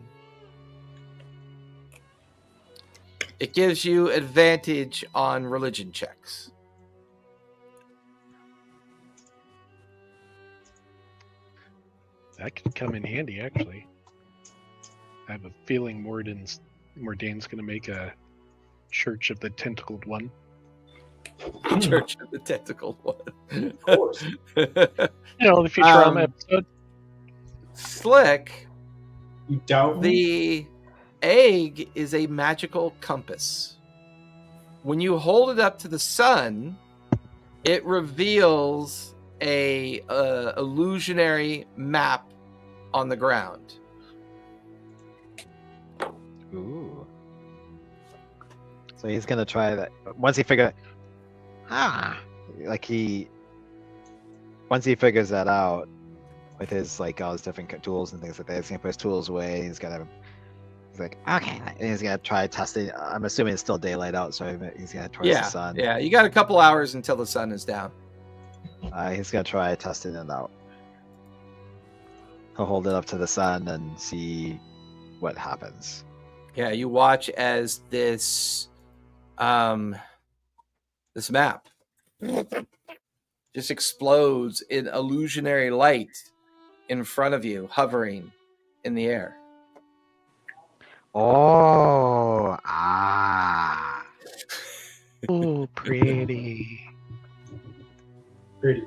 It gives you advantage on religion checks. That could come in handy, actually. I have a feeling Mordaine's going to make a Church of the Tentacled One. Church of the Tentacled One. Of course. You know, the Futurama episode. Slick, what are you going to do? Slick, Slick, You doubt me? The egg is a magical compass. When you hold it up to the sun, it reveals a illusionary map on the ground. Ooh. So he's gonna try that. Once he figures that out with his all his different tools and things like that, he's gonna put his tools away. He's like, okay, and he's gonna try testing. I'm assuming it's still daylight out, so he's gonna try the sun. Yeah, you got a couple hours until the sun is down. He's gonna try testing it out. He'll hold it up to the sun and see what happens. Yeah, you watch as this map just explodes in illusionary light in front of you, hovering in the air. Oh, Oh, pretty. Pretty.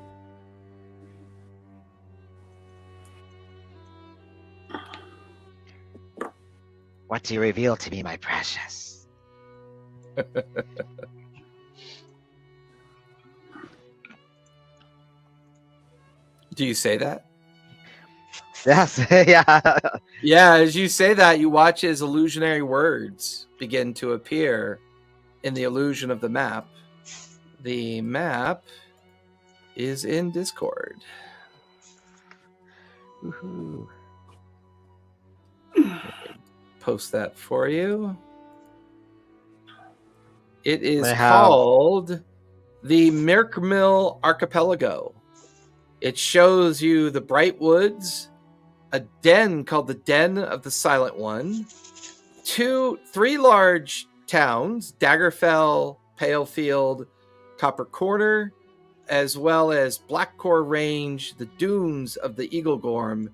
What do you reveal to me, my precious? Do you say that? Yes, yeah. Yeah, as you say that, you watch as illusionary words begin to appear in the illusion of the map. The map is in Discord. Woohoo. Post that for you. It is They have- called the Mirkmill Archipelago. It shows you the Bright Woods, a den called the Den of the Silent One, three large towns, Daggerfell, Palefield, Copper Corner, as well as Blackcore Range, the dunes of the Eaglegorm,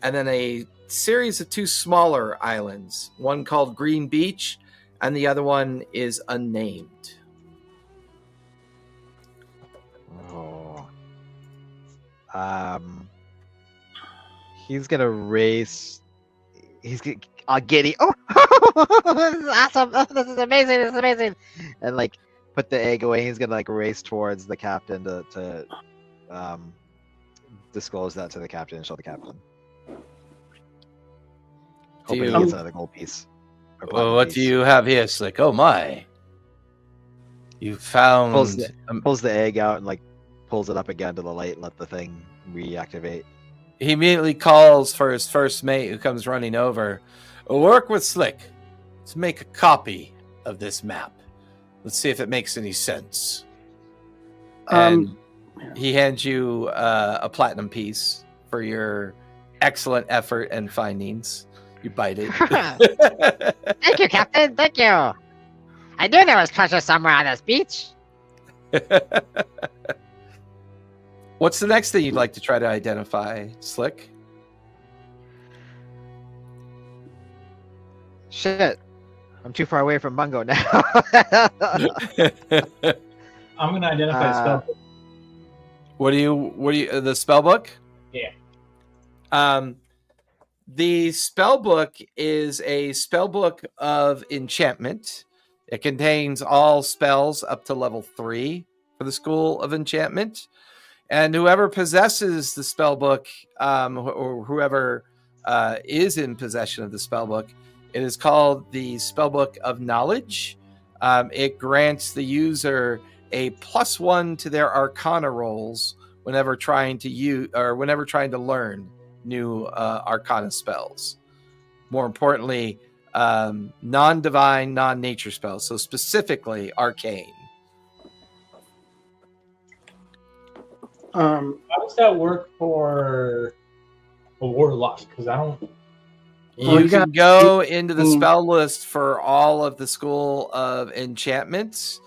and then a series of two smaller islands, one called Green Beach, and the other one is unnamed. Oh. He's gonna race. He's giddy. Oh, this is awesome! Oh, this is amazing! This is amazing! And put the egg away. He's gonna race towards the captain to disclose that to the captain and show the captain. Hoping he gets another gold piece. or Well, platinum what piece. do you have here? It's like, oh my. You found... Pulls the egg out and pulls it up again to the light and let the thing reactivate. He immediately calls for his first mate who comes running over. Work with Slick to make a copy of this map. Let's see if it makes any sense. And he hands you a platinum piece for your excellent effort and findings. You bite it. Thank you, Captain. Thank you. I knew there was treasure somewhere on this beach. What's the next thing you'd like to try to identify, Slick? Shit. I'm too far away from Mungo now. I'm gonna identify a spell. What do you the spell book? Yeah. The spell book is a spell book of enchantment. It contains all spells up to level 3 for the School of Enchantment. And whoever possesses the spell book, or whoever is in possession of the spell book, it is called the Spell Book of Knowledge. It grants the user a +1 to their Arcana rolls whenever trying to learn new Arcana spells. More importantly, non-divine, non-nature spells. So specifically, arcane. How does that work for a warlock? Because I don't. You can go into the spell list for all of the School of Enchantments,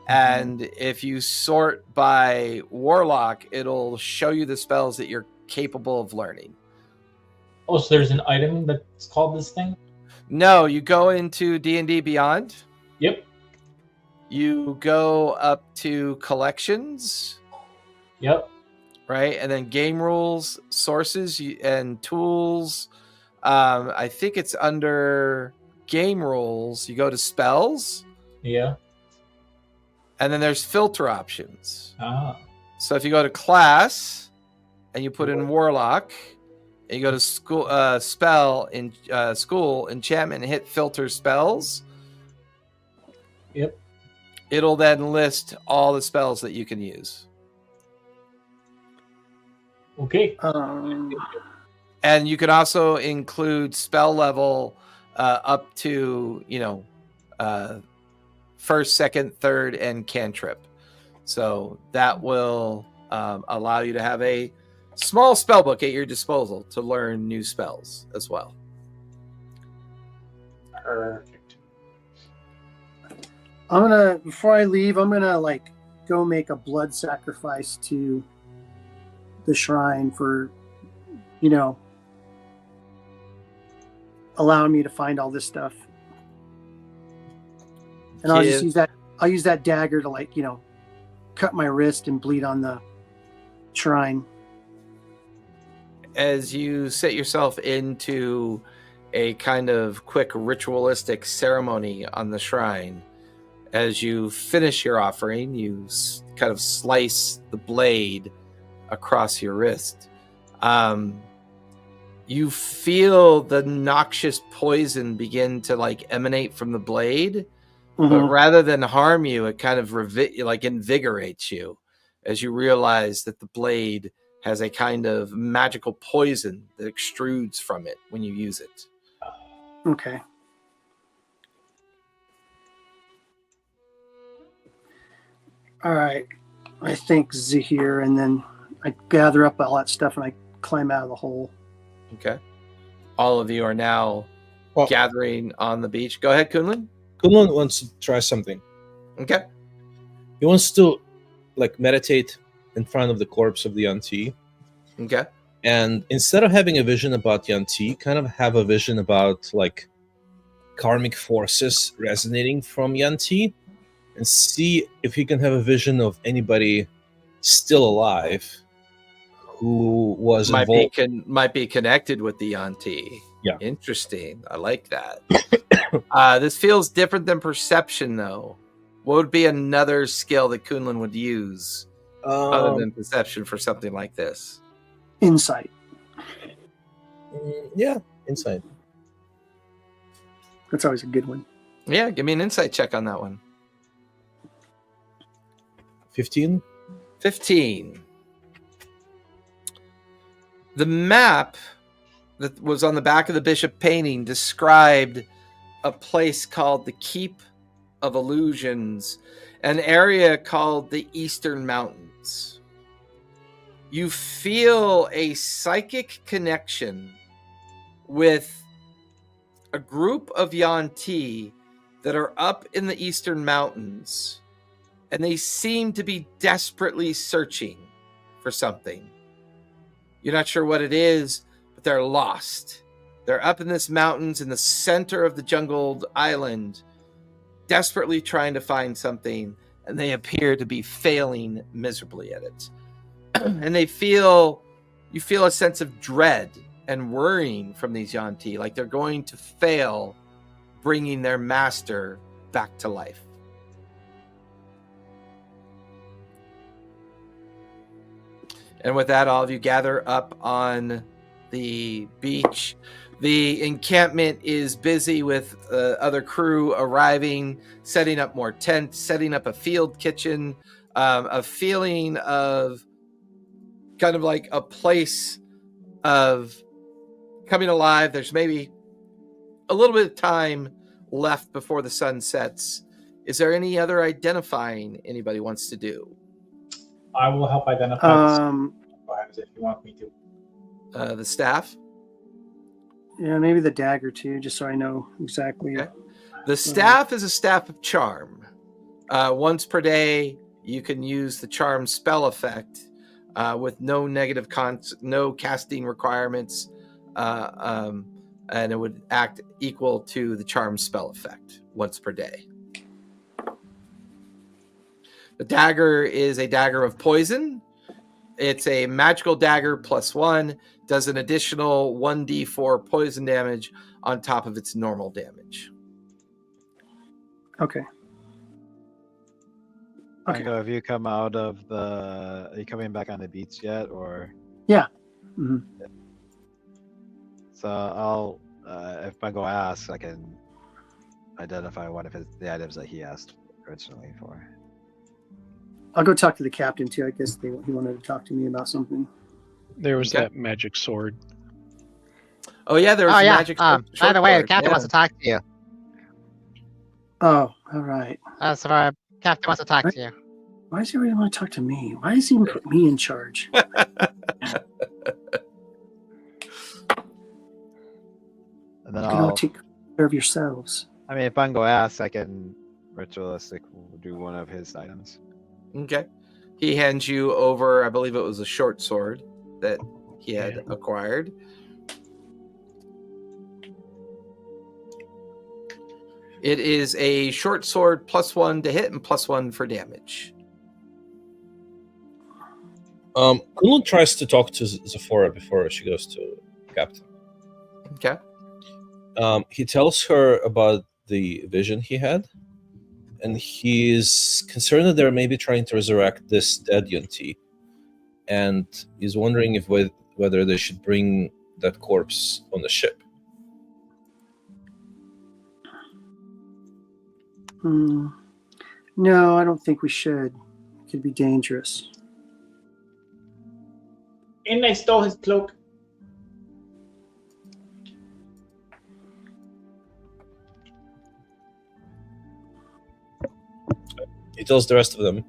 and if you sort by Warlock, it'll show you the spells that you're capable of learning. Oh, so there's an item that's called this thing? No, you go into D&D Beyond. Yep. You go up to Collections. Yep. Right, and then Game Rules, Sources, and Tools. I think it's under game rules. You go to spells, Yeah. and then there's filter options. Ah. So if you go to class and you put in warlock, and you go to school spell in school enchantment and hit filter spells. Yep. It'll then list all the spells that you can use. Okay. And you can also include spell level up to, first, second, third, and cantrip. So that will allow you to have a small spell book at your disposal to learn new spells as well. Perfect. Before I leave, I'm gonna go make a blood sacrifice to the shrine for, allowing me to find all this stuff. And I'll just use that dagger to cut my wrist and bleed on the shrine. As you set yourself into a kind of quick ritualistic ceremony on the shrine, as you finish your offering, you kind of slice the blade across your wrist. You feel the noxious poison begin to emanate from the blade, but rather than harm you, it kind of invigorates you as you realize that the blade has a kind of magical poison that extrudes from it when you use it. Okay. All right. I think Zahir, and then I gather up all that stuff and I climb out of the hole. Okay. All of you are now gathering on the beach. Go ahead, Kunlun. Kunlun wants to try something. Okay. He wants to meditate in front of the corpse of the Yanti. Okay. And instead of having a vision about Yanti, kind of have a vision about karmic forces resonating from Yanti, and see if he can have a vision of anybody still alive who was involved. Might be connected with the Yanti. Yeah. Interesting. I like that. This feels different than perception, though. What would be another skill that Kunlun would use other than perception for something like this? Insight. Yeah, insight. That's always a good one. Yeah, give me an insight check on that one. 15. 15. The map that was on the back of the bishop painting described a place called the Keep of Illusions, an area called the Eastern Mountains. You feel a psychic connection with a group of Yanti that are up in the Eastern Mountains, and they seem to be desperately searching for something. You're not sure what it is, but they're lost. They're up in this mountains in the center of the jungled island, desperately trying to find something, and they appear to be failing miserably at it. And you feel a sense of dread and worrying from these Yanti, like they're going to fail bringing their master back to life. And with that, all of you gather up on the beach. The encampment is busy with other crew arriving, setting up more tents, setting up a field kitchen, a feeling of kind of like a place of coming alive. There's maybe a little bit of time left before the sun sets. Is there any other identifying anybody wants to do? I will help identify if you want me to. The staff? Yeah, maybe the dagger too, just so I know exactly. Okay. The staff is a staff of charm. Once per day, you can use the charm spell effect with no negative no casting requirements, and it would act equal to the charm spell effect once per day. The dagger is a dagger of poison. It's a magical dagger +1. does an additional 1d4 poison damage on top of its normal damage. Okay. Okay. Mango, have you come out of the? Are you coming back on the beach yet, or? Yeah. hmm So I'll, if Mango asks, I can identify one of the items that he asked originally for. I'll go talk to the captain too. I guess he wanted to talk to me about something. There was Okay. that magic sword. Oh yeah, there was Oh a yeah. magic. By short the way, the sword, captain yeah. wants to talk to you. Oh, all right. So our captain wants to talk to you. Why does he really want to talk to me? Why does he even put me in charge? And then You can all I'll. take care of yourselves. I mean, if Mango asks, I can ritualistic do one of his items. Okay. He hands you over, I believe it was a short sword that he had acquired. It is a short sword +1 to hit and +1 for damage. Kunlun tries to talk to Zephora before she goes to Captain. Okay. He tells her about the vision he had, and he's concerned that they're maybe trying to resurrect this dead Yuan-Ti, and he's wondering if whether they should bring that corpse on the ship. No, I don't think we should. It could be dangerous. And I stole his cloak. He tells the rest of them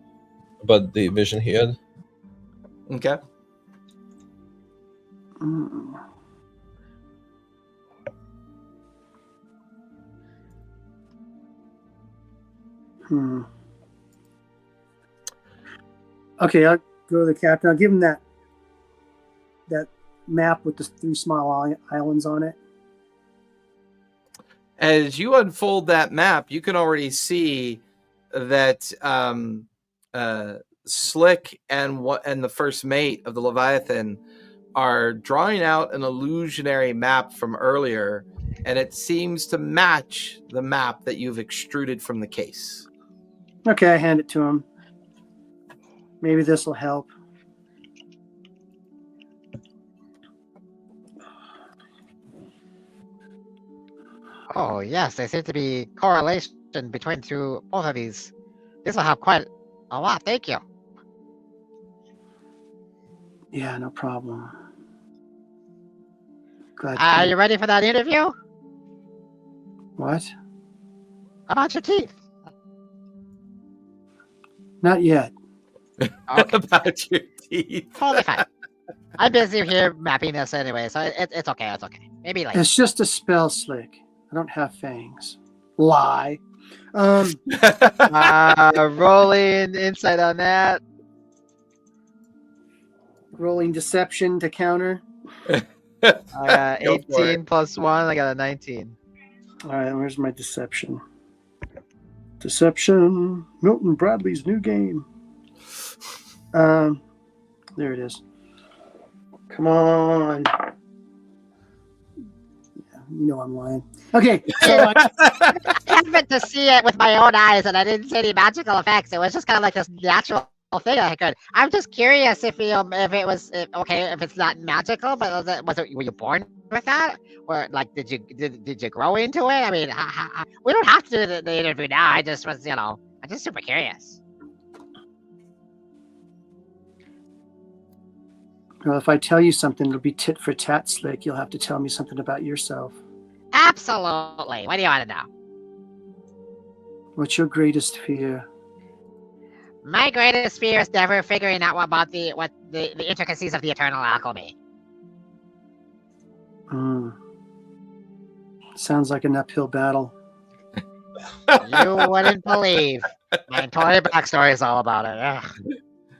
about the vision he had. Okay. Mm. Okay, I'll go to the captain. I'll give him that map with the 3 small islands on it. As you unfold that map, you can already see that Slick and the first mate of the Leviathan are drawing out an illusionary map from earlier, and it seems to match the map that you've extruded from the case. Okay, I hand it to him. Maybe this will help. Oh yes, there seems to be correlation between both of these. This will help quite a lot. Thank you. Yeah, no problem. Glad. Are you ready for that interview? What? About your teeth. Not yet. Okay. About your teeth. Totally fine. I'm busy here mapping this anyway, so it's okay. It's okay. Maybe later. It's just a spell, Slick. I don't have fangs. Lie. Rolling insight on that. Rolling deception to counter. I got Go for 18 plus 1. I got a 19. All right, where's my deception? Deception. Milton Bradley's new game. There it is. Come on. Yeah, you know I'm lying. Okay, so I happened to see it with my own eyes, and I didn't see any magical effects. It was just kind of like this natural thing I could. I'm just curious if it's not magical, but were you born with that, or like did you grow into it? I mean, we don't have to do the interview now. I just was, I'm just super curious. well, if I tell you something, it'll be tit for tat, Slick. You'll have to tell me something about yourself. Absolutely. What do you want to know? What's your greatest fear? My greatest fear is never figuring out what the intricacies of the eternal alchemy. Sounds like an uphill battle. You wouldn't believe. My entire backstory is all about it. Ugh.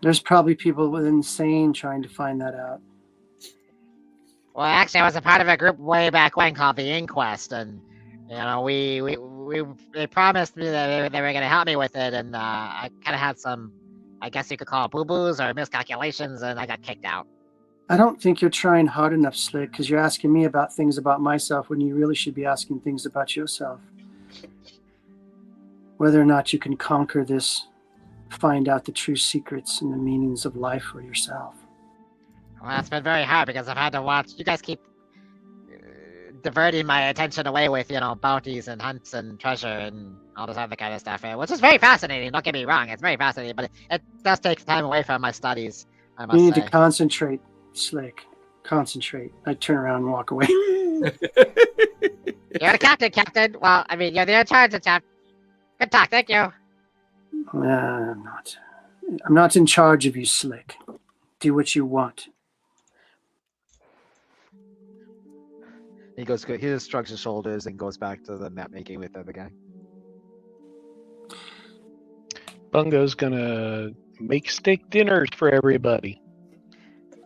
There's probably people with insane trying to find that out. Well, actually, I was a part of a group way back when called the Inquest, and they promised me that they were going to help me with it, and I kind of had some, I guess you could call it boo-boos or miscalculations, and I got kicked out. I don't think you're trying hard enough, Slick, because you're asking me about things about myself when you really should be asking things about yourself. Whether or not you can conquer this, find out the true secrets and the meanings of life for yourself. Well, that's been very hard because I've had to watch. You guys keep diverting my attention away with, bounties and hunts and treasure and all this other kind of stuff, which is very fascinating. Don't get me wrong, it's very fascinating, but it does take time away from my studies, I must You need say. to concentrate, Slick. Concentrate. I turn around and walk away. You're the captain. Well, I mean, you're the in charge of chap. Good talk, thank you. I'm not. I'm not in charge of you, Slick. Do what you want. He just shrugs his shoulders and goes back to the map making with the other guy. Bungo's gonna make steak dinners for everybody.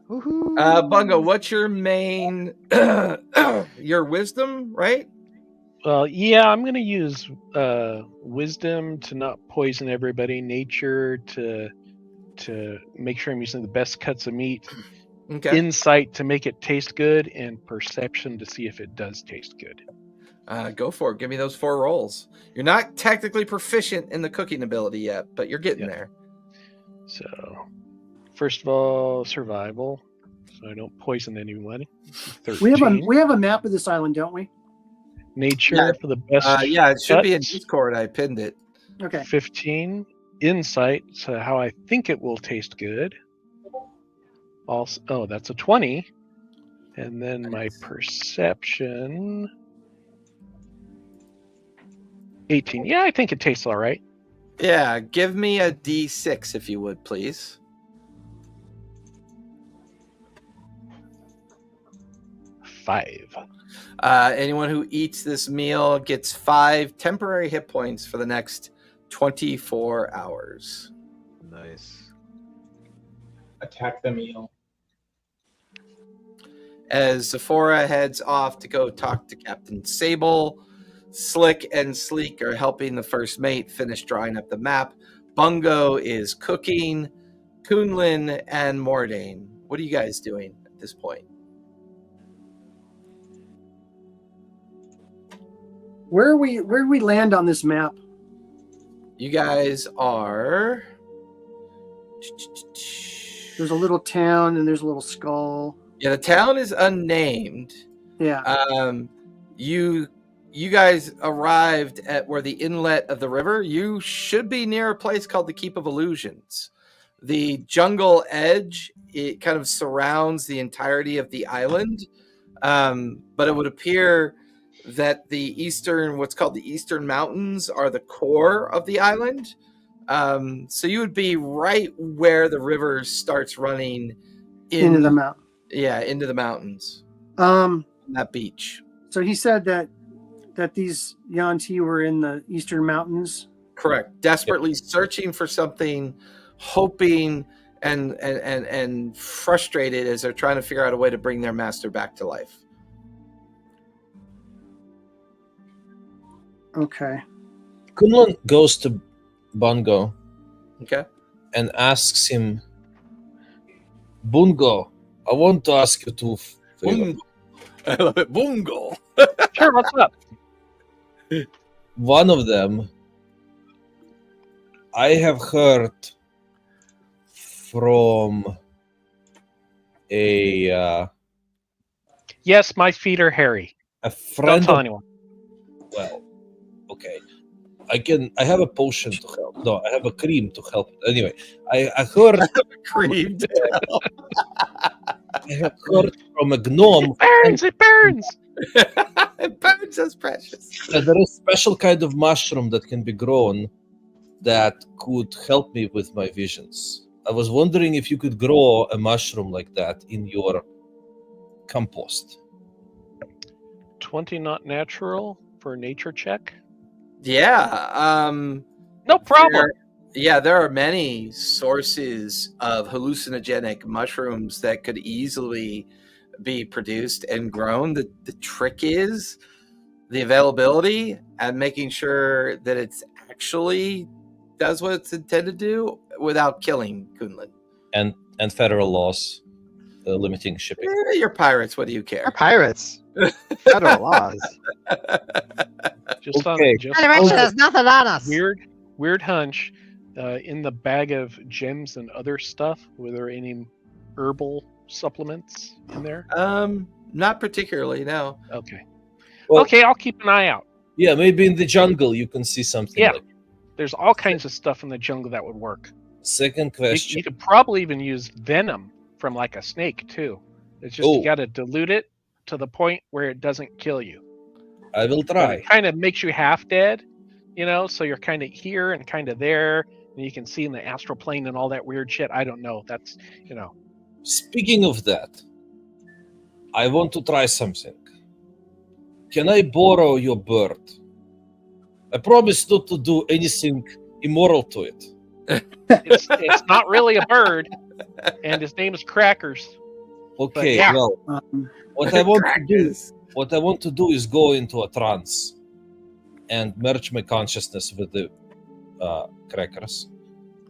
Woohoo! Bungo, what's your main your wisdom, right? Well, yeah, I'm gonna use wisdom to not poison everybody, nature to make sure I'm using the best cuts of meat, Okay. insight to make it taste good, and perception to see if it does taste good. Go for it. Give me those 4 rolls. You're not technically proficient in the cooking ability yet, but you're getting there. So, first of all, survival, so I don't poison anyone. 13. We have a map of this island, don't we? Nature Yeah. for the best. Yeah, it should be in cuts. Discord. I pinned it. Okay. 15. Insight, so how I think it will taste good. Also, oh, that's a 20. And then my Nice. perception. 18. Yeah, I think it tastes all right. Yeah, give me a D6 if you would, please. 5. Anyone who eats this meal gets 5 temporary hit points for the next 24 hours. Nice. Attack the meal. As Sephora heads off to go talk to Captain Sable, Slick and Sleek are helping the first mate finish drawing up the map. Bungo is cooking. Kunlin and Mordain, what are you guys doing at this point? Where do we land on this map? You guys are... There's a little town and there's a little skull. Yeah, the town is unnamed. Yeah. You guys arrived at where the inlet of the river. You should be near a place called the Keep of Illusions. The jungle edge, it kind of surrounds the entirety of the island. But it would appear that what's called the Eastern Mountains are the core of the island. So you would be right where the river starts running Into the mountain. Yeah, into the mountains. On that beach. So he said that these Yanti were in the Eastern Mountains. Correct. Desperately searching for something, hoping and frustrated as they're trying to figure out a way to bring their master back to life. Okay. Kunlun goes to Bungo Okay. and asks him, Bungo, I want to ask you two favors. I love it. Bungo. Sure, what's up? One of them, I have heard from a Yes, my feet are hairy. a Don't friend tell of, anyone. well, okay. I have a potion to help. No, I have a cream to help. Anyway, I heard Creamed. I have heard from a gnome It burns! It burns us precious. that there is a special kind of mushroom that can be grown that could help me with my visions. I was wondering if you could grow a mushroom like that in your compost. 20 not natural for a nature check. Yeah. No problem. There are many sources of hallucinogenic mushrooms that could easily be produced and grown. The trick is the availability and making sure that it's actually does what it's intended to do without killing Kunlun. And federal laws. limiting shipping. You're pirates. What do you We're care? pirates. Federal laws. Just Okay. just Federation has nothing on us. weird hunch. In the bag of gems and other stuff, were there any herbal supplements in there? Not particularly. No. Okay. Well, Okay, I'll keep an eye out. Yeah, maybe in the jungle you can see something. Yeah. Like. There's all kinds of stuff in the jungle that would work. Second You question. could probably even use venom from like a snake too. It's just you Oh. got to dilute it to the point where it doesn't kill you. I will But try. it kind of makes you half dead, so you're kind of here and kind of there, and you can see in the astral plane and all that weird shit. I don't know. That's Speaking of that, I want to try something. Can I borrow your bird? I promise not to do anything immoral to it. it's not really a bird, and his name is Crackers. Okay, yeah. well, Um, what I want to do, Crackers. what I want to do is go into a trance and merge my consciousness with the crackers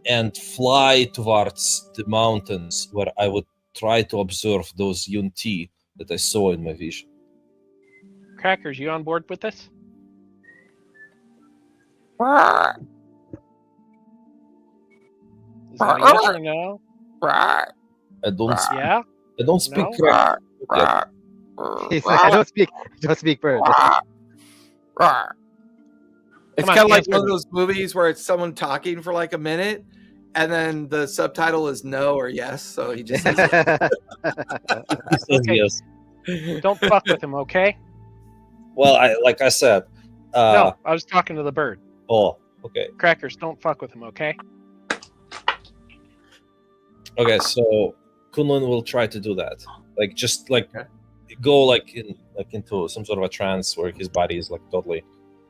and fly towards the mountains where I would try to observe those Yunti that I saw in my vision. Crackers, you on board with this? Is that a yes or no? I don't, Yeah. I don't speak No? cracker yet. He's like, I don't speak bird. It's Come on, kind of like answer one of me. those movies where it's someone talking for like a minute, and then the subtitle is no or yes. So he just says, He says Okay. yes. Don't fuck with him, okay? Well, like I said. No, I was talking to the bird. Oh, okay. Crackers, don't fuck with him, okay? Okay, so Kunlun will try to do that. Like just like Okay. go into some sort of a trance where his body is like totally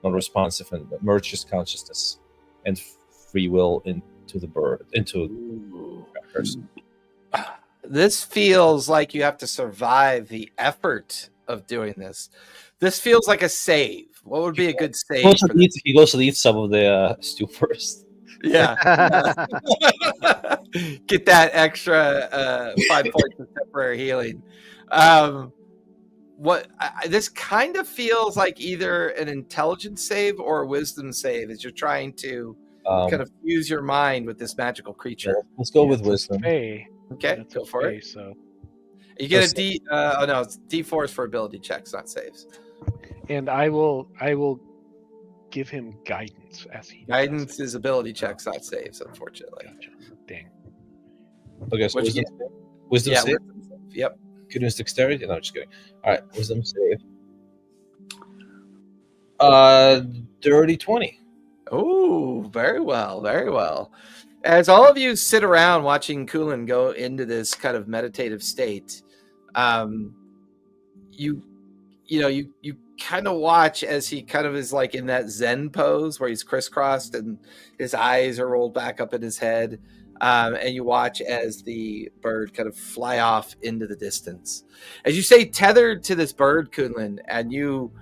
non-responsive and merge his consciousness and free will into the bird, into that person. this feels like you have to survive the effort of doing this. This feels like a save. What would be a good save? For this? He goes to eat some of the stew first. Yeah. Get that extra 5 points of temporary healing. This kind of feels like either an intelligence save or a wisdom save as you're trying to kind of fuse your mind with this magical creature. Let's go with It's a wisdom. Fae. Okay, That's go a for Fae, it. So, You get a Let's- D. Oh no, it's D4 is for ability checks, not saves. and I will give him guidance as he does Guidance it. is ability checks, not saves, unfortunately. Gotcha. Dang. Okay, so What'd you wisdom Yeah, save. wisdom save. Yep. Could use dexterity? No, I'm just kidding. All right, wisdom save. Dirty 20. Oh, very well, very well. As all of you sit around watching Kulin go into this kind of meditative state, you kind of watch as he kind of is like in that Zen pose where he's crisscrossed and his eyes are rolled back up in his head, and you watch as the bird kind of fly off into the distance. As you stay tethered to this bird, Kunlun, and you,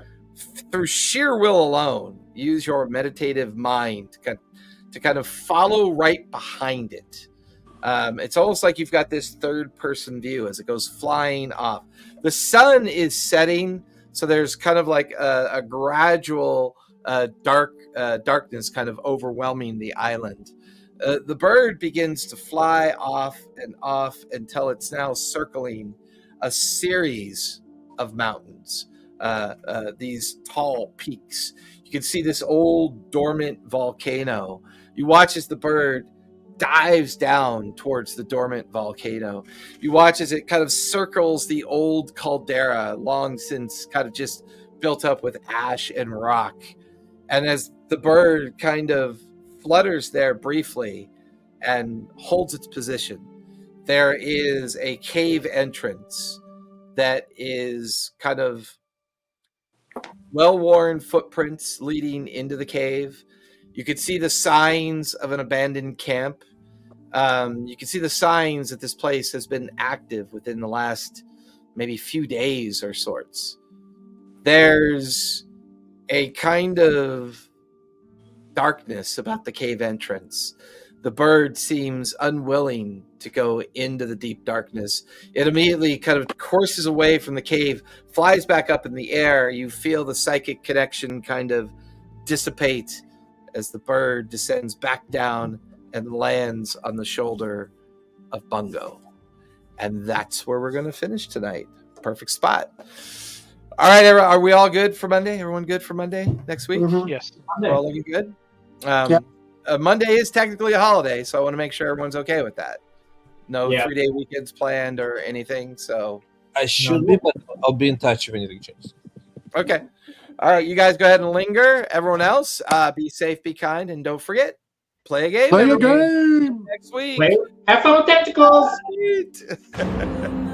through sheer will alone, use your meditative mind to kind of follow right behind it. It's almost like you've got this third-person view as it goes flying off. The sun is setting, so there's kind of like a gradual darkness kind of overwhelming the island. The bird begins to fly off until it's now circling a series of mountains, these tall peaks. You can see this old dormant volcano. You watch as the bird dives down towards the dormant volcano. You watch as it kind of circles the old caldera, long since kind of just built up with ash and rock. And as the bird kind of flutters there briefly and holds its position, there is a cave entrance that is kind of well-worn footprints leading into the cave. You can see the signs of an abandoned camp. You can see the signs that this place has been active within the last maybe few days or sorts. There's a kind of darkness about the cave entrance. The bird seems unwilling to go into the deep darkness. It immediately kind of courses away from the cave, flies back up in the air. You feel the psychic connection kind of dissipate as the bird descends back down and lands on the shoulder of Bungo. And that's where we're going to finish tonight. Perfect spot. All right, are we all good for Monday? Everyone good for Monday next week? Mhm. Yes. We're all looking good? Yep. Monday is technically a holiday, so I want to make sure everyone's okay with that. No Yeah. 3-day weekends planned or anything, so I should be, but I'll be in touch if anything changes. okay. All right, you guys go ahead and linger. Everyone else, be safe, be kind, and don't forget, play a game. Play a everyone. game. Next week. Have fun with tentacles. Sweet.